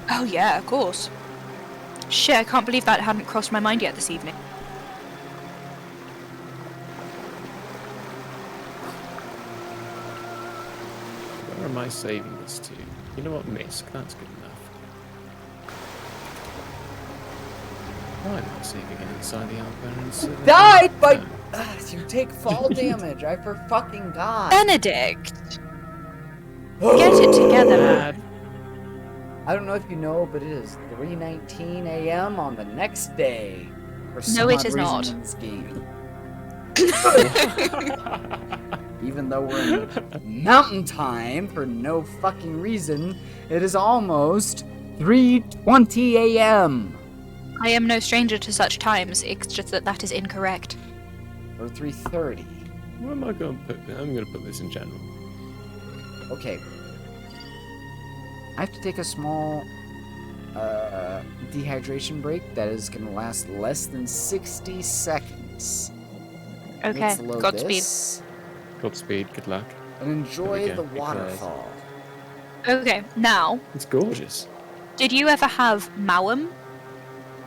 Oh yeah, of course. Shit, I can't believe that hadn't crossed my mind yet this evening. Where am I saving this to? You know what, Misk? That's good enough. Why am I saving it inside the Alberans? Died by. You take fall damage. I for fucking God. Benedict! Get it together, lad. I don't know if you know, but it is 3:19 a.m. on the next day. For No, it some is reason not. in this game. Even though we're in mountain time for no fucking reason, it is almost 3:20 a.m. I am no stranger to such times, it's just that that is incorrect. or 3:30. Where am I going to put? I'm going to put this in general. Okay. I have to take a small dehydration break that is going to last less than 60 seconds. Okay, Let's load Godspeed. this Godspeed, good luck. and enjoy There we the go, declared. waterfall. Okay, now, It's gorgeous. did you ever have Mawam?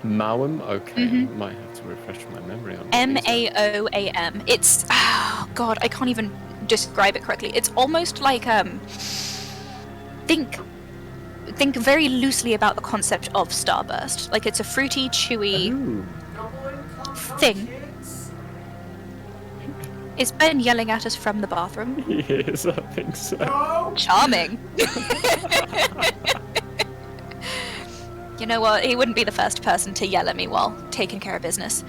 Mawam? Okay, Mhm. might have to refresh my memory on what these are. Maoam. It's oh god, I can't even describe it correctly. It's almost like think very loosely about the concept of Starburst. Like it's a fruity, chewy Ooh. thing. Is Ben yelling at us from the bathroom? Yes, I think so. Charming. You know what? He wouldn't be the first person to yell at me while taking care of business.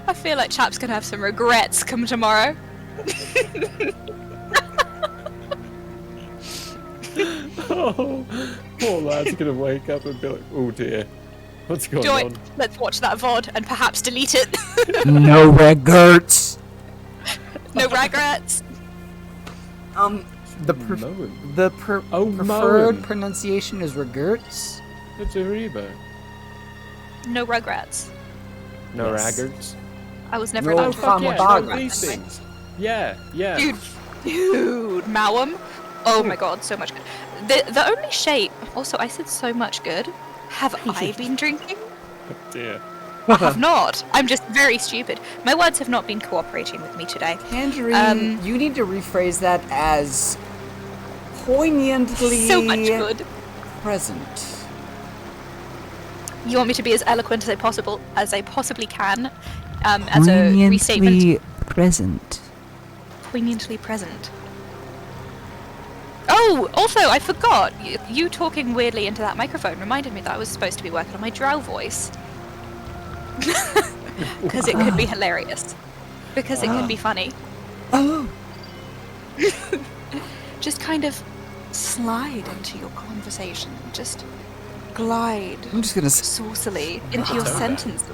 I feel like Chap's gonna have some regrets come tomorrow. Oh, poor lad's gonna wake up and be like, oh dear, what's going Do it. on? Let's watch that VOD and perhaps delete it. No regrets. No regrets. Moan. The Oh, preferred Moan. pronunciation is regrets. It's a Reba. No regrets. No Yes. raggards. I was never No allowed to fuck watch yeah, regrets these anyway. things. Yeah, yeah. Dude, Mawam. Oh my god, so much good. The only shape. Also, I said so much good. Have I been drinking? Oh dear. I have not. I'm just very stupid. My words have not been cooperating with me today. Tangerine, you need to rephrase that as poignantly So much good. present. You want me to be as eloquent as I possibly can, as a restatement. present. Poignantly present. Oh, also, I forgot. You talking weirdly into that microphone reminded me that I was supposed to be working on my drow voice. Because it could be hilarious. Because it could be funny. Oh. Just kind of slide into your conversation. Just glide I'm just gonna saucily into your sentences.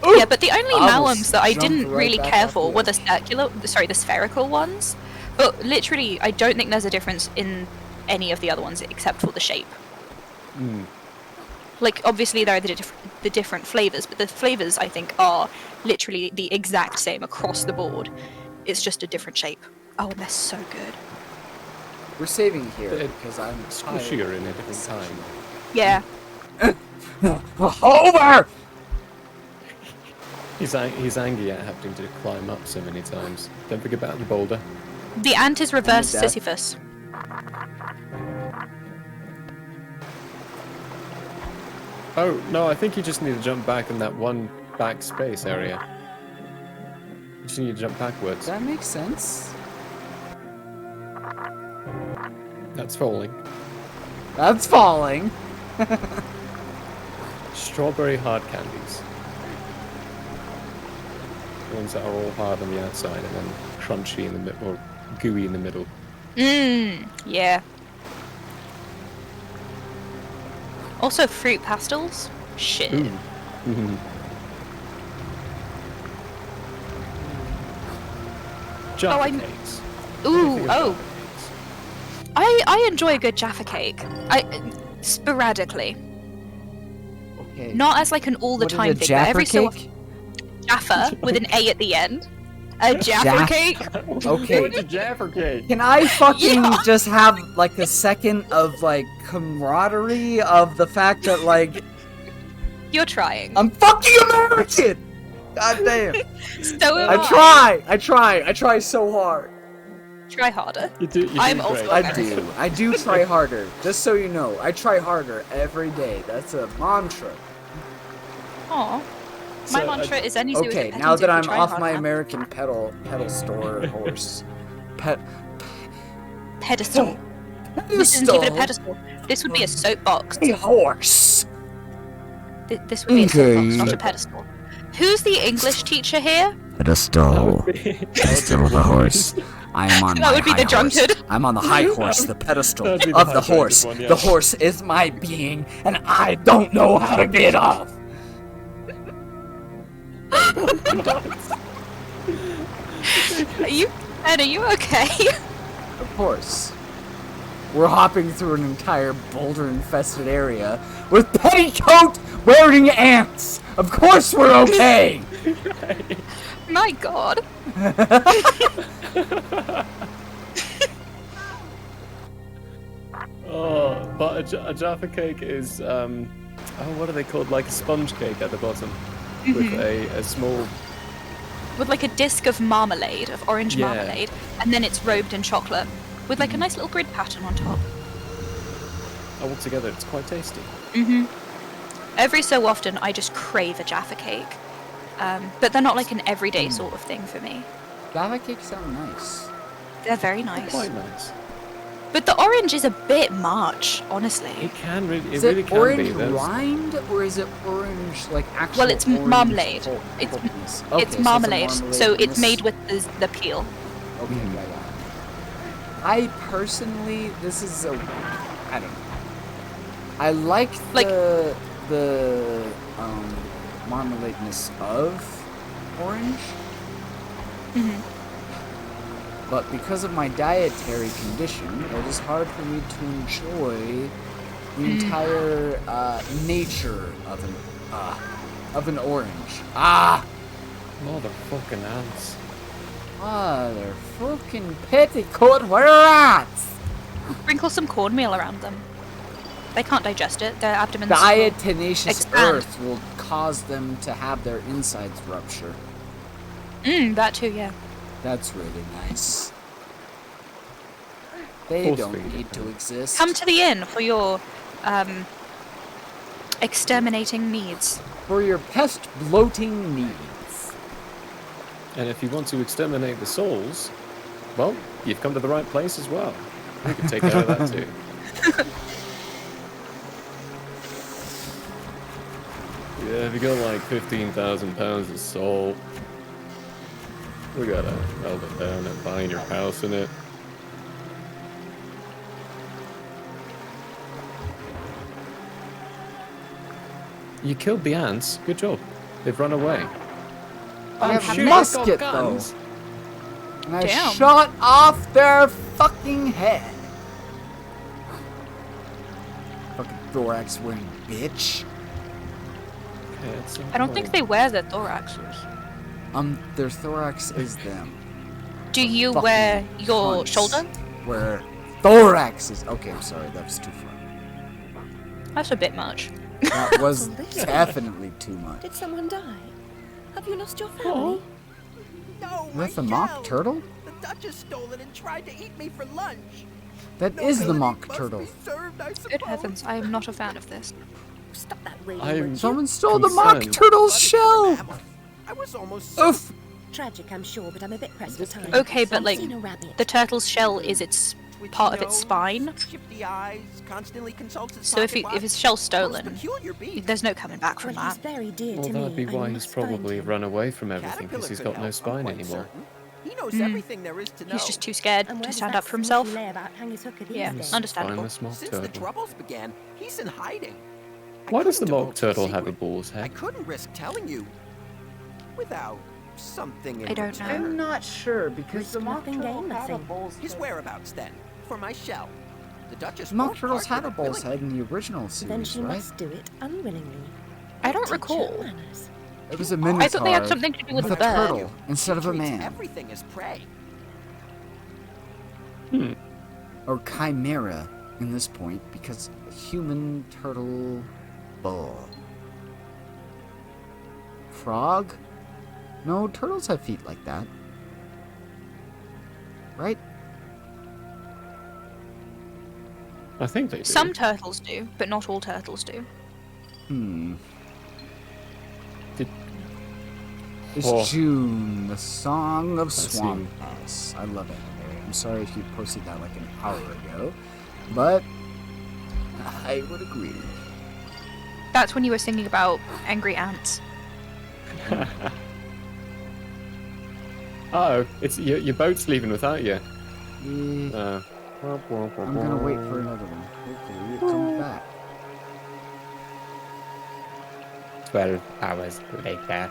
Yeah, but the only I Mawams that I jumped didn't right really back care up for here. were the spherical ones. But literally, I don't think there's a difference in any of the other ones except for the shape. Like, obviously there are the different flavors, but the flavors, I think, are literally the exact same across the board. It's just a different shape. Oh, and they're so good. We're saving here They're because I'm Squishier in a different time. Yeah. Over. He's angry at having to climb up so many times. Don't forget about the boulder. The ant is reverse death. Sisyphus. Oh, no, I think you just need to jump back in that one back space area. You just need to jump backwards. That makes sense. That's falling. That's falling. Strawberry hard candies. The ones that are all hard on the outside and then crunchy in the middle, or gooey in the middle. Yeah. Also, fruit pastels. Shit. Ooh. Mhm. Jaffa I'm- cakes. Ooh, oh. I enjoy a good Jaffa cake. Sporadically. Okay. Not as like an all the time What is a thing, but Jaffa every so cake? Jaffa with an A at the end. A Jaffa Jaff- cake? Okay. What's a Jaffa cake? Can I fucking Yeah. just have like a second of like camaraderie of the fact that like You're trying. I'm fucking American? God damn. So am I try so hard. Try harder. You do I'm great. also American. I do try harder. Just so you know, I try harder every day. That's a mantra. Aw. My So, mantra is any zoo Okay, is a now that petting zoo, I'm try off hard, my man. American pedal store horse. Pedestal. This isn't even a pedestal. This would be a soapbox. A horse. This would be a Okay. soapbox, not a pedestal. Who's the English teacher here? Pedestal. Pedestal the horse. I am on That my would be high the drunkard. horse. I'm on the high horse, the pedestal That'd be the of the high-minded horse. one, yeah. The horse is my being, and I don't know how to get off. Are you okay? Of course. We're hopping through an entire boulder-infested area with petticoat-wearing ants. Of course we're okay. My god. Oh, but a Jaffa cake is what are they called? Like a sponge cake at the bottom, with a small. With like a disc of marmalade, of orange Yeah. marmalade, and then it's robed in chocolate, with like a nice little grid pattern on top. Altogether, it's quite tasty. Every so often, I just crave a Jaffa cake, but they're not like an everyday sort of thing for me. Java cakes sound nice. They're very nice. Quite nice. But the orange is a bit much, honestly. It can really, it Is really it can orange be. There's- rind or is it orange like actual? Well, it's orange marmalade. pulpness? It's Okay, it's so marmalade, so it's marmalade-ness. made with the peel. Okay, I got it. I personally, this is a, I don't know. I like Like- the marmalade-ness of orange. But because of my dietary condition, it is hard for me to enjoy the entire nature of an orange. Motherfucking ants. Motherfucking petticoat, where rats! Sprinkle some cornmeal around them. They can't digest it. Their abdomens. Diatomaceous expand. earth will cause them to have their insides rupture. That too, yeah. That's really nice. They Force don't feed need to exist. Come to the inn for your exterminating needs. For your pest bloating needs. And if you want to exterminate the souls, well, you've come to the right place as well. We can take care of that too. Yeah, if you got like 15,000 pounds of salt, we gotta melt it down and find your house in it. You killed the ants. Good job. They've run away. I have shoot, a musket got though. guns. And I Damn. shot off their fucking head. Fucking thorax wearing bitch. Okay, it's I don't think they wear their thoraxes. Their thorax is them. Do you Fucking wear your cunts. shoulder? Where thorax is. Okay, I'm sorry, that was too far. That's a bit much. That was Unbelievable. definitely too much. Did someone die? Have you lost your family? No, That's the my mock shell. turtle? The Duchess stole it and tried to eat me for lunch. That is the Nobility mock must turtle. be served, I Good suppose. heavens, I am not a fan of this. Stop that raging, I'm- would you? Someone stole the mock Concerned. turtle's But it's shell! an animal. I was almost certain. Oof! Tragic, I'm sure, but I'm a bit pressed for time. Okay, but like, Seen a rabbit. the turtle's shell is its Twitchy part of its nose, spine. Shifty eyes, constantly consults his So if pocket his shell's watch. stolen, Most peculiar beast. there's no coming back from Well, he's that. very dear Well, to that'd me. be I why he's must find probably him. run away from everything, Caterpillar because he's could got no help, I'm spine quite anymore. certain. He knows everything there is to know. He's just too scared And where to does stand that up for himself. sniffy layabout hang his hooker these Yeah, days? understandable. Spineless mock Since the turtle. troubles began, he's in hiding. I Why does the couldn't mock divulge turtle have a secret. bull's I head? couldn't risk telling you without something in I don't know. return. I'm not sure because Risk the mock nothing, turtle gain had a nothing. bull's His head. whereabouts, then, for my shell. The Duchess Mock won't turtles part had a with it bull's willingly. head in the original Then series, she right? must do it unwillingly. I don't Teach her recall. manners. It was a minotaur I thought they had something to do with a the bird. turtle instead of a Treats man. everything as prey. Or chimera in this point, because a human turtle bull. Frog? No, turtles have feet like that. Right? I think they do. Some turtles do, but not all turtles do. Did- It's Oh. June, the Song of see. Swamp Ass. I love it. I'm sorry if you posted that like an hour ago, but I would agree. That's when you were singing about angry ants. Oh, it's your boat's leaving without you. Yeah, I'm gonna wait for another one. Hopefully it comes back. 12 hours later.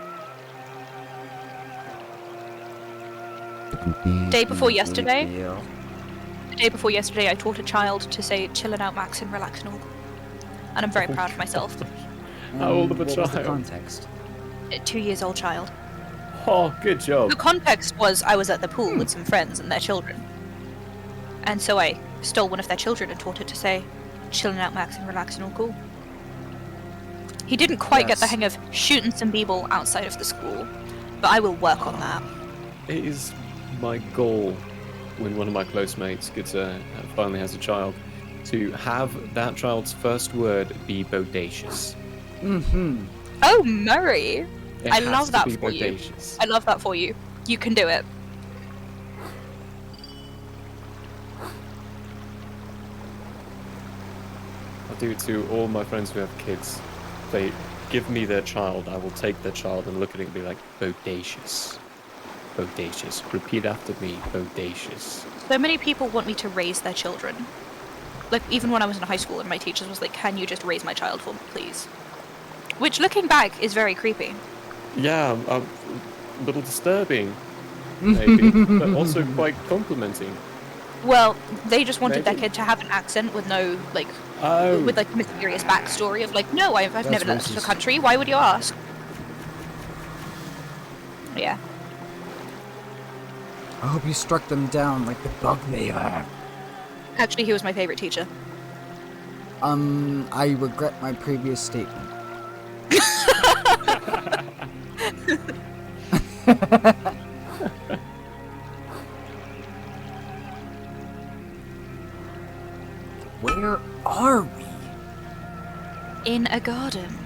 Day before yesterday? Yeah. The day before yesterday, I taught a child to say "chillin' out, Max" and "relax and all," and I'm very proud of myself. How old of a What was the child? context? A 2-year-old child. Oh, good job. The context was I was at the pool with some friends and their children, and so I stole one of their children and taught it to say "chillin' out, Max" and "relax and all cool." He didn't quite get the Yes. hang of shooting some people outside of the school, but I will work on that. It is my goal when one of my close mates finally has a child to have that child's first word be bodacious. Mm-hmm. Oh, Murray! It I has love to that be for you. bodacious. I love that for you. You can do it. I do it to all my friends who have kids. They give me their child, I will take their child and look at it and be like, bodacious. Bodacious. Repeat after me, bodacious. So many people want me to raise their children. Like, even when I was in high school and my teachers was like, can you just raise my child for me, please? Which, looking back, is very creepy. Yeah, a little disturbing, maybe, but also quite complimenting. Well, they just wanted their Maybe. kid to have an accent with no, like, Oh, with, like, mysterious backstory of, like, no, I've never left the racist. country, why would you ask? Yeah. I hope you struck them down like the bugbear. Actually, he was my favorite teacher. I regret my previous statement. Where are we? In a garden.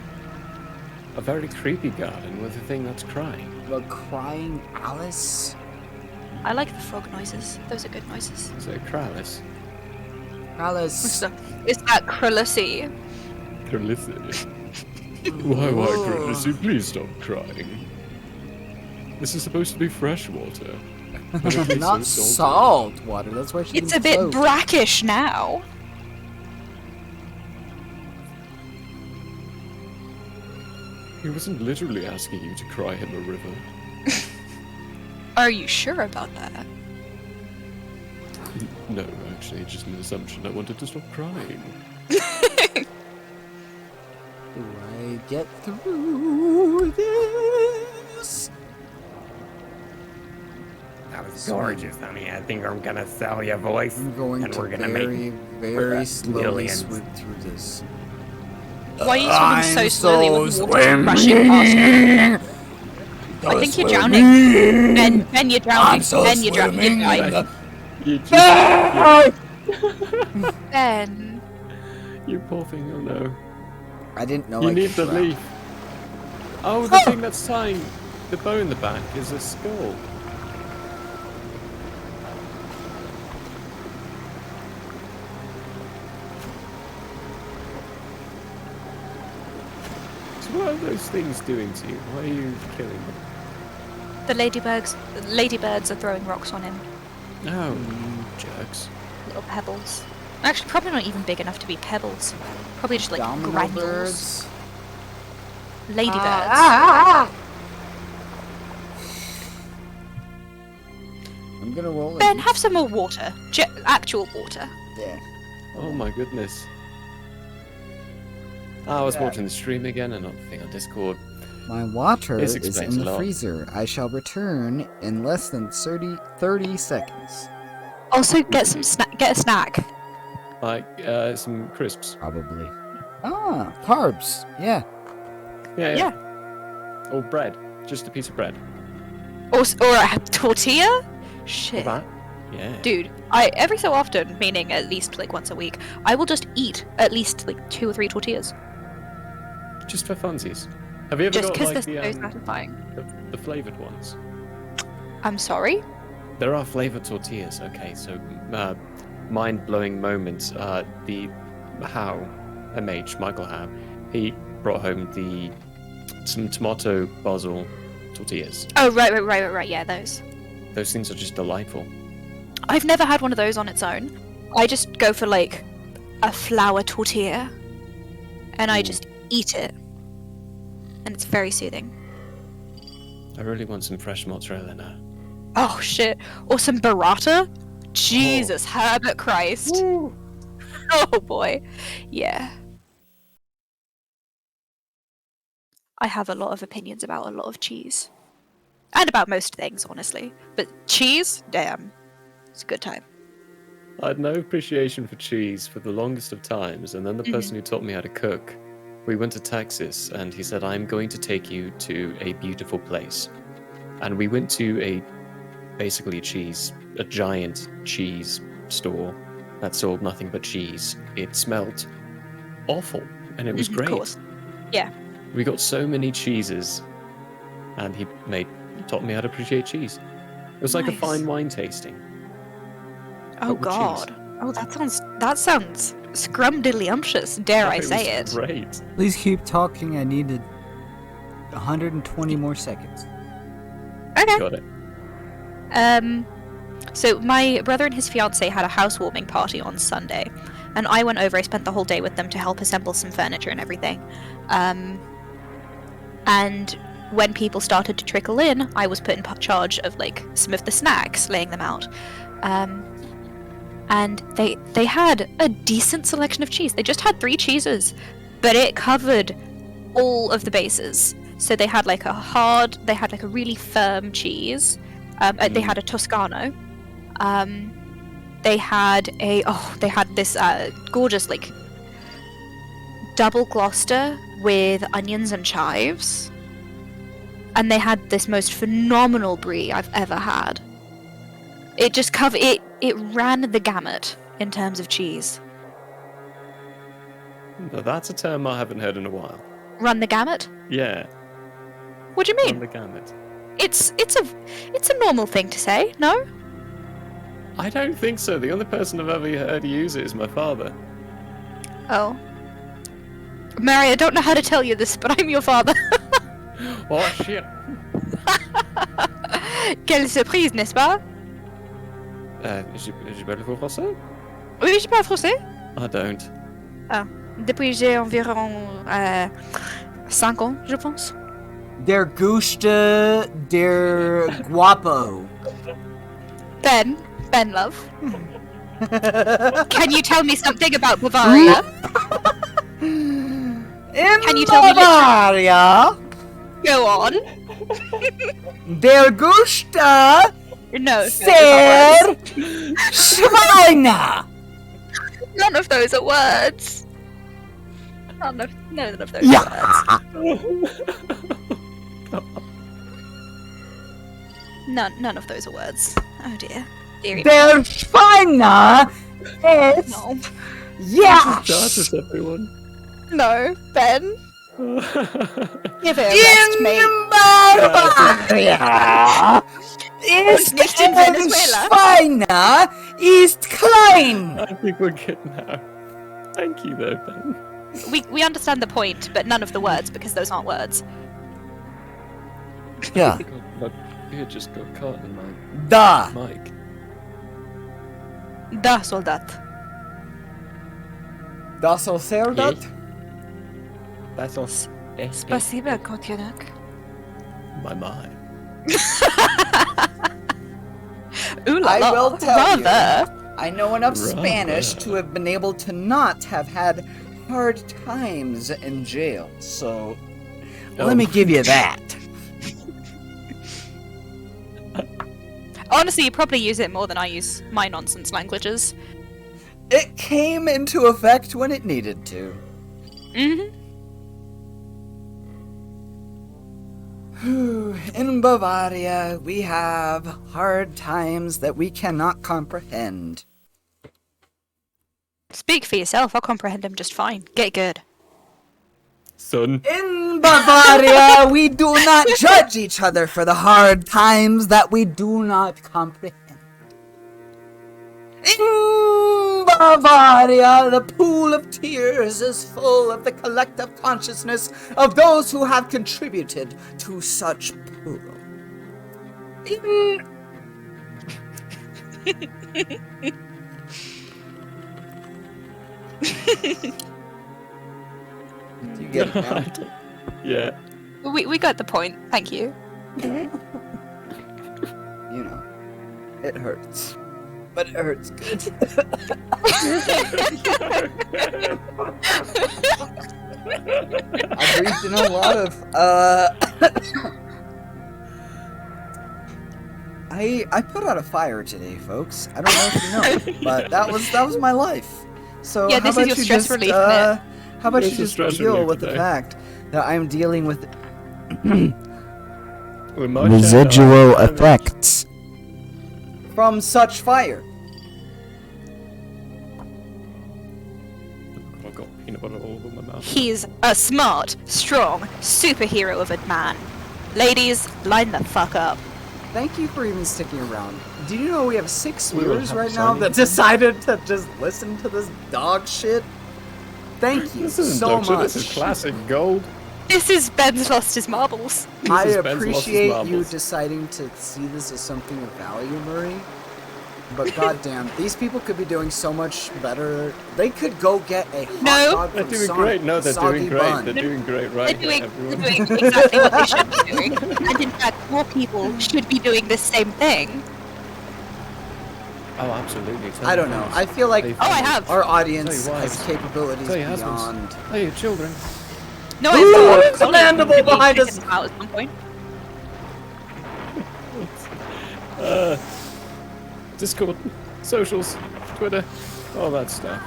a very creepy garden with a thing that's crying. The crying Alice? I like the frog noises. Those are good noises. Is it Kralis? Alice. It's that Kralisy. Kralisy. Why, Kralisy, please stop crying. This is supposed to be fresh water. Not salt water, that's why she It's can a bit float. brackish now. He wasn't literally asking you to cry in a river. Are you sure about that? No, actually, just an assumption. I wanted to stop crying. Do I get through this? That was gorgeous, honey. I think I'm gonna sell your voice, I'm going and to we're gonna very, make very slowly millions. swim through this. Why are you swimming so I'm slowly so with water rushing past you? I think you're drowning. Ben, you're drowning. I'm so Ben, you're drowning. swimming. You just, Ben. you poor thing, oh no. I didn't know You I need could the drown. leaf. Oh, the thing that's tying the bow in the back is a skull. So what are those things doing to you? Why are you killing them? The ladybirds are throwing rocks on him. Oh, jerks. Little pebbles. Actually, probably not even big enough to be pebbles. Probably just like Domino granules. birds. Ladybirds. gonna roll. Ben, have some more water. Actual water. Yeah. Oh my goodness. I was Yeah. watching the stream again and not thing on Discord. My water This is explains in a the lot. freezer. I shall return in less than 30 seconds. Also, get a snack. Like, some crisps. Probably. Ah, carbs. Yeah. Yeah. Or bread. Just a piece of bread. Or a tortilla? Shit. Or that. Yeah. Dude, I every so often, meaning at least like once a week, I will just eat at least like 2 or 3 tortillas. Just for funsies. Have you ever Just got because like they're so satisfying. the flavored ones? I'm sorry? There are flavored tortillas. Okay, so mind-blowing moments. The Howe, MH, Michael Howe, he brought home some tomato basil tortillas. Oh, right, yeah, those. Those things are just delightful. I've never had one of those on its own. I just go for like a flour tortilla and I just eat it. And it's very soothing. I really want some fresh mozzarella now. Oh shit. Or some burrata? Jesus, Herbert Christ. Oh boy. Yeah. I have a lot of opinions about a lot of cheese. And about most things, honestly. But cheese? Damn. It's a good time. I had no appreciation for cheese for the longest of times, and then the person who taught me how to cook, we went to Texas, and he said, I'm going to take you to a beautiful place. And we went to basically a giant cheese store that sold nothing but cheese. It smelled awful, and it was great. Of course. Yeah. We got so many cheeses, and he taught me how to appreciate cheese. It was like a Nice. fine wine tasting. Oh but with cheese. god. Oh, that sounds scrumdiddlyumptious, dare I say it. was great. Please keep talking. I needed 120 more seconds. Okay. Got it. So my brother and his fiance had a housewarming party on Sunday, and I went over. I spent the whole day with them to help assemble some furniture and everything. And when people started to trickle in, I was put in charge of like some of the snacks, laying them out. And they had a decent selection of cheese. They just had 3 cheeses, but it covered all of the bases. So they had like a really firm cheese. They had a Toscano. They had this gorgeous like double Gloucester with onions and chives. And they had this most phenomenal brie I've ever had. It just it ran the gamut in terms of cheese. Now, that's a term I haven't heard in a while. Run the gamut? Yeah, What do you run mean? the gamut. It's a normal thing to say, no? I don't think so. The only person I've ever heard use it is my father. Oh. Mary, I don't know how to tell you this, but I'm your father. Oh shit! Quelle surprise, n'est-ce pas? Je parle français? Oui, je parle français. I don't. Depuis j'ai environ 5 ans, je pense. Der gusta, der guapo. Ben love. Can you tell me something about Bavaria? Can you tell me Bavaria, Go on. der gusta No. ser Schweine. None of those are words. None of those Yeah. are words. None of those are words. Oh dear. Deary. Der Schweine ist No. ja Charges everyone. No, Ben. Give it a rest, in mate. Bavaria. Ist Nicht in ein Venezuela. Schweine ist klein. I think we're good now. Thank you, though, Ben. We understand the point, but none of the words because those aren't words. Ja, God, my beard just got caught in my da. mic. Da soldat. Das soll sehr dat. That's us. Спасибо, котенок. My mind. Ooh la I la. will tell you, Rather. I know enough Rather. Spanish to have been able to not have had hard times in jail. So, let me give you that. Honestly, you probably use it more than I use my nonsense languages. It came into effect when it needed to. In Bavaria, we have hard times that we cannot comprehend. Speak for yourself, I'll comprehend them just fine. Get good. Son. In Bavaria, we do not judge each other for the hard times that we do not comprehend. In Bavaria, the pool of tears is full of the collective consciousness of those who have contributed to such pool. In... Do you get it now? Yeah. We got the point, thank you. You know, it hurts. But it hurts good. I breathed in a lot of, I put out a fire today, folks. I don't know if you know, but that was my life. So Yeah, how this is about your you stress just, relief, innit? how about This you is just stress deal relief with the today. fact that I'm dealing with We might residual share our effects from such fire. Oh, I've got peanut butter all over my mouth. He's a smart, strong, superhero of a man. Ladies, line the fuck up. Thank you for even sticking around. Do you know we have 6 We will viewers have right now Shiny. that decided to just listen to this dog shit? Thank you This isn't so dog shit, much. This is classic gold. This is Ben's lost his marbles. I This is Ben's lost his appreciate you marbles. deciding to see this as something of value, Murray. But goddamn, these people could be doing so much better. They could go get a hot No. dog They're from doing Sonic, great. No, a they're soggy doing great. bun. They're doing great, right? They're doing everyone. exactly what they should be doing. And in fact, more people should be doing the same thing. Oh, absolutely. Tell I your don't know. friends. I feel like Tell your Oh, I families. have. our audience Tell your has wives. capabilities Tell your husbands. beyond. Tell your children. No, Ooh, it's not. commendable behind us. Out at some point. Discord, socials, Twitter, all that stuff.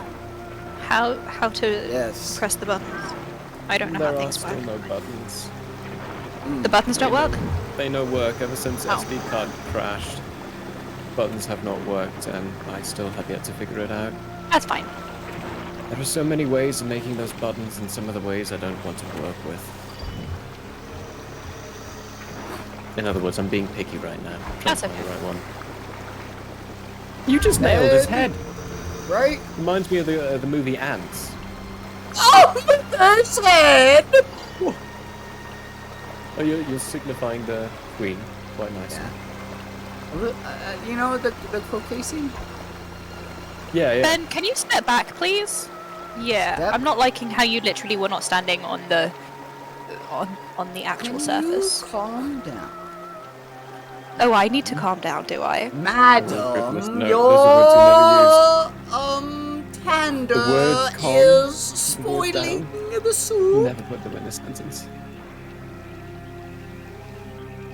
How to Yes. press the buttons? I don't know There how are things still work. no buttons. The buttons don't work? They no work ever since Oh. SD card crashed. Buttons have not worked, and I still have yet to figure it out. That's fine. There are so many ways of making those buttons, and some of the ways I don't want to work with. In other words, I'm being picky right now. I'm trying That's to find okay. the right one. You just nailed his head. Right? Reminds me of the movie Ants. Oh, his head! Oh, you're signifying the queen. Quite nice. Yeah. You know the croquet scene? Yeah. Ben, can you step back, please? Yeah, Step? I'm not liking how you literally were not standing on the on the actual surface. You calm down. Oh, I need to calm down, do I? Madam, goodness, no, your those are tender The word calm, is the word spoiling the You soup. never put them in a sentence.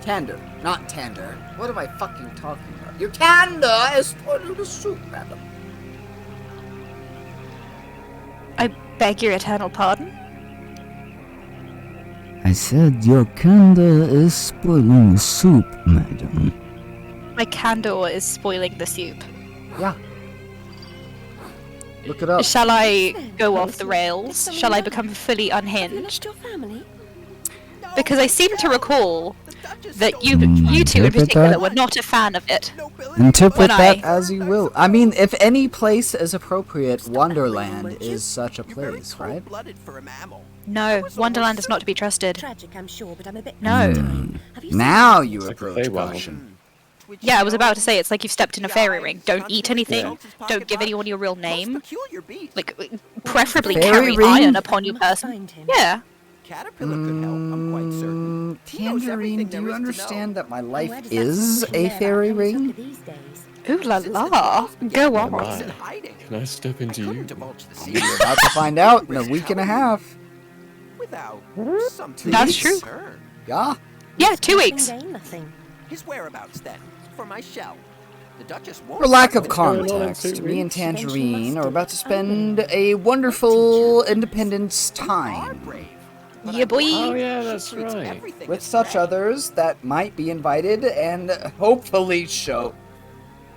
Tender, not tender. What am I fucking talking about? Your candor is spoiling the soup, madam. I beg your eternal pardon? I said your candor is spoiling the soup, madam. My candor is spoiling the soup. Yeah. Look it up. Shall I go off the rails? Shall I become fully unhinged? Your family? Because I seem to recall that you two in interpret particular that. were not a fan of it. Interpret When that I- as you will. I mean, if any place is appropriate, Wonderland is such a place, right? Blooded for a mammal. No, Wonderland is not to be trusted. Tragic, I'm sure, but I'm a bit. No. Have you seen Now you like a approach Feywild. caution. Yeah, I was about to say, it's like you've stepped in a fairy ring. Don't eat anything. Don't give anyone your real name. Peculiar beast. Like, preferably Fairy carry ring? iron upon your person. Find him. Yeah. Caterpillar could help, I'm quite certain. He knows Tangerine, everything do there you is to know. understand that my And life where does that is solution a get fairy about Harry ring? Potter these days? Ooh la la. Go on. Wow. in hiding. Can I step into I couldn't you? divulge the You're secret about to find out in a week and a half. without some That's true. concern. Yeah. Yeah, 2 weeks. Gain nothing. His whereabouts, then, for my shell. The Duchess won't. For lack of going on in context, 2 me and weeks? Tangerine are about to spend a wonderful Independence Are time brave. But Yeah, I boy. Oh yeah, that's treats right. everything with as such prey. others that might be invited and hopefully show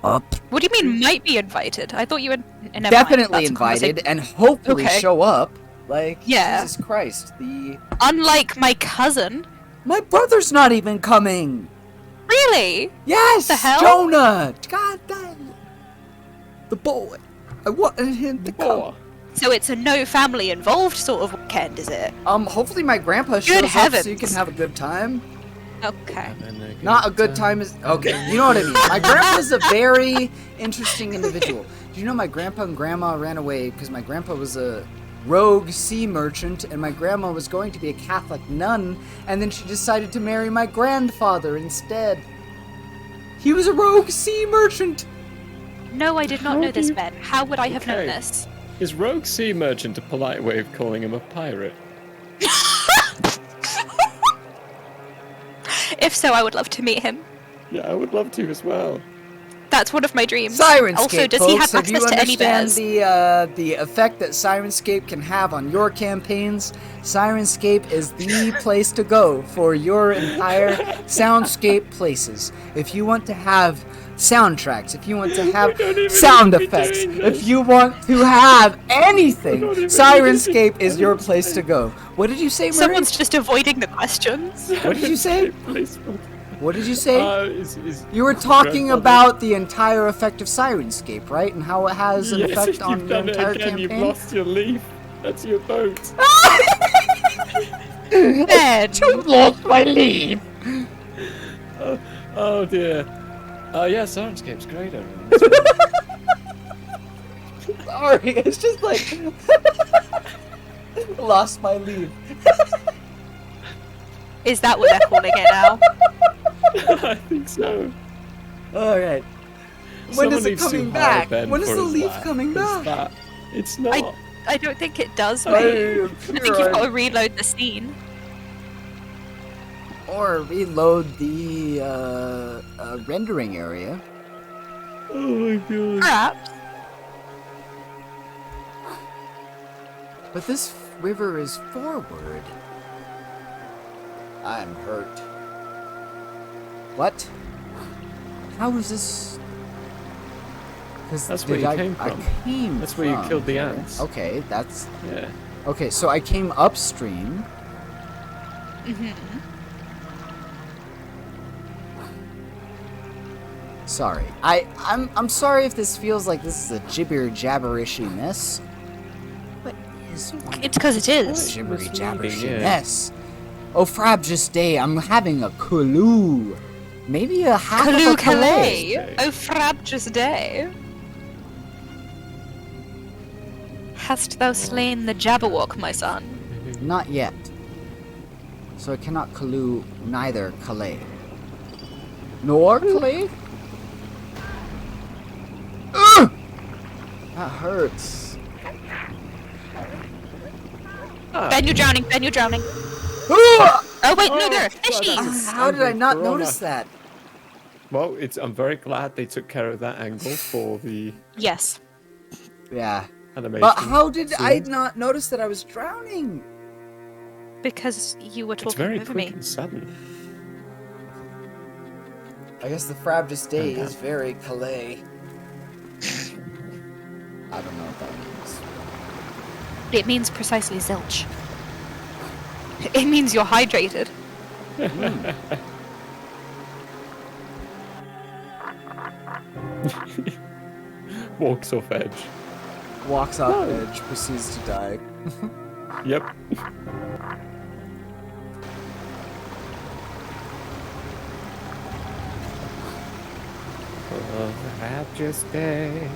up. What do you mean might be invited? I thought you were Definitely invited and hopefully Okay. show up. Like, Yeah. Jesus Christ, Unlike my cousin. my brother's not even coming. Really? Yes, The hell? Jonah. God damn. The boy. I wanted him to come. So it's a no family involved sort of weekend, is it? Hopefully my grandpa shows up so heavens. you can have a good time. Okay. Not a good time is okay. You know what I mean. My grandpa's a very interesting individual. Do you know my grandpa and grandma ran away because my grandpa was a rogue sea merchant and my grandma was going to be a Catholic nun, and then she decided to marry my grandfather instead. He was a rogue sea merchant. No, I did not How know do this, you- Ben. How would I have known Okay. this? Is rogue sea merchant a polite way of calling him a pirate? If so, I would love to meet him. Yeah, I would love to as well. That's one of my dreams. Sirenscape, Also, does folks, he have if you access to any understand bears? the effect that Sirenscape can have on your campaigns, Sirenscape is the place to go for your entire soundscape places. If you want to have soundtracks, if you want to have don't even sound need to be effects, doing if this. you want to have anything, don't even need to Sirenscape be is your doing place to go. What did you say, Murray? Someone's just avoiding the questions. What did you say? Please. What did you say? Is You were talking grandfather- about the entire effect of Sirenscape, right? And how it has an Yes, effect on you've your done it entire again. campaign? You've lost your leaf. That's your boat. Ben! lost my leaf! Oh dear. Yeah, Sirenscape's great. Sorry, it's just like... lost my leaf. Is that what they're calling it now? I think so. Alright. When is Someone it needs to coming hire back? Ben When is for the his leaf lab, coming 'cause back? It's not. I don't think it does, I mate. am I think you've got to reload the scene. Or reload the rendering area. Oh my god. Perhaps. But this river is forward. I'm hurt. What? How is this? 'Cause That's where did you I came from. I came That's where you from killed the here. ants. Okay, that's Yeah. okay. So I came upstream. Sorry, I'm sorry if this feels like this is a gibber jabberishy mess. What is It's because it is. gibbery Misleading, jabberishy yeah. mess? Oh, frabjous day! I'm having a clue. Maybe a half of Kaloo a Calais. Calais. Oh, frabjous day. Hast thou slain the Jabberwock, my son? Not yet. So I cannot collude neither Calais. Nor Calais? Ugh! That hurts. Ben, you're drowning. Ben, you're drowning. Ugh! Oh, wait, no, Oh, there are God, fishies. that's- How did I not Corona. notice that? Well, I'm very glad they took care of that angle for the Yes. Yeah. animation. But how did I scene. not notice that I was drowning? Because you were It's talking very over quick me. and sudden. I guess the frabjous day is very Calais. I don't know what that means. It means precisely zilch. It means you're hydrated. Walks off edge. Walks off edge, proceeds to die. Yep. Frabjous day.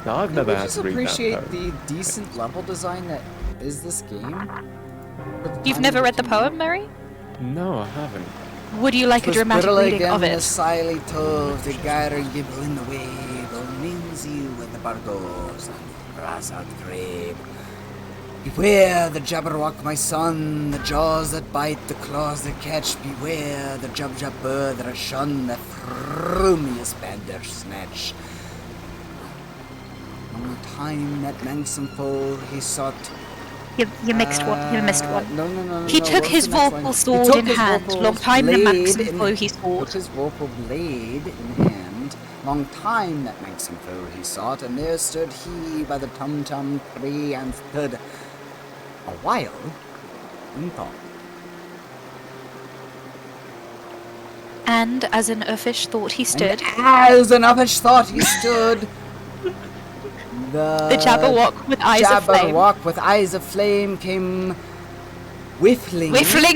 No, I've Can never we had just to read appreciate that poem. the decent level design that is this game? For the You've time never that read the it came poem, out? Mary? No, I haven't. Would you like a dramatic reading of The it? sily toves, the gyre and gibble in the wave, means you when the bar goes, and brass out the grave. Beware the Jabberwock, my son, the jaws that bite, the claws that catch. Beware the Jub bird that shun, the frumious bandersnatch. Long time that manxome foe he sought. You mixed one. You missed one. No. He took his vorpal sword in hand. Long time the maxim foe he Took sought. his vorpal blade in hand. Long time that manxome foe he sought, and there stood he by the tum-tum tree and stood a while in thought. And as an uffish thought he stood, As an uffish thought he stood. the Jabberwock with eyes of flame, Jabberwock with eyes of flame came whiffling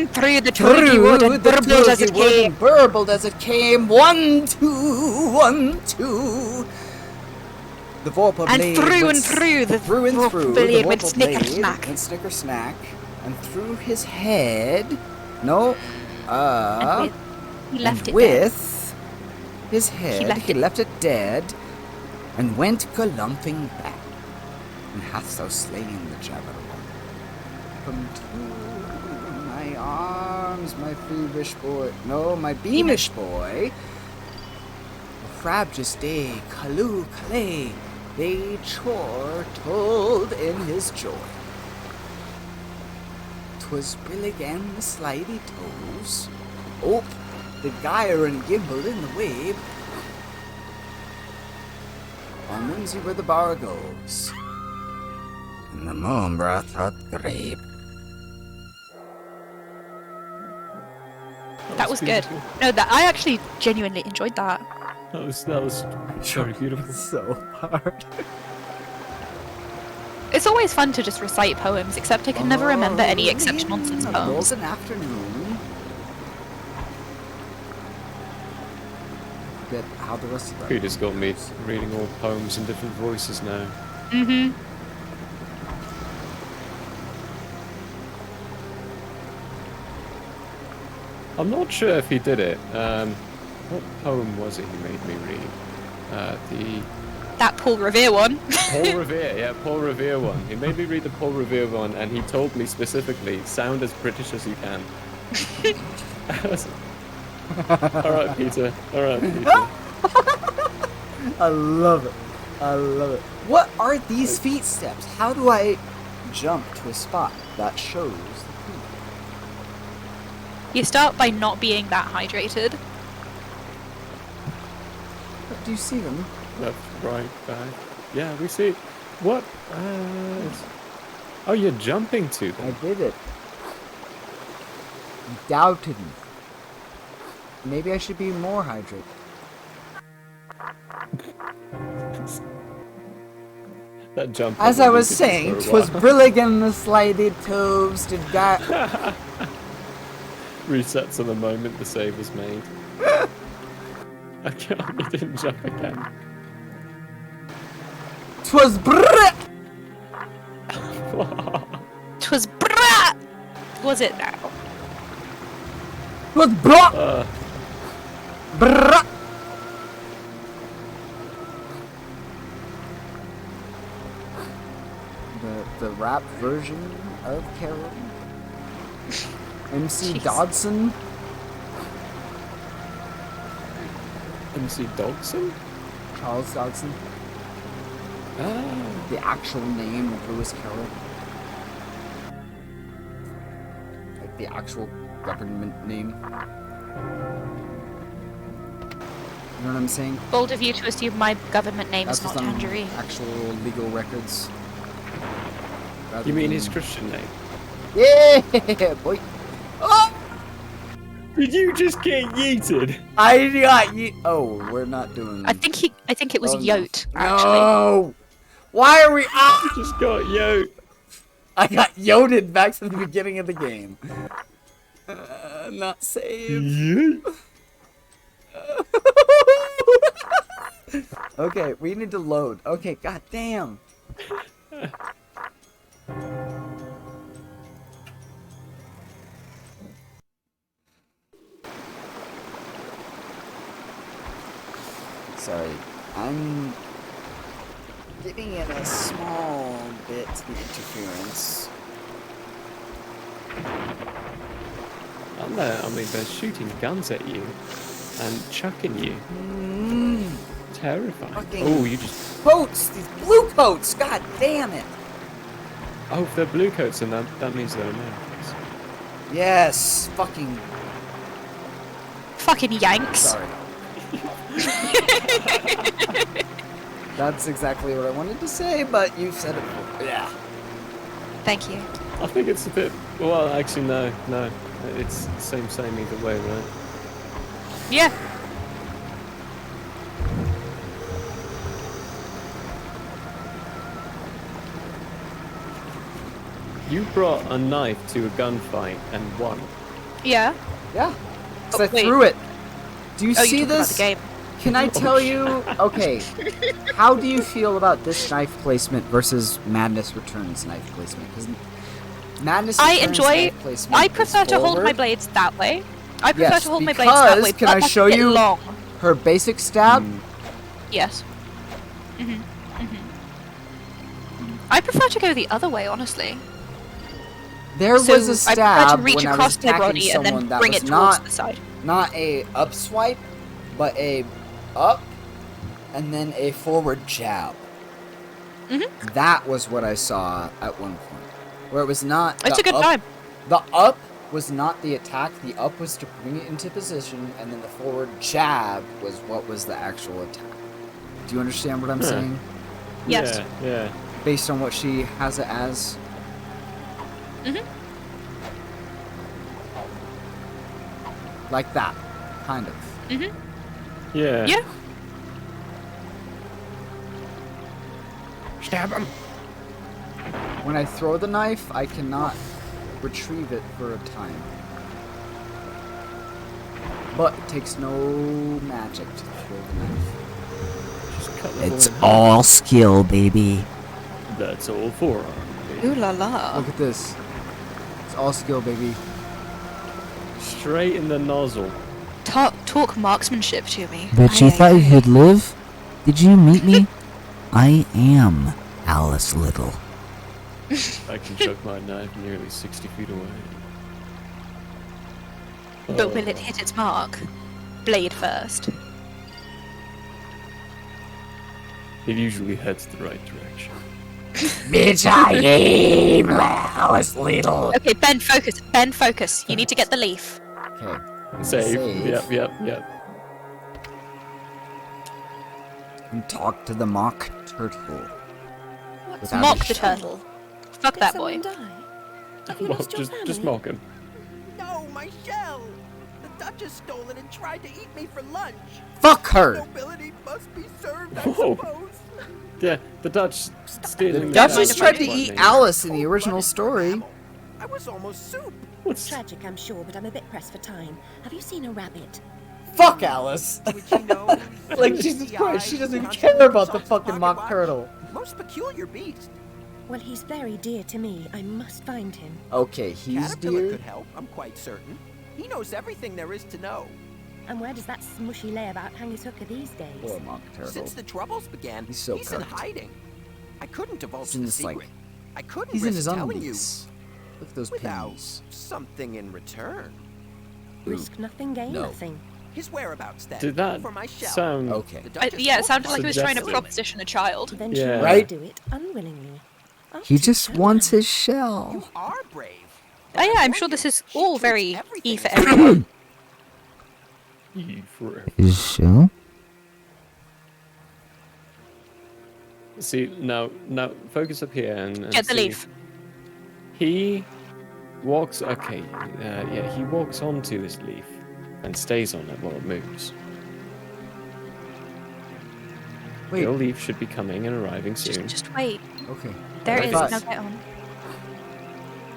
through the turkey wood and burbled as it came. Burbled as it came. 1, 2, 1, 2. The vorpal And blade through went and through the through and vorpal through blade the went vorpal snicker blade snack. went snicker snack, and through his head. No, And he left and it there. with his head left he it. left it dead, and went galumphing back. And hast thou slain the Jabberwock? Come to my arms, my peevish boy. No, my beamish boy. Frabjous day, Calloo Calais, they chore told in his joy. 'Twas brillig and the slidey toes. Oh, the gyre and gimbled in the wave. On whimsy where the bar goes. And the moon breath out grave. That was good. No, that I actually genuinely enjoyed that. That was very beautiful. So hard. It's always fun to just recite poems, except I can never remember any exception nonsense A poems. golden afternoon. Forget how the rest of that. Peter's got me reading all poems in different voices now. Mm-hmm. I'm not sure if he did it. What poem was it he made me read? The That Paul Revere one. Paul Revere, yeah, Paul Revere one. He made me read the Paul Revere one, and he told me specifically, sound as British as you can. Alright, Peter. Alright, Peter. I love it. I love it. What are these feet steps? How do I jump to a spot that shows the feet? You start by not being that hydrated. Do you see them? Left, right, back. Yeah, we see. What? Oh, you're jumping to I them. did it. You doubted me. Maybe I should be more hydrated. That jump. As I probably was did saying, for a 'twas while. brillig and the slidey toves did that. Resets on the moment the save was made. I can't. You didn't jump again. 'Twas brrrr. 'Twas brah! Was it now? 'Twas brrrr. Brrrr. The rap version of Carol. MC Jeez. Dodson. MC Dodson? Charles Dodson. Ah. The actual name of Lewis Carroll. Like the actual government name. You know what I'm saying? Bold of you to assume my government name That's is not just on Tangerine. actual legal records. Rather You mean than- his Christian name? Yeah, boy. Oh! Did you just get yeeted? I got you. Oh, we're not doing. I think it was Oh, no. Yote, actually. No. Why are we? Ah! Just got yoked. I got yoded back to the beginning of the game. Not saved. Okay, we need to load. Okay, god damn. Sorry, I'm giving it a small bit the interference. I know. I mean, they're shooting guns at you and chucking you. Terrifying. Fucking Oh, you just. coats! These blue coats! God damn it! Oh, if they're blue coats, then that means they're Americans. Yes! Fucking... Fucking Yanks. Sorry. That's exactly what I wanted to say, but you said it. Yeah. Thank you. I think it's a bit. Well, actually, no. It's same either way, right? Yeah. You brought a knife to a gunfight and won. Yeah. Yeah. Because Oh, I wait. threw it. Do you Oh, see you talking about this? the game. Can I tell you? Okay. How do you feel about this knife placement versus Madness Returns knife placement? Because Madness I Returns enjoy. knife placement I is prefer to hold my forward. blades that way. I prefer Yes, to hold my blades that way. because- can but I that's show a bit you? long. Her basic stab. Yes. I prefer to go the other way, honestly. There So was a I prefer stab to reach when I was across my attacking body and then someone that bring was it towards not the side. not a up swipe, but a up and then a forward jab. That was what I saw at one point, where it was not. It's the a good up- time. The up was not the attack. The up was to bring it into position, and then the forward jab was what was the actual attack. Do you understand what I'm saying? Yes. Yeah. Based on what she has it as. Like that, kind of. Yeah. Yeah. Stab him. When I throw the knife, I cannot retrieve it for a time. But it takes no magic to throw the knife. Just cut the It's ball in all skill, baby. half. That's all forearm. Ooh la la. Look at this. It's all skill, baby. Straight in the nozzle. Talk marksmanship to me. Bet you thought you could live? Did you meet me? I am Alice Little. I can chuck my knife nearly 60 feet away. But will it hit its mark? Blade first. It usually heads the right direction. Bitch, I am Alice Little. Okay, Ben, focus. Ben, focus. You need to get the leaf. Okay. Save. Yep. And talk to the mock turtle. Without Mock a the shell. turtle. Fuck that boy. Well, just mock him. No, my shell. The Duchess stole it and tried to eat me for lunch. Fuck her! Nobility must be served, I Whoa. suppose. Yeah, the Dutch steal The him. Duchess back. tried to eat Alice in the original story. I was almost soup. What's Tragic, I'm sure, but I'm a bit pressed for time. Have you seen a rabbit? Fuck Alice! Witchy nose, Like, lazy Jesus Christ, she eyes, doesn't constant care about the socks, fucking pocket mock watch. turtle. Most peculiar beast. Well, he's very dear to me. I must find him. Okay, he's Caterpillar dear. could help, I'm quite certain. He knows everything there is to know. And where does that smushy layabout hang his hooker these days? Poor mock turtle. Since the troubles began, He's so in cucked. hiding. I couldn't divulge He's in the this, secret. like- I couldn't He's in risk his telling you undies. Look at those without pennies. something in return. Risk nothing, gain No. nothing. His whereabouts then. Did that for my shell. sound? Okay. The Duchess Yeah, it won't sounded like he was trying to Suggestive. proposition a child. Then Yeah. she will Right? do it unwillingly. Oh, He she's just so wants nice. his shell. You are brave. Oh yeah, I'm warn sure you, this is she all treats very everything E for as everyone. E forever. His shell? See now, focus up here and Get the see. leaf. He walks. Okay, yeah, he walks onto this leaf and stays on it while it moves. Wait. Your leaf should be coming and arriving soon. Just wait. Okay. There I it is. thought- Now get on.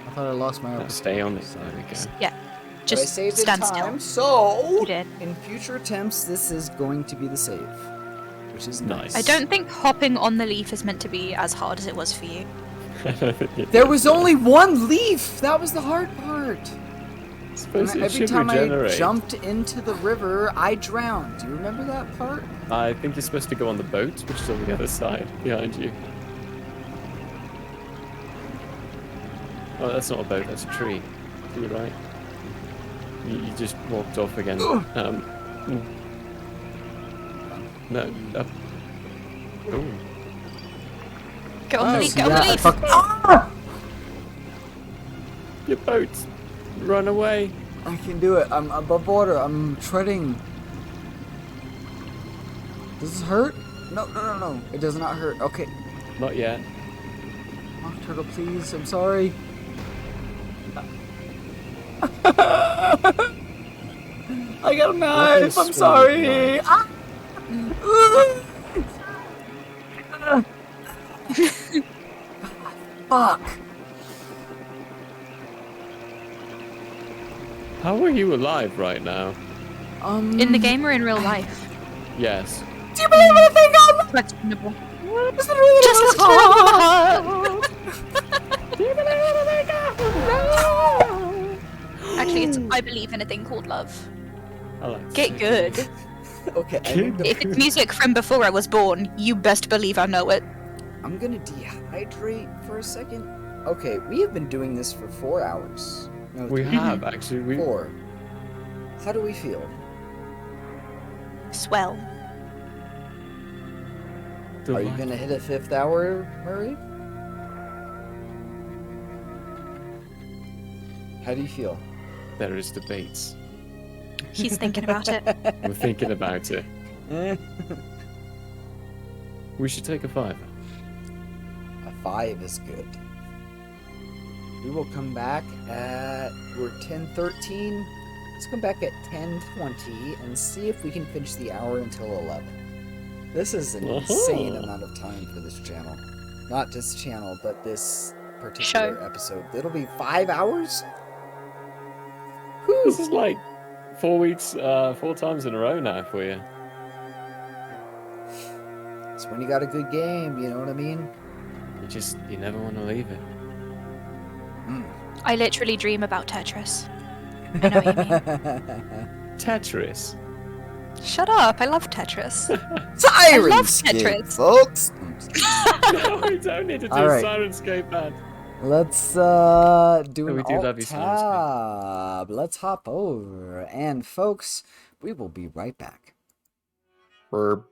I thought I lost my Now opportunity. stay on it. There we go. Yeah. But I Just saved stand in still. time, so You did. in future attempts, this is going to be the save, which is nice. I don't think hopping on the leaf is meant to be as hard as it was for you. There was only one leaf. That was the hard part. Suppose it Every should time regenerate. I jumped into the river, I drowned. Do you remember that part? I think you're supposed to go on the boat, which is on the other side, behind you. Oh, that's not a boat, that's a tree. You're right. You just walked off again. No, up. Oh. Get on the lead, get on yeah, the I lead! fuck- Your boat! Run away! I can do it. I'm above water. I'm treading. Does this hurt? No. It does not hurt. Okay. Not yet. Oh, turtle, please. I'm sorry. I got a knife. I'm sorry. Ah! Fuck. How are you alive right now? In the game or in real life? Yes. Do you believe anything? Questionable. Just a little heart. Actually, it's I believe in a thing called love. I like Get good. Okay, I need to If it's music from before I was born, you best believe I know it. I'm gonna dehydrate for a second. Okay, we have been doing this for 4 hours. No, We 3. have, actually. 4. How do we feel? Swell. Are you gonna hit a 5th hour, Murray? How do you feel? There is debates. He's thinking about it. We're thinking about it. We should take a 5. A 5 is good. We will come back at... We're 10:13. Let's come back at 10:20 and see if we can finish the hour until 11. This is an insane amount of time for this channel. Not this channel, but this particular episode. It'll be 5 hours? This is like 4 weeks, 4 times in a row now for you. It's when you got a good game, you know what I mean? You never want to leave it. I literally dream about Tetris. I know what you mean. Tetris. Shut up, I love Tetris. Siren I love Scape, Tetris. folks! No, we don't need to do Alright. Sirenscape, man. Let's do Oh, an we do love you, alt-tab. Let's hop over. And folks, we will be right back. Burp.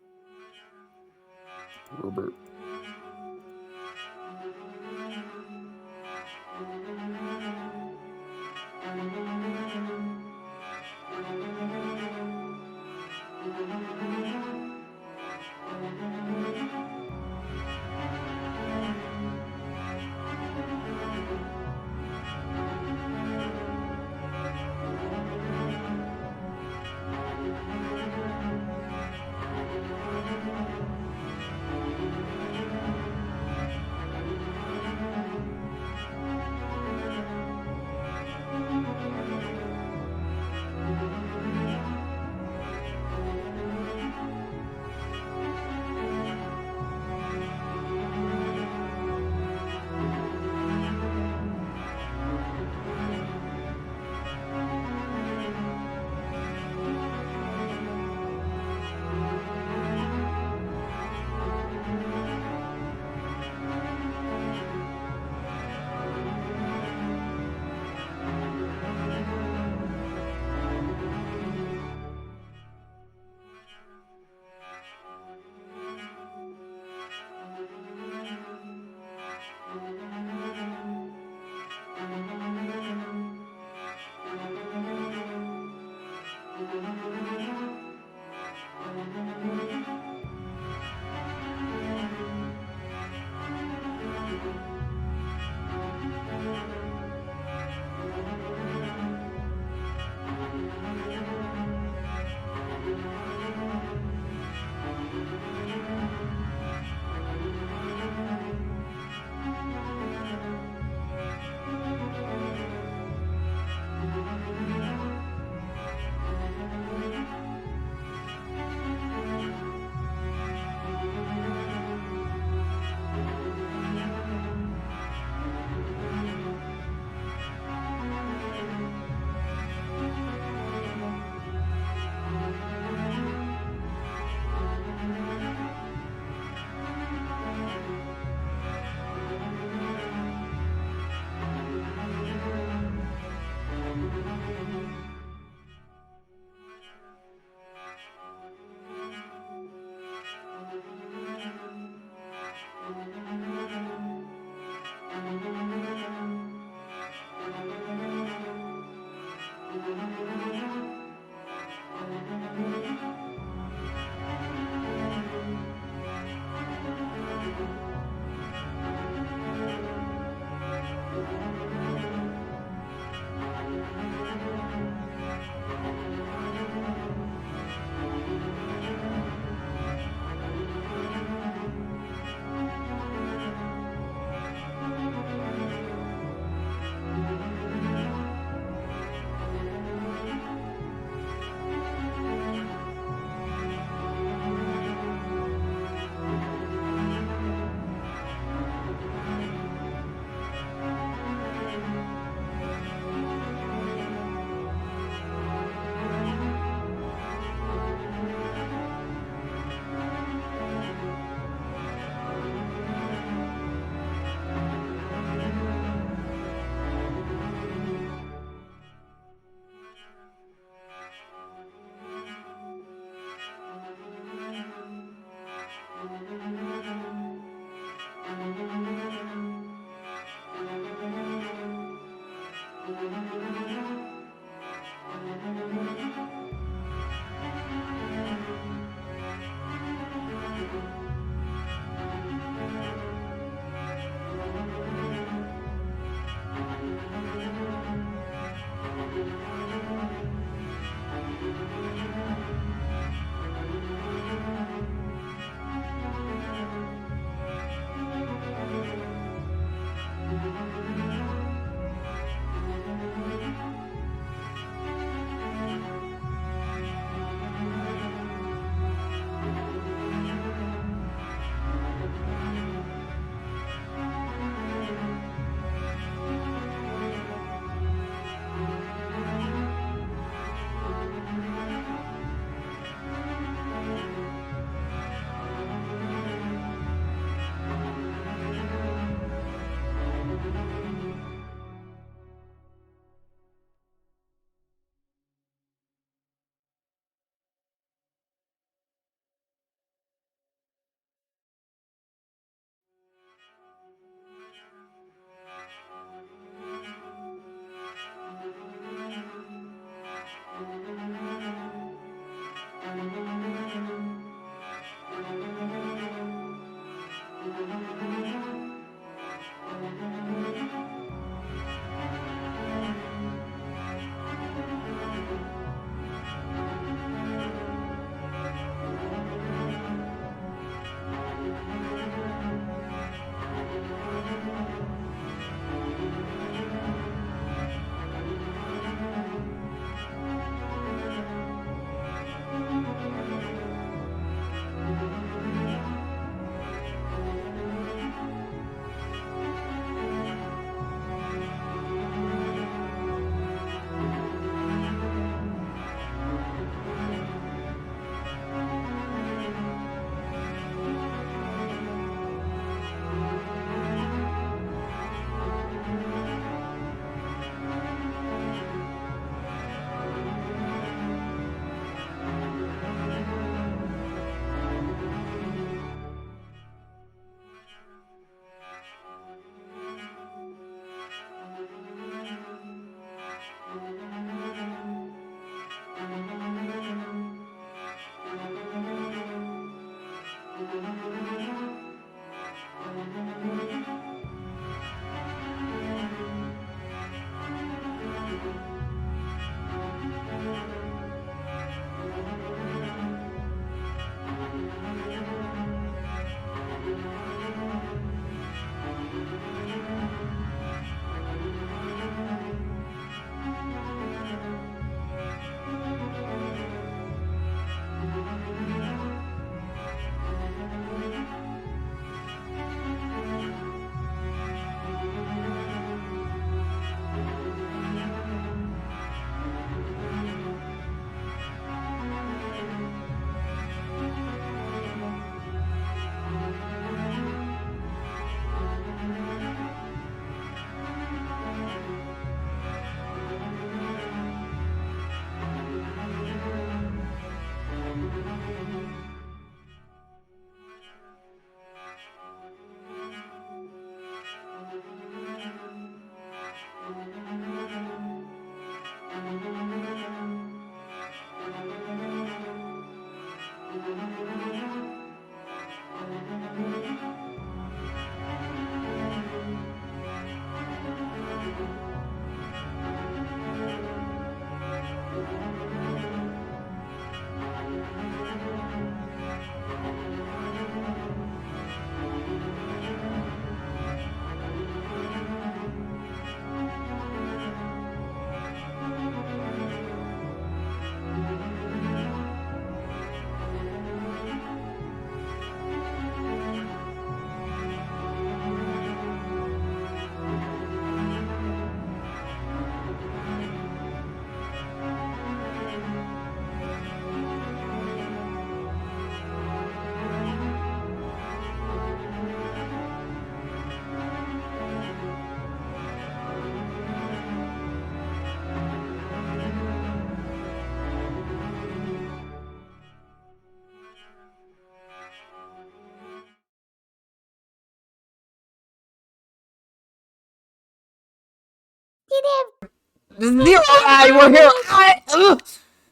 We're here.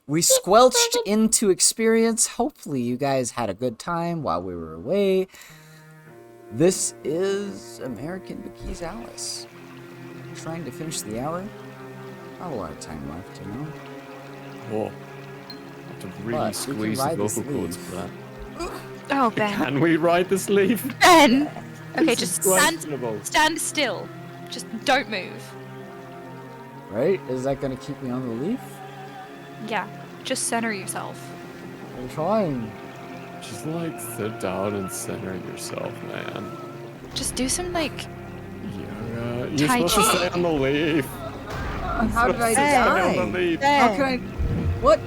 We squelched into experience. Hopefully you guys had a good time while we were away. This is American McGee's Alice. Trying to finish the hour. Not a lot of time left, you know. Whoa. Have to really But we can squeeze the ride this vocal cords leaf. for that. Oh, Ben. Can we ride this leaf? Ben! Okay, This just is questionable. stand still. Just don't move. Right? Is that gonna keep me on the leaf? Yeah, just center yourself. I'm trying. Just like sit down and center yourself, man. Just do some, like, Yeah, you're Tai supposed to Chi. stay on the leaf. How did I Stay die? on the leaf. How can I... What?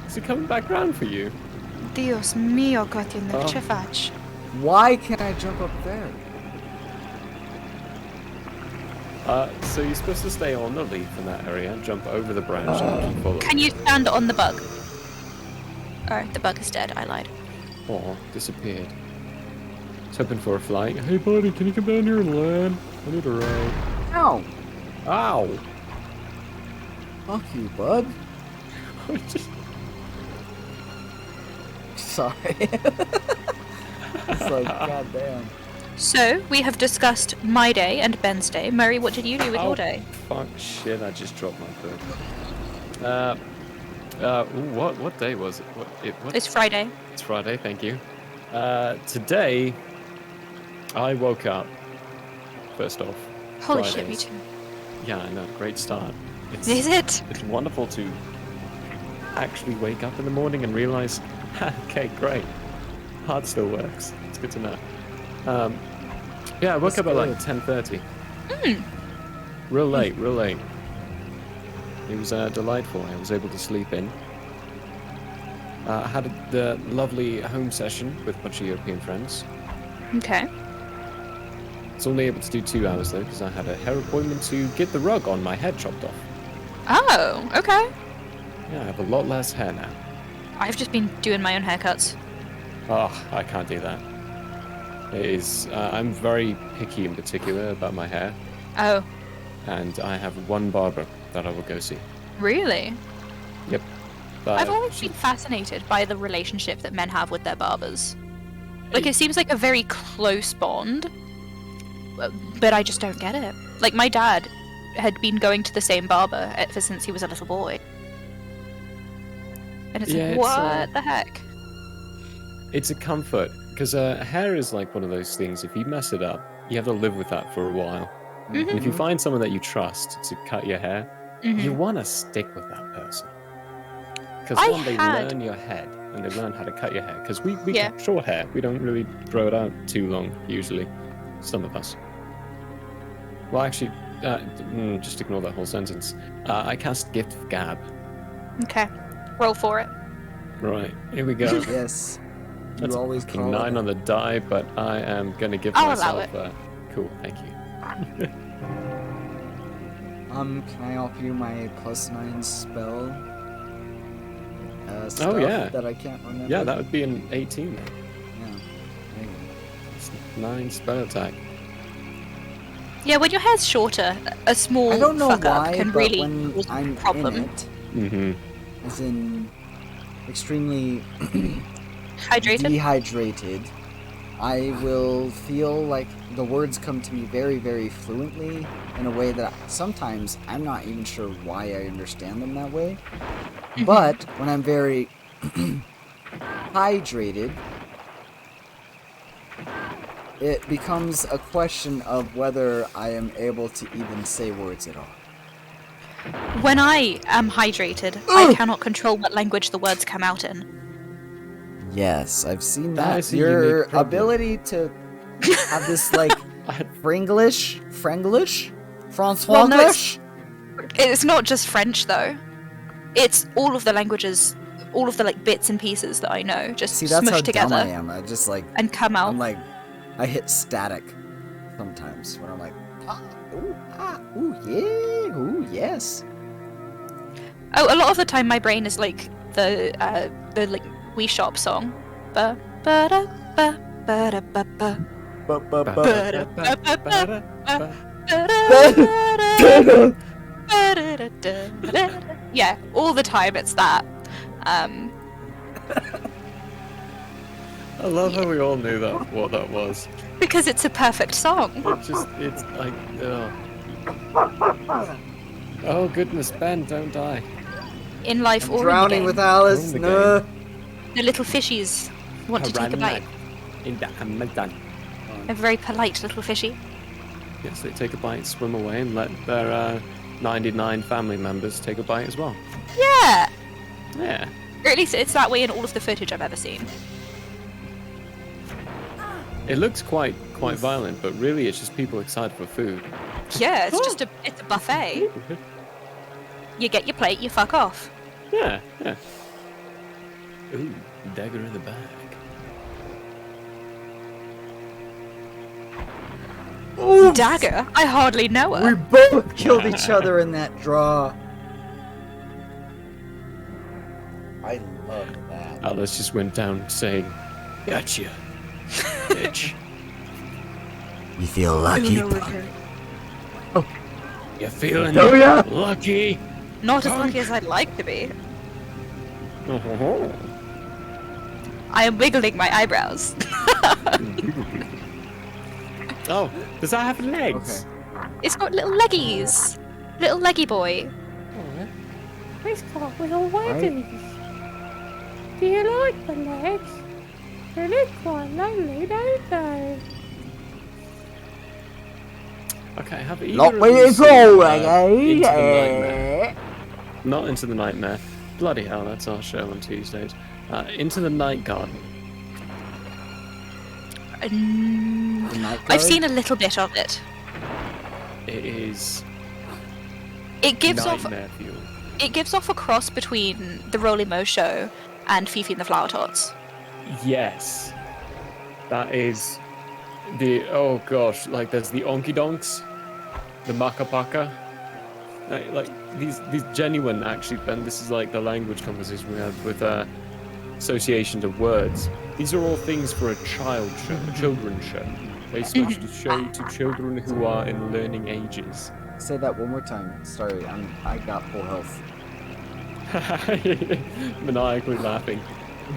Is it coming back round for you? Dios mío, Gotin, Oh. ce faci? Why can't I jump up there? So you're supposed to stay on the leaf in that area, jump over the branch and keep following. Can you stand on the bug? Oh, the bug is dead, I lied. Oh, disappeared. I was hoping for a flight. Hey buddy, can you come down here and land? I need a ride. Ow! Ow! Fuck you, bud. Just- Sorry. It's like, goddamn. So, we have discussed my day and Ben's day. Murray, what did you do with Oh, your day? Fuck shit, I just dropped my book. What day was it? What? It's Friday. It's Friday, thank you. Today, I woke up, first off. Holy shit, me Fridays. too. Yeah, I know, great start. Is it? It's wonderful to actually wake up in the morning and realize, okay, great. Heart still works. It's good to know. Yeah, I woke up at like 10:30. Real late, real late. It was delightful. I was able to sleep in. I had the lovely home session with a bunch of European friends. Okay. I was only able to do 2 hours though, because I had a hair appointment to get the rug on my head chopped off. Oh, okay. Yeah, I have a lot less hair now. I've just been doing my own haircuts. Oh, I can't do that. It is. I'm very picky in particular about my hair, Oh, and I have one barber that I will go see. really? Yep. But I've always been fascinated by the relationship that men have with their barbers. Like, it seems like a very close bond, but I just don't get it. Like, my dad had been going to the same barber ever since he was a little boy. And it's Yeah, like, it's, what the heck? It's a comfort, because hair is like one of those things. If you mess it up, you have to live with that for a while. Mm-hmm. And if you find someone that you trust to cut your hair, Mhm. you want to stick with that person. Because I one, they had- learn your head, and they learn how to cut your hair. Because we Yeah. cut short hair. We don't really grow it out too long, usually. Some of us. Well, actually, just ignore that whole sentence. I cast Gift of Gab. Okay, roll for it. Right, here we go. Yes. You That's always a fucking call 9 it. on the die, but I am gonna give I'll allow myself cool, thank you. Can I offer you my +9 spell? Stuff yeah. that I can't remember. Yeah, that would be an 18. Yeah. There you go. It's 9 spell attack. Yeah, when your hair's shorter, a small I don't know fuck up why, can but really when cause I'm a problem. in it, Mm-hmm. as in extremely Hydrated? dehydrated, I will feel like the words come to me very, very fluently in a way that sometimes I'm not even sure why I understand them that way. But when I'm very hydrated, it becomes a question of whether I am able to even say words at all. When I am hydrated, I cannot control what language the words come out in. Yes, I've seen That that. is a Your unique problem. ability to have this like Franglish, Francois. Well, no, it's not just French though. It's all of the languages, all of the like bits and pieces that I know, just See, that's how smushed together dumb I am. I just like and come out. I'm like I hit static sometimes when I'm like ooh yeah, ooh yes. Oh, a lot of the time my brain is like the like Wii Shop song. Ba ba da ba ba da ba ba Yeah, all the time it's that. I love how we all knew that what that was. Because it's a perfect song. It's like, oh goodness, Ben, don't die. In life or in the Drowning game. with Alice. In the No. The little fishies want to take a bite. In the Amazon. A very polite little fishy. Yes, they take a bite, swim away, and let their 99 family members take a bite as well. Yeah! Yeah. Or at least it's that way in all of the footage I've ever seen. It looks quite violent, but really it's just people excited for food. Yeah, it's it's a buffet. You get your plate, you fuck off. Yeah, yeah. Ooh, dagger in the back. Dagger? I hardly know her. We both killed each other in that draw. I love that. Alice just went down saying, "Gotcha, bitch." You feel lucky. You feeling Oh, yeah. lucky? Not as lucky as I'd like to be. I am wiggling my eyebrows. Oh, does that have legs? Okay. It's got little leggies. Little leggy boy. It's got little wedgies. Do you like the legs? They look quite lovely, don't they? Okay, have either Not of when you it's seen, all Into the yeah. Nightmare? Not Into the Nightmare. Bloody hell, that's our show on Tuesdays. Into the Night Garden. The night I've guard? seen a little bit of it. It is It gives off nightmare fuel. it gives off a cross between the Roly Mo show and Fifi and the Flower Tots. Yes. That is the, oh gosh, like there's the Onky Donks, the Maka Paka. Like these genuine, actually, Ben, this is like the language conversation we had with associations of words. These are all things for a child show, a children's show. They supposed to show to children who are in learning ages. Say that one more time. Sorry, I got full health. Maniacally laughing.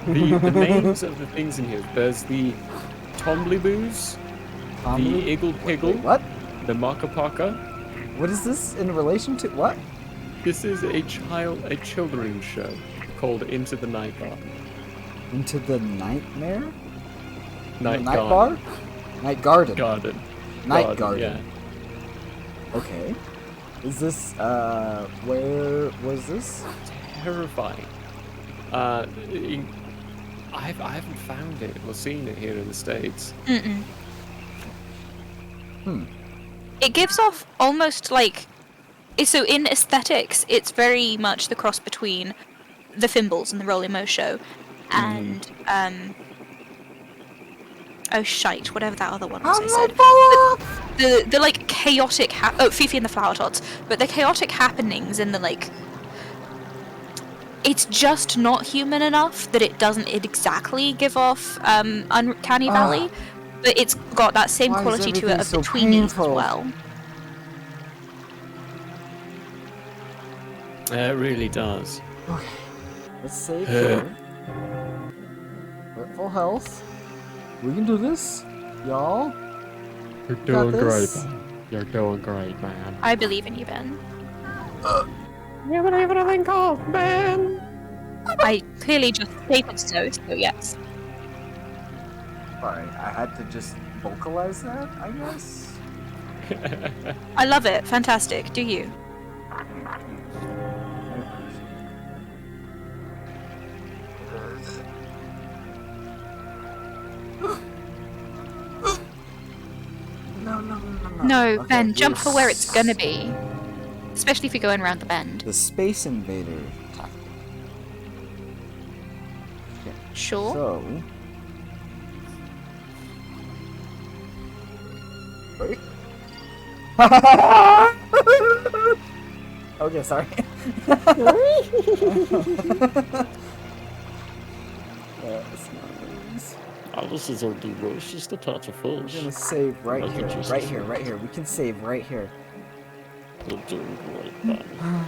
The names of the things in here. There's the Tomblyboos, the Iggle Piggle, Wait, what? the Maka Paka. What is this in relation to what? This is a children's show called Into the Night Garden. Into the nightmare? Night Night Garden. bar? Night garden. Garden. Night garden. Yeah. Okay. Is this where was this? Terrifying. I haven't found it or seen it here in the States. Mm-mm. It gives off almost like... So in aesthetics, it's very much the cross between the Fimbles and the Roly Mo show and, oh shite, whatever that other one was I said. The like chaotic, Fifi and the Flower Tots, but the chaotic happenings and the like... It's just not human enough that it doesn't exactly give off Uncanny Valley, but it's got that same Why is quality to it everything of so the tweenies as painful? well. It really does. Okay. Let's save here. We're at full health. We can do this, y'all. You're Got doing great, this. man. You're doing great, man. I believe in you, Ben. You believe in a thing called man? I clearly just stated so yes. Sorry, I had to just vocalize that, I guess. I love it. Fantastic. Do you? No, Okay, Ben, jump we're for where it's gonna be. Especially if you're going around the bend. The Space Invader tactic. Okay, Sure. so... Wait. Okay, sorry. That's nice. Alice is on the roast, just a touch of We're fish. gonna save right That's what here, you right said. here, right here. We can save right here. We're doing great, then.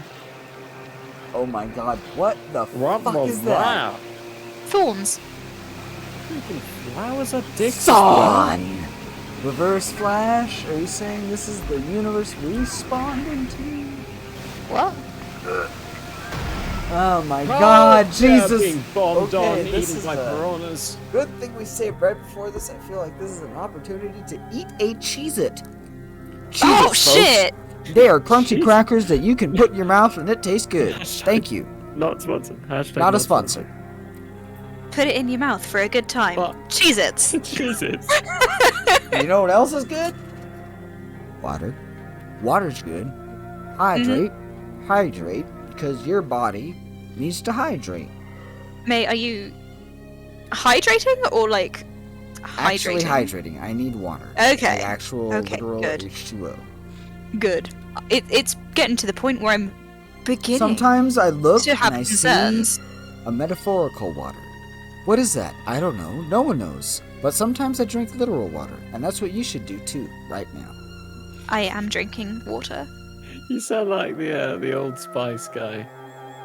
Oh my god, what the What fuck was is that? Thorns. Freaking flowers are dicks. Son! Reverse Flash? Are you saying this is the universe we spawned into? What? Oh my god, Yeah, Jesus! being bombed Okay, on, this eaten is by the- piranhas. Good thing we saved right before this. I feel like this is an opportunity to eat a Cheez-It. Cheez-Its, Oh folks. shit! They are crunchy Cheez-It. crackers that you can put in your mouth and it tastes good. Thank you. Not sponsored. Hashtag Not a sponsor. Put it in your mouth for a good time. What? Cheez-Its. Jesus. You know what else is good? Water. Water's good. Hydrate. Hydrate, because your body needs to hydrate. Mate, are you hydrating or like Actually hydrating? hydrating. I need water. Okay. Like actual Okay, literal good. H2O. Good. It's getting to the point where I'm beginning Sometimes I look to have and I concerns. see a metaphorical water. What is that? I don't know. No one knows. But sometimes I drink literal water, and that's what you should do too, right now. I am drinking water. You sound like the old Spice guy.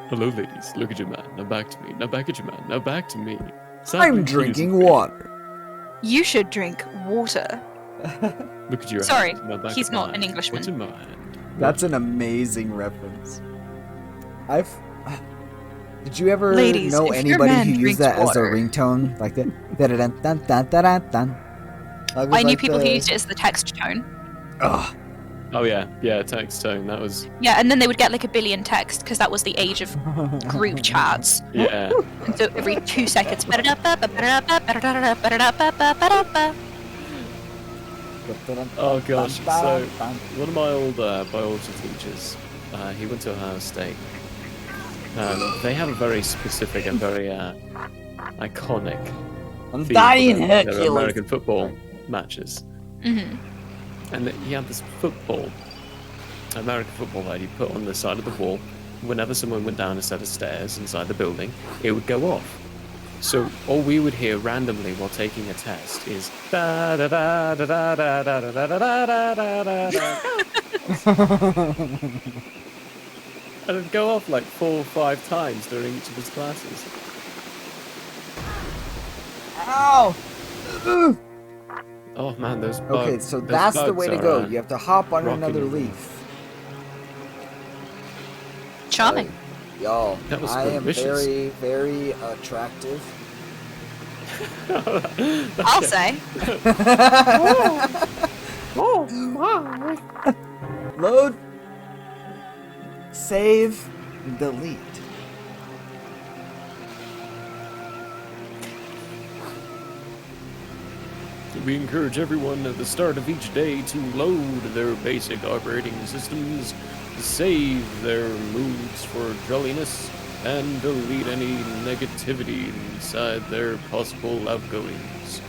Hello, ladies. Look at your man. Now back to me. Now back at your man. Now back to me. I'm drinking water. You should drink water. Look at your Sorry, hand. Now back he's at not mine. an Englishman. What's in my hand? That's an amazing reference. Did you ever Ladies, know if your anybody man who used drinks that as their water- ringtone? Like that? Dun-dun-dun-dun-dun-dun. That was I knew like people who the- used it as the text tone. Ugh. Oh yeah, text tone. That was Yeah, and then they would get like a billion texts because that was the age of group chats. yeah. And so every 2 seconds. Oh gosh. So one of my old biology teachers, he went to Ohio State. They have a very specific and very iconic I'm theme dying, for their Hercules. American football matches. Mm-hmm. And he had this American football that he put on the side of the wall. Whenever someone went down a set of stairs inside the building, it would go off. So all we would hear randomly while taking a test is da da da da da da da da da da da da da. And it'd go off like 4 or 5 times during each of his classes. Ow! Ugh. Oh man, those bugs. Okay, so those that's the bugs way to are, go. You have to hop on rocking another you. leaf. Charming. Y'all, That was I am delicious. very, very attractive. I'll say. Oh my. Load. Save. Delete. We encourage everyone at the start of each day to load their basic operating systems, save their moods for jolliness, and delete any negativity inside their possible outgoings.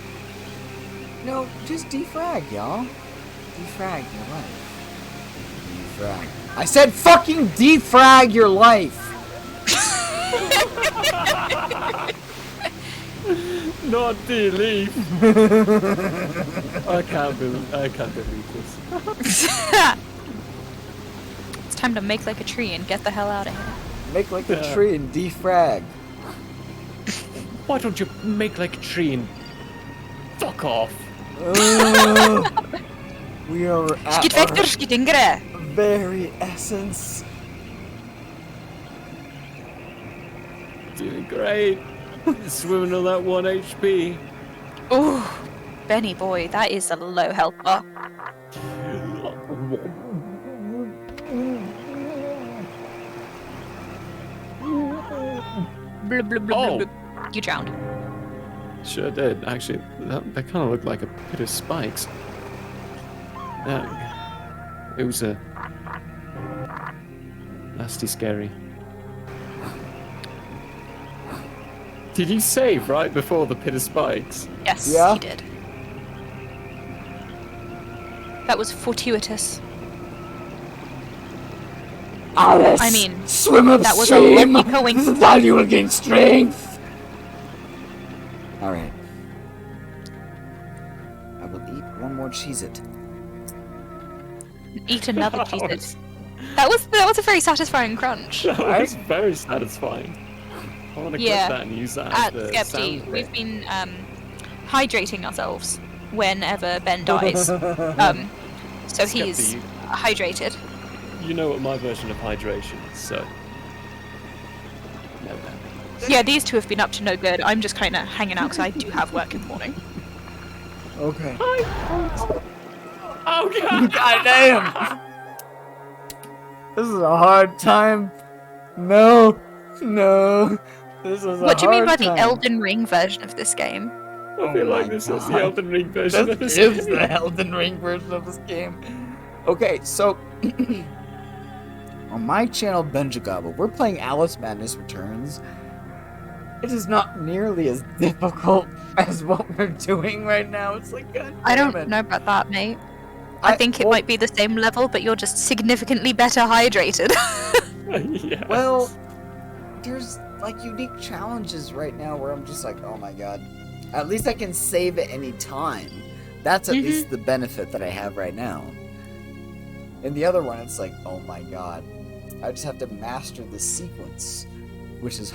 No, just defrag, y'all. Defrag your life. Defrag. I said fucking defrag your life! Not delete. I can't delete this. It's time to make like a tree and get the hell out of here. Make like a Yeah. tree and defrag. Why don't you make like a tree and fuck off? We are at Skit vector, our skit ingre. very essence. Doing great. Swimming on that 1 HP. Ooh, Benny boy, that is a low health bar. Blub, blub, blub, Oh. blub, blub. You drowned. Sure did. Actually, that kind of looked like a pit of spikes. It was a nasty, scary. Did you save right before the pit of spikes? Yes, Yeah. he did. That was fortuitous. Alice, I mean, swim that was a lucky coincidence. Value against strength. All right. I will eat one more Cheez-It. Eat another Cheez-It. That was a very satisfying crunch. That was very satisfying. I want to clip that and use that At as the Skepti, sound we've bit. been hydrating ourselves whenever Ben dies. So he's Skepti, hydrated. you know what my version of hydration is, so... No, Yeah, these two have been up to no good. I'm just kind of hanging out because I do have work in the morning. Okay. Oh god! God damn! This is a hard time. No. This is a What do you mean by hard the time. Elden Ring version of this game? I feel like this is the Elden Ring version of This this is game. the Elden Ring version of this game. Okay, so on my channel Benjagaba, we're playing Alice Madness Returns. It is not nearly as difficult as what we're doing right now. It's like, God damn I don't it. know about that, mate. I think it might be the same level, but you're just significantly better hydrated. Yes. Well, there's like unique challenges right now where I'm just like, oh my god. At least I can save at any time. That's at least the benefit that I have right now. In the other one, it's like, oh my god. I just have to master the sequence, which is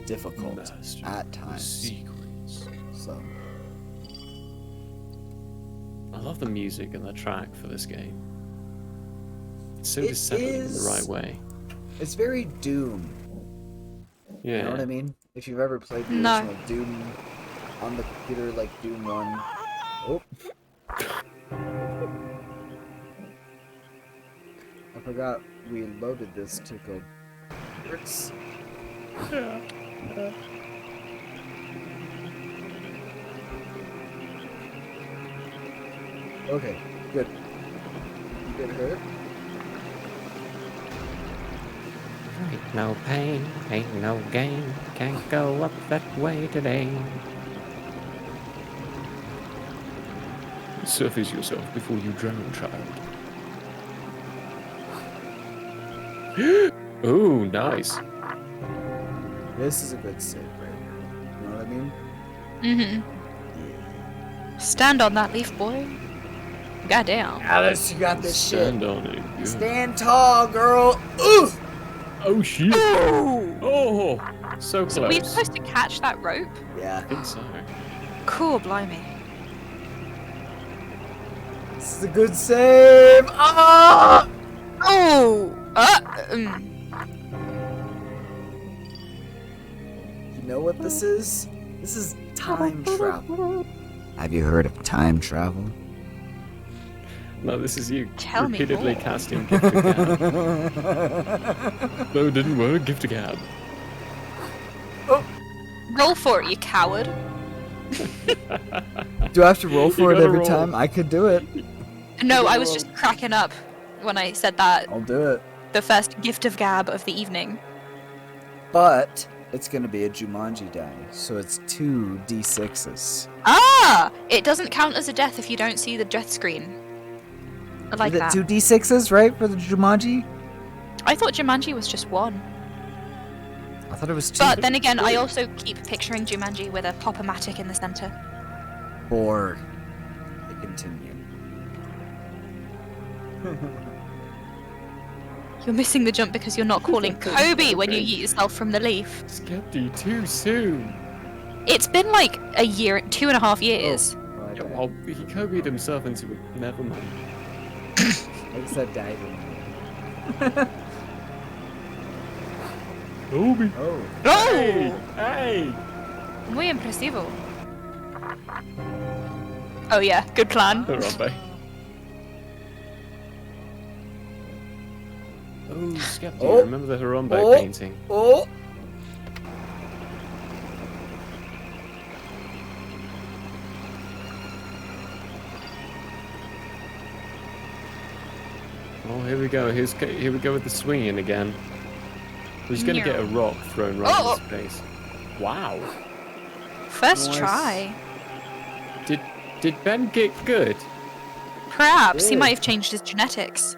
difficult at times. Sequence. So. I love the music and the track for this game. It's so It dissettling in the is- right way. It's very Doom. Yeah. You know what I mean? If you've ever played the No. original Doom on the computer, like Doom 1. Oh. I forgot we loaded this to go. It's... Okay, good. You get hurt? Ain't no pain, ain't no gain, can't go up that way today. Surface yourself before you drown, child. Ooh, nice. This is a good save right here. You know what I mean? Mm-hmm. Stand on that leaf, boy. Goddamn. Alice, you got this shit. Stand on it. Yeah. Stand tall, girl. Ooh! Oh shit! Ooh. Oh, so close. Are we supposed to catch that rope? Yeah. I think so. Cool, blimey. This is a good save. Ah! Oh! You know what this is? This is time travel. Have you heard of time travel? No, this is you Tell me repeatedly more. casting gift to gab. No, it didn't work. Gift to gab. Roll for it, you coward. Do I have to roll for it gotta every roll. time? I could do it. No, I was just cracking up when I said that. I'll do it. The first gift of gab of the evening. But it's gonna be a Jumanji die, so it's 2 D6s. Ah! It doesn't count as a death if you don't see the death screen. I like Is it that. 2 D6s, right, for the Jumanji? I thought Jumanji was just one. I thought it was 2. But then again, I also keep picturing Jumanji with a pop-o-matic in the center. Or they continue. You're missing the jump because you're not calling Kobe when you yeet yourself from the leaf. Skepti, too soon. It's been like a year, 2.5 years. Yeah, well, he Kobe'd himself into a nevermind. I just said died. Kobe. Oh. Hey! Hey! Muy impresivo. Oh yeah, good plan. Harambe. Oh, Skepti, Oh. remember the Harambe Oh. painting? Oh! Oh, here we go. Here we go with the swinging again. He's gonna get a rock thrown right Oh. in his face. Wow. First Nice. try. Did Ben get good? Perhaps he Ooh. might have changed his genetics.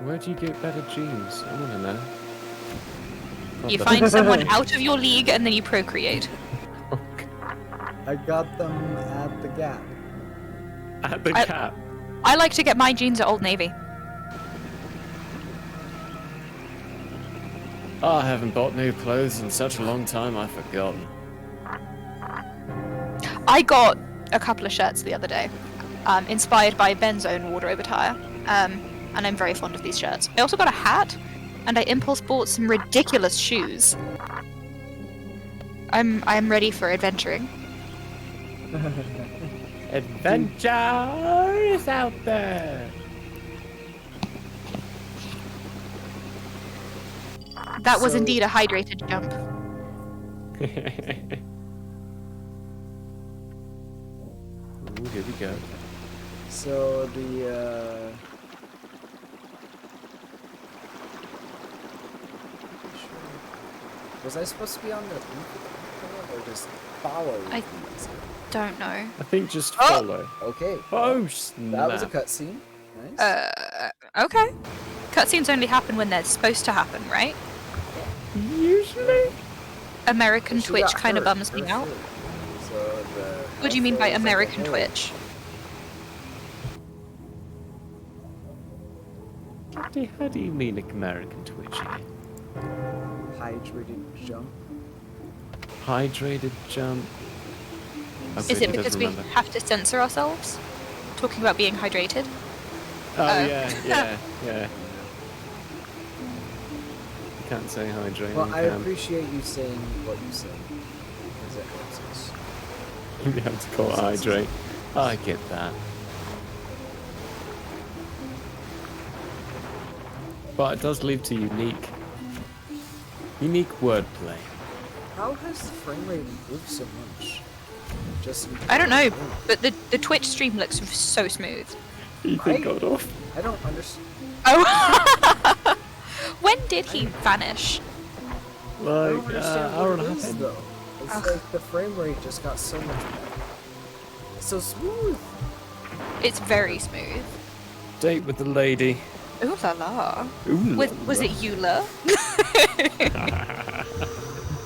Where'd you get better genes? I wanna know. You Probably- find someone out of your league and then you procreate. I got them at the Gap. At the Gap. I like to get my jeans at Old Navy. Oh, I haven't bought new clothes in such a long time, I've forgotten. I got a couple of shirts the other day, inspired by Ben's own wardrobe attire, and I'm very fond of these shirts. I also got a hat, and I impulse bought some ridiculous shoes. I'm ready for adventuring. Adventure is out there! That was So- indeed a hydrated jump. Ooh, here we go. So the was I supposed to be on the roof or just follow? I don't know. I think just follow. Okay. Oh, snap. That was a cutscene. Nice. Okay. Cutscenes only happen when they're supposed to happen, right? Usually? American She Twitch got kind of hurt. bums me Hurt out. too. So the What do you mean by health American is like a Twitch? How do you mean American Twitch here? hydrated jump. Hydrated jump. Is Okay, it he because doesn't we remember. have to censor ourselves? Talking about being hydrated? Oh, yeah. You can't say hydrated. Well, I can. appreciate you saying what you said because it helps us. You have to call it hydrate. I get that. But it does lead to unique wordplay. How has the frame rate improved so much? Just I don't know, but the Twitch stream looks so smooth. Ethan got off. I don't understand. Oh! When did he vanish? I don't Like, understand hour what and a it half is in. though. It's Ugh. like the frame rate just got so much better. It's so smooth. It's very smooth. Date with the lady. Ooh la la. Ooh, Was it Eula?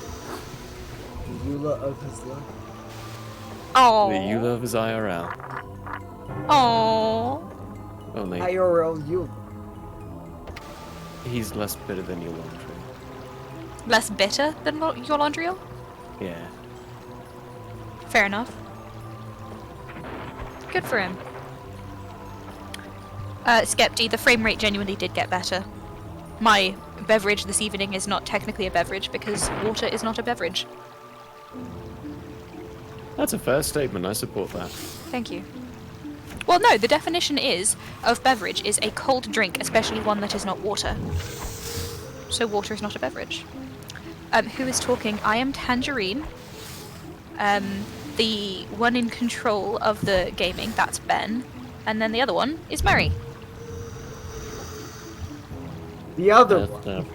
The Eula of his life. Oh. The Eula of his IRL. Oh. Only IRL Eula. he's less bitter than your laundry. Less bitter than your Laundriel? Yeah. Fair enough. Good for him. Skepti, the frame rate genuinely did get better. My beverage this evening is not technically a beverage because water is not a beverage. That's a fair statement. I support that. Thank you. Well, no, the definition of beverage is a cold drink, especially one that is not water. So water is not a beverage. Who is talking? I am Tangerine. The one in control of the gaming, that's Ben. And then the other one is Murray. The other one.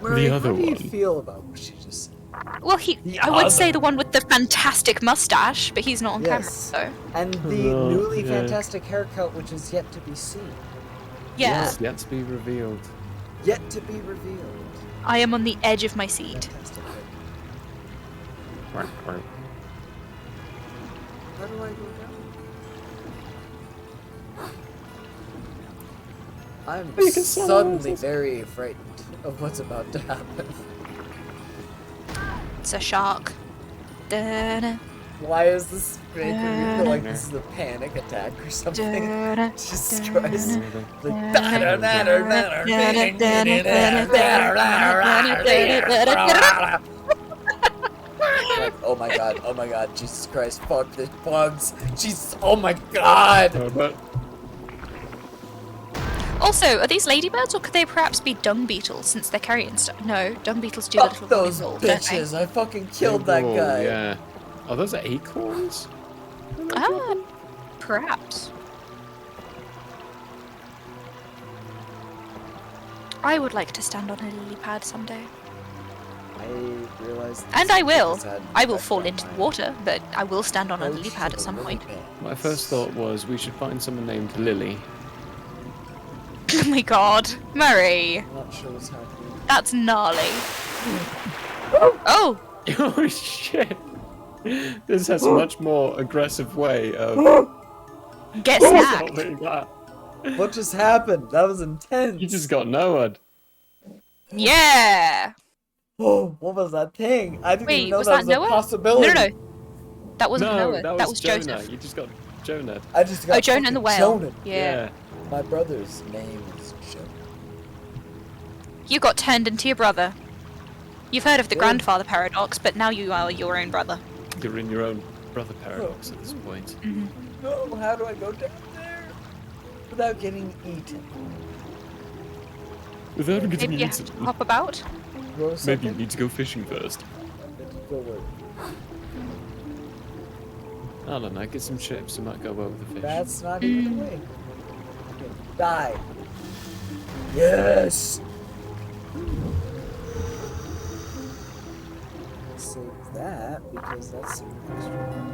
Murray, other how do you one. feel about what she just said? Well, I would say the one with the fantastic mustache, but he's not on Yes. camera, so. And the Oh, newly yeah. fantastic haircut, which is yet to be seen. Yeah, Yes, yet to be revealed. Yet to be revealed. I am on the edge of my seat. Fantastic haircut. Quack, quack. How do I go down? I'm You can sell suddenly roses. very frightened of what's about to happen. It's a shark. Da-da, Why is this making me feel like Uh, this is a panic attack or something? da-da, Jesus da-da, Christ. Like, like, oh my god, Jesus Christ, fuck the bugs. Jesus, oh my god! Also, are these ladybirds or could they perhaps be dung beetles since they're carrying stuff? No, dung beetles do the Fuck little those rolling roll, don't they? bitches, I fucking killed that Oh, guy. Yeah. Oh, those are acorns? Ah, perhaps. I would like to stand on a lily pad someday. I realized. And I will. this had an I will effect fall on into the my water, but I will stand on a approach lily to pad at the some lily point. pad. My first thought was we should find someone named Lily. Oh my god. Murray. I'm not sure what's happening. That's gnarly. Oh! Oh shit! This has a much more aggressive way of Get snapped. solving that. What just happened? That was intense. You just got Noah'd. Yeah. Oh, what was that thing? I didn't even Wait, know was that that was a Noah? possibility. No. That wasn't No, Noah. that was Jonah. Joseph. You just got Jonah. I just got Jonah and the whale. Jonah. Yeah. My brother's name is Jonah. You got turned into your brother. You've heard of the Yeah. grandfather paradox, but now you are your own brother. You're in your own brother paradox at this point. No, how do I go down there without getting eaten? Without getting Maybe you have eaten. to hop about. Grow Maybe you something? need to go fishing first. Go work. I don't know, get some chips, it might go well with the fish. That's not even the way. Okay, die. Yes! Save that because that's super extra.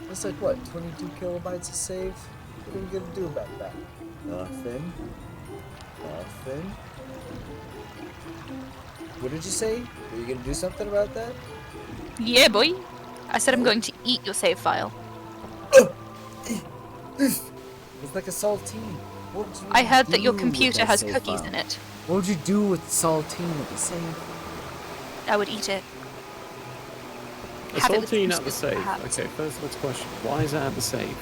That's like what, 22 kilobytes to save? What are we gonna do about that? Nothing. Nothing. What did you say? Are you gonna do something about that? Yeah, boy. I said I'm going to eat your save file. It's like a saltine. What would you I heard that your do with computer that has save cookies file? in it. What would you do with saltine at the same? I would eat it. A Have it with saltine at the biscuits, safe. perhaps. Okay, first let's question. Why is it at the safe?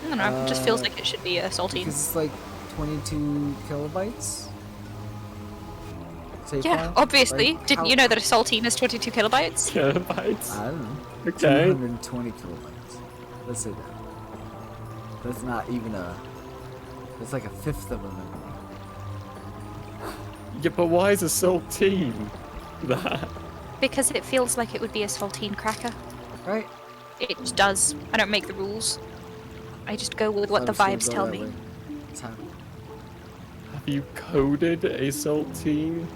I don't know. It just feels like it should be a saltine. Because it's like 22 kilobytes. Save Yeah, file? obviously. Like, Didn't how- you know that a saltine is 22 kilobytes? Kilobytes. I don't know. Okay. 220 kilobytes. Let's say that. That's not even a. That's like a fifth of a memory. Yeah, but why is a saltine that? Because it feels like it would be a saltine cracker. Right? It just does. I don't make the rules. I just go with what the Thought it was vibes gonna tell go that me. way. That's how- Have you coded a saltine?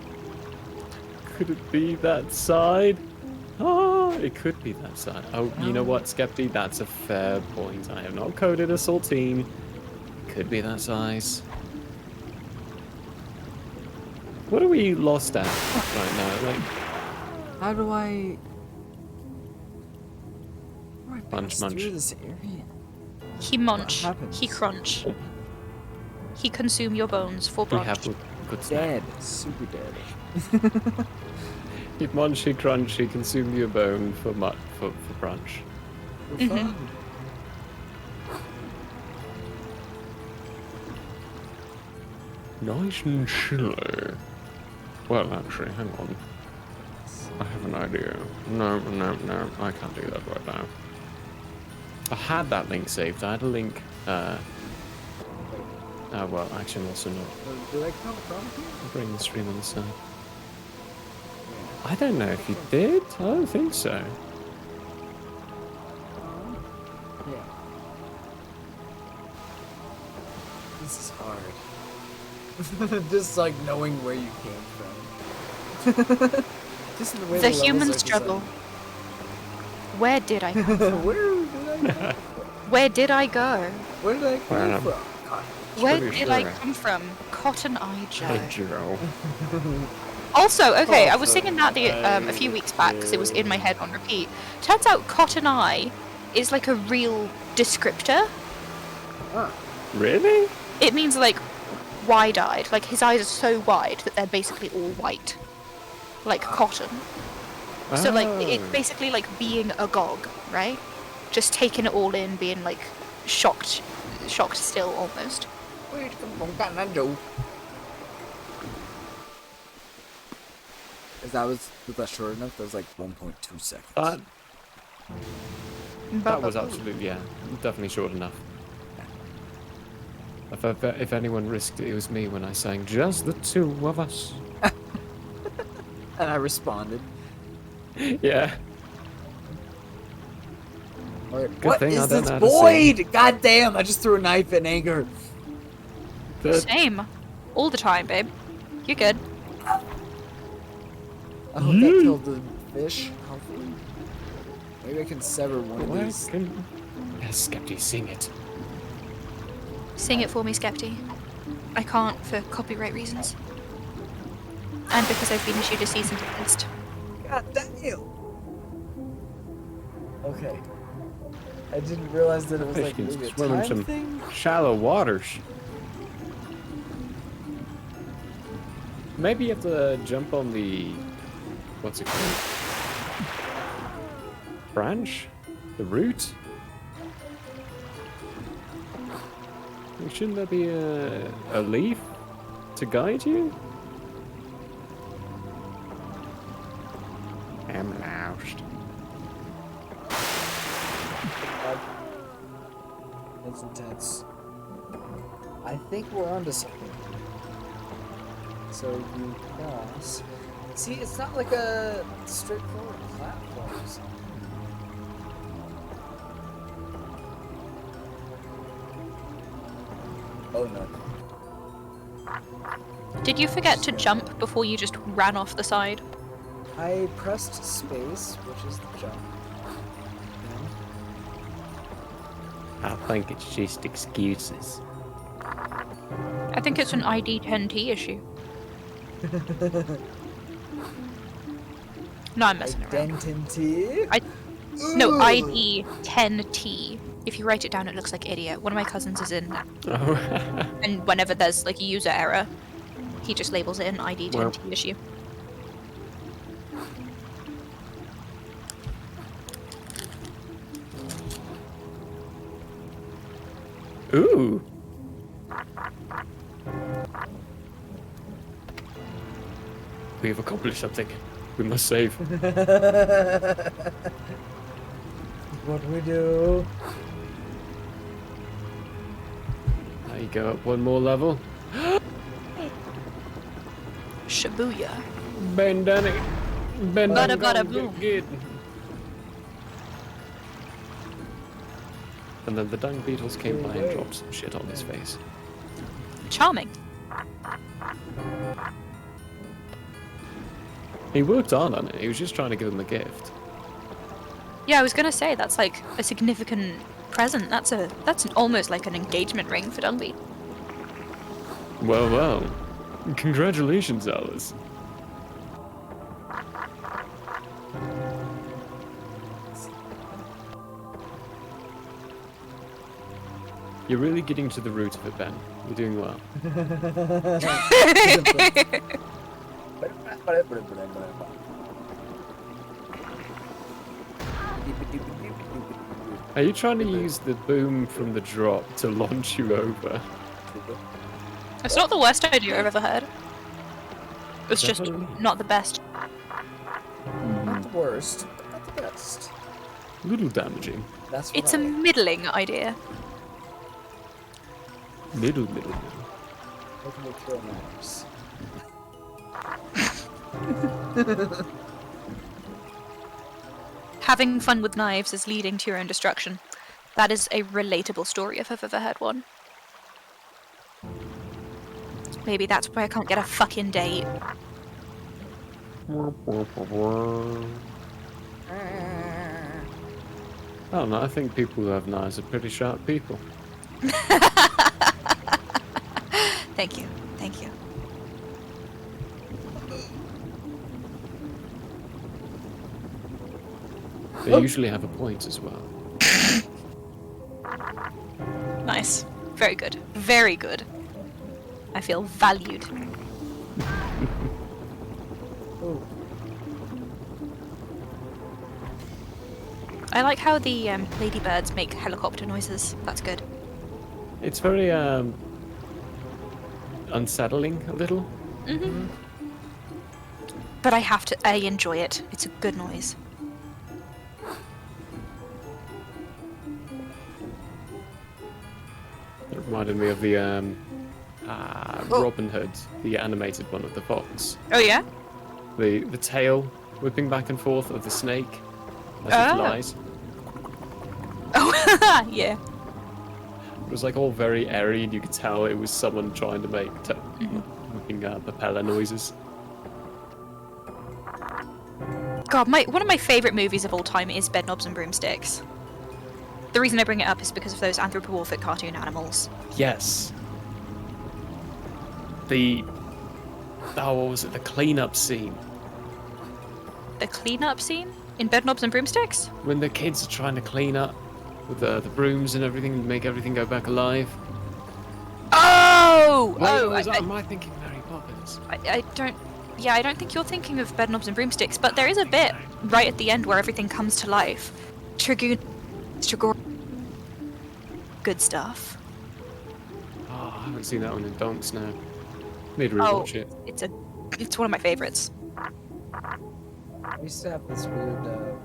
Could it be that side? Oh, it could be that side. Oh, you know what, Skepti? That's a fair point. I have not coded a saltine. Could be that size. What are we lost at right now? Like, How do I? How do I Munch, pass munch. through this area? He munch. happens? He crunch. He consume your bones for we have brunch. a good snack. Dead. Super dead. He munch, he crunch, he consume your bone for brunch. For Mhm. fun. Nice and chilly. Well, actually, hang on. I have an idea. No, I can't do that right now. I had that link saved. I had a link. Well, actually, also not. Did I come from here? I'll bring the stream on the side. I don't know if you did. I don't think so. Yeah. This is hard. Just like knowing where you came from. Just the way The levels human are struggle. designed. Where did I come from? Where did I go? Where did I go? Where did I come Well, from? God. Where Pretty did I sure. come from? Cotton Eye Joe. Hey, Joe. Also, okay, I was singing that a few weeks back because it was in my head on repeat. Turns out Cotton Eye is like a real descriptor. Really? It means like wide-eyed. Like his eyes are so wide that they're basically all white, like cotton. So like it's Oh. basically like being agog, right? Just taking it all in, being like shocked still almost. Where'd you come from, Cotton Joe? Was that short enough? That was like 1.2 seconds. That was absolutely, yeah, definitely short enough. If anyone risked it, it was me when I sang "Just the Two of Us." And I responded. Yeah. Alright, Good what thing I is don't this know how to sing. void? God damn! I just threw a knife in anger. Same, all the time, babe. You're good. I hope that killed the fish. Hopefully. Maybe I can sever one of Why these. can... Yes, Skepti, sing it. Sing it for me, Skepti. I can't for copyright reasons. and because I've been issued a cease and desist. God damn. Okay. I didn't realize that it was Fish like can maybe a swim in time some thing. shallow waters. Maybe you have to jump on the... what's it called? Branch? The root? Shouldn't there be a leaf to guide you? I'm lost. That's intense. I think we're onto something. So you cross. See, it's not like a straightforward platform. Oh no. Did you forget to jump before you just ran off the side? I pressed space, which is the jump. I think it's just excuses. I think it's an ID 10T issue. No, I'm messing around. Identity. No, ID 10T. If you write it down, it looks like idiot. One of my cousins is in, Oh. and whenever there's like a user error, he just labels it an ID 10T Well. issue. Ooh. We have accomplished something. We must save. What do we do? Now you go up one more level. Shibuya. Bend down it. Bend Bada down, bada go, boom. good. And then the dung beetles came by and dropped some shit on his face. Charming. He worked hard on it. He was just trying to give him a gift. Yeah, I was gonna say that's like a significant present. That's almost like an engagement ring for Dungbeat. Well, well. Congratulations, Alice. You're really getting to the root of it, Ben. You're doing well. Are you trying to use the boom from the drop to launch you over? It's not the worst idea I've ever heard. It's just Definitely. not the best. Not the worst, but not the best. Little damaging. That's what It's I a like. middling idea. Middle. Making it kill matters. Having fun with knives is leading to your own destruction. That is a relatable story if I've ever heard one. Maybe that's why I can't get a fucking date. I don't know, I think people who have knives are pretty sharp people. Thank you. Thank you. They usually have a point as well. Nice. Very good. Very good. I feel valued. I like how the ladybirds make helicopter noises. That's good. It's very unsettling a little. Mm-hmm. But I enjoy it. It's a good noise. It reminded me of the Robin Hood, the animated one with the fox. Oh yeah? The tail whipping back and forth of the snake as it Ah. flies. Oh yeah. It was like all very airy, and you could tell it was someone trying to make whipping propeller noises. God, one of my favorite movies of all time is Bedknobs and Broomsticks. The reason I bring it up is because of those anthropomorphic cartoon animals. Yes. The Oh, what was it? The cleanup scene. The cleanup scene in Bedknobs and Broomsticks? When the kids are trying to clean up with the brooms and everything to make everything go back alive. Oh! Wait, Oh! am I thinking Mary Poppins? I don't... Yeah, I don't think you're thinking of Bedknobs and Broomsticks, but there is a bit right at the end where everything comes to life. Good stuff. Oh, I haven't seen that one in donks now. Need to Oh, rewatch it. it's one of my favorites. I used to have this weird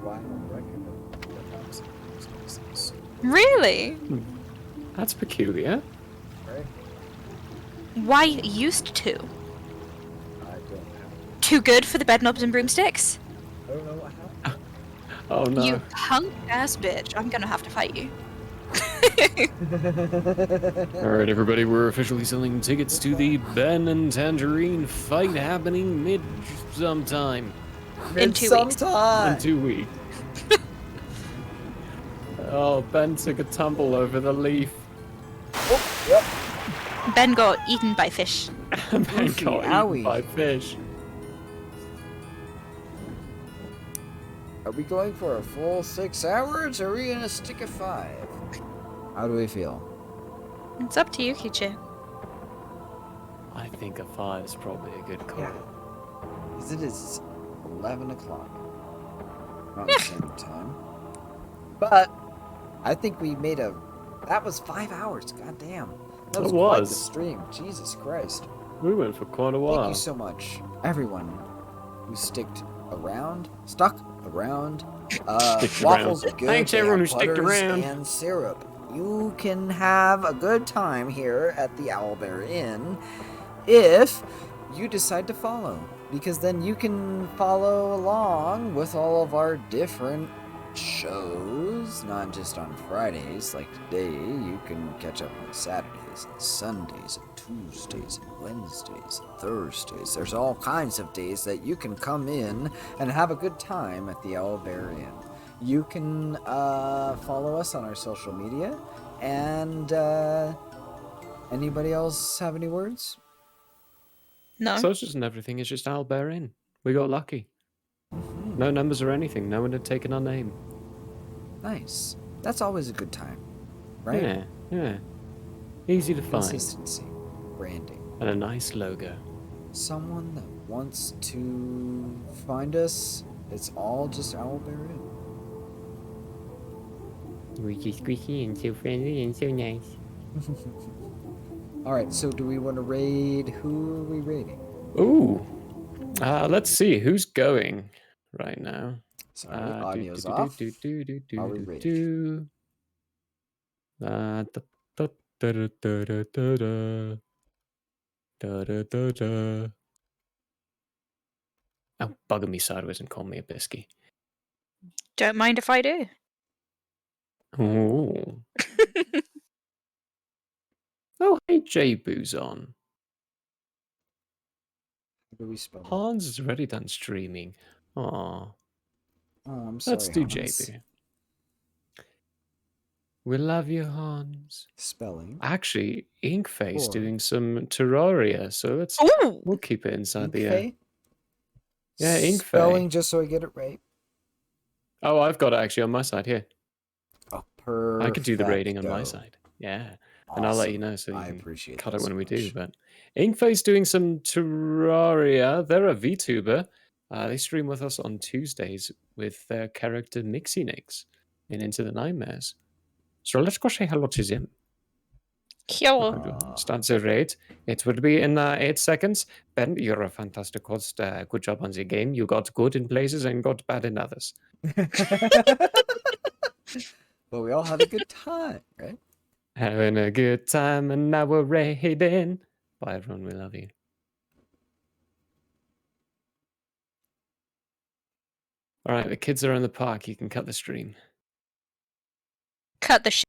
vinyl record of Bedknobs and Broomsticks. Really? That's peculiar. Right? Why used to? I don't have. Too good for the Bedknobs and Broomsticks? I don't know what happened. Oh no. You punk ass bitch. I'm gonna have to fight you. Alright, everybody, we're officially selling tickets to the Ben and Tangerine fight happening mid sometime. In 2 weeks. Sometime. In 2 weeks. Oh, Ben took a tumble over the leaf. Oh, yep. Ben got eaten by fish. Ben got eaten owie. by fish. Are we going for a full 6 hours, or are we gonna stick at 5? How do we feel? It's up to you, Kichi. I think a 5 is probably a good call. Yeah. Because it is 11 o'clock. Not the same time. But I think we made a... That was 5 hours. God damn. That was quite the stream. Jesus Christ. We went for quite a while. Thank you so much, everyone who stuck around. Waffles are good. Thanks, They everyone have who sticked butters around. and syrup. You can have a good time here at the Owlbear Inn if you decide to follow, because then you can follow along with all of our different shows, not just on Fridays like today. You can catch up on Saturdays and Sundays and Tuesdays and Wednesdays and Thursdays. There's all kinds of days that you can come in and have a good time at the Owlbear Inn. You can follow us on our social media, and anybody else have any words? No. Socials and everything is just Owlbear Inn. We got lucky. No numbers or anything. No one had taken our name. Nice. That's always a good time, right? Yeah, yeah. Easy to find. Consistency, branding. And a nice logo. Someone that wants to find us, it's all just Owlbear Inn. Which is squishy and so friendly and so nice. Alright, so do we want to raid? Who are we raiding? Ooh. Let's see who's going right now. Sorry, audio's off. Are we raiding? Oh, bugger me sideways and call me a biscuit. Don't mind if I do. Ooh. Oh, hey, J-Boo's on. How do we spell that? Hans is already done streaming. Aw. Oh, I'm sorry, Let's do Hans. J-Boo. We love you, Hans. Spelling. Actually, Inkface Or- doing some Terraria, so we'll keep it inside the Inkfay? Yeah, Inkfay. Spelling, just so I get it right. Oh, I've got it actually on my side here. Oh, perfect. I could do the rating on my side. Yeah. And I'll let you know so you I can appreciate cut that it when so we do. much. But Inkface doing some Terraria. They're a VTuber. They stream with us on Tuesdays with their character Nixie Nix in Into the Nightmares. So let's go say hello to them. Hello. Start the raid. It will be in 8 seconds. Ben, you're a fantastic host. Good job on the game. You got good in places and got bad in others. But we all had a good time, right? Having a good time and now we're raiding. Bye everyone, we love you. Alright, the kids are in the park. You can cut the stream. Cut the shit.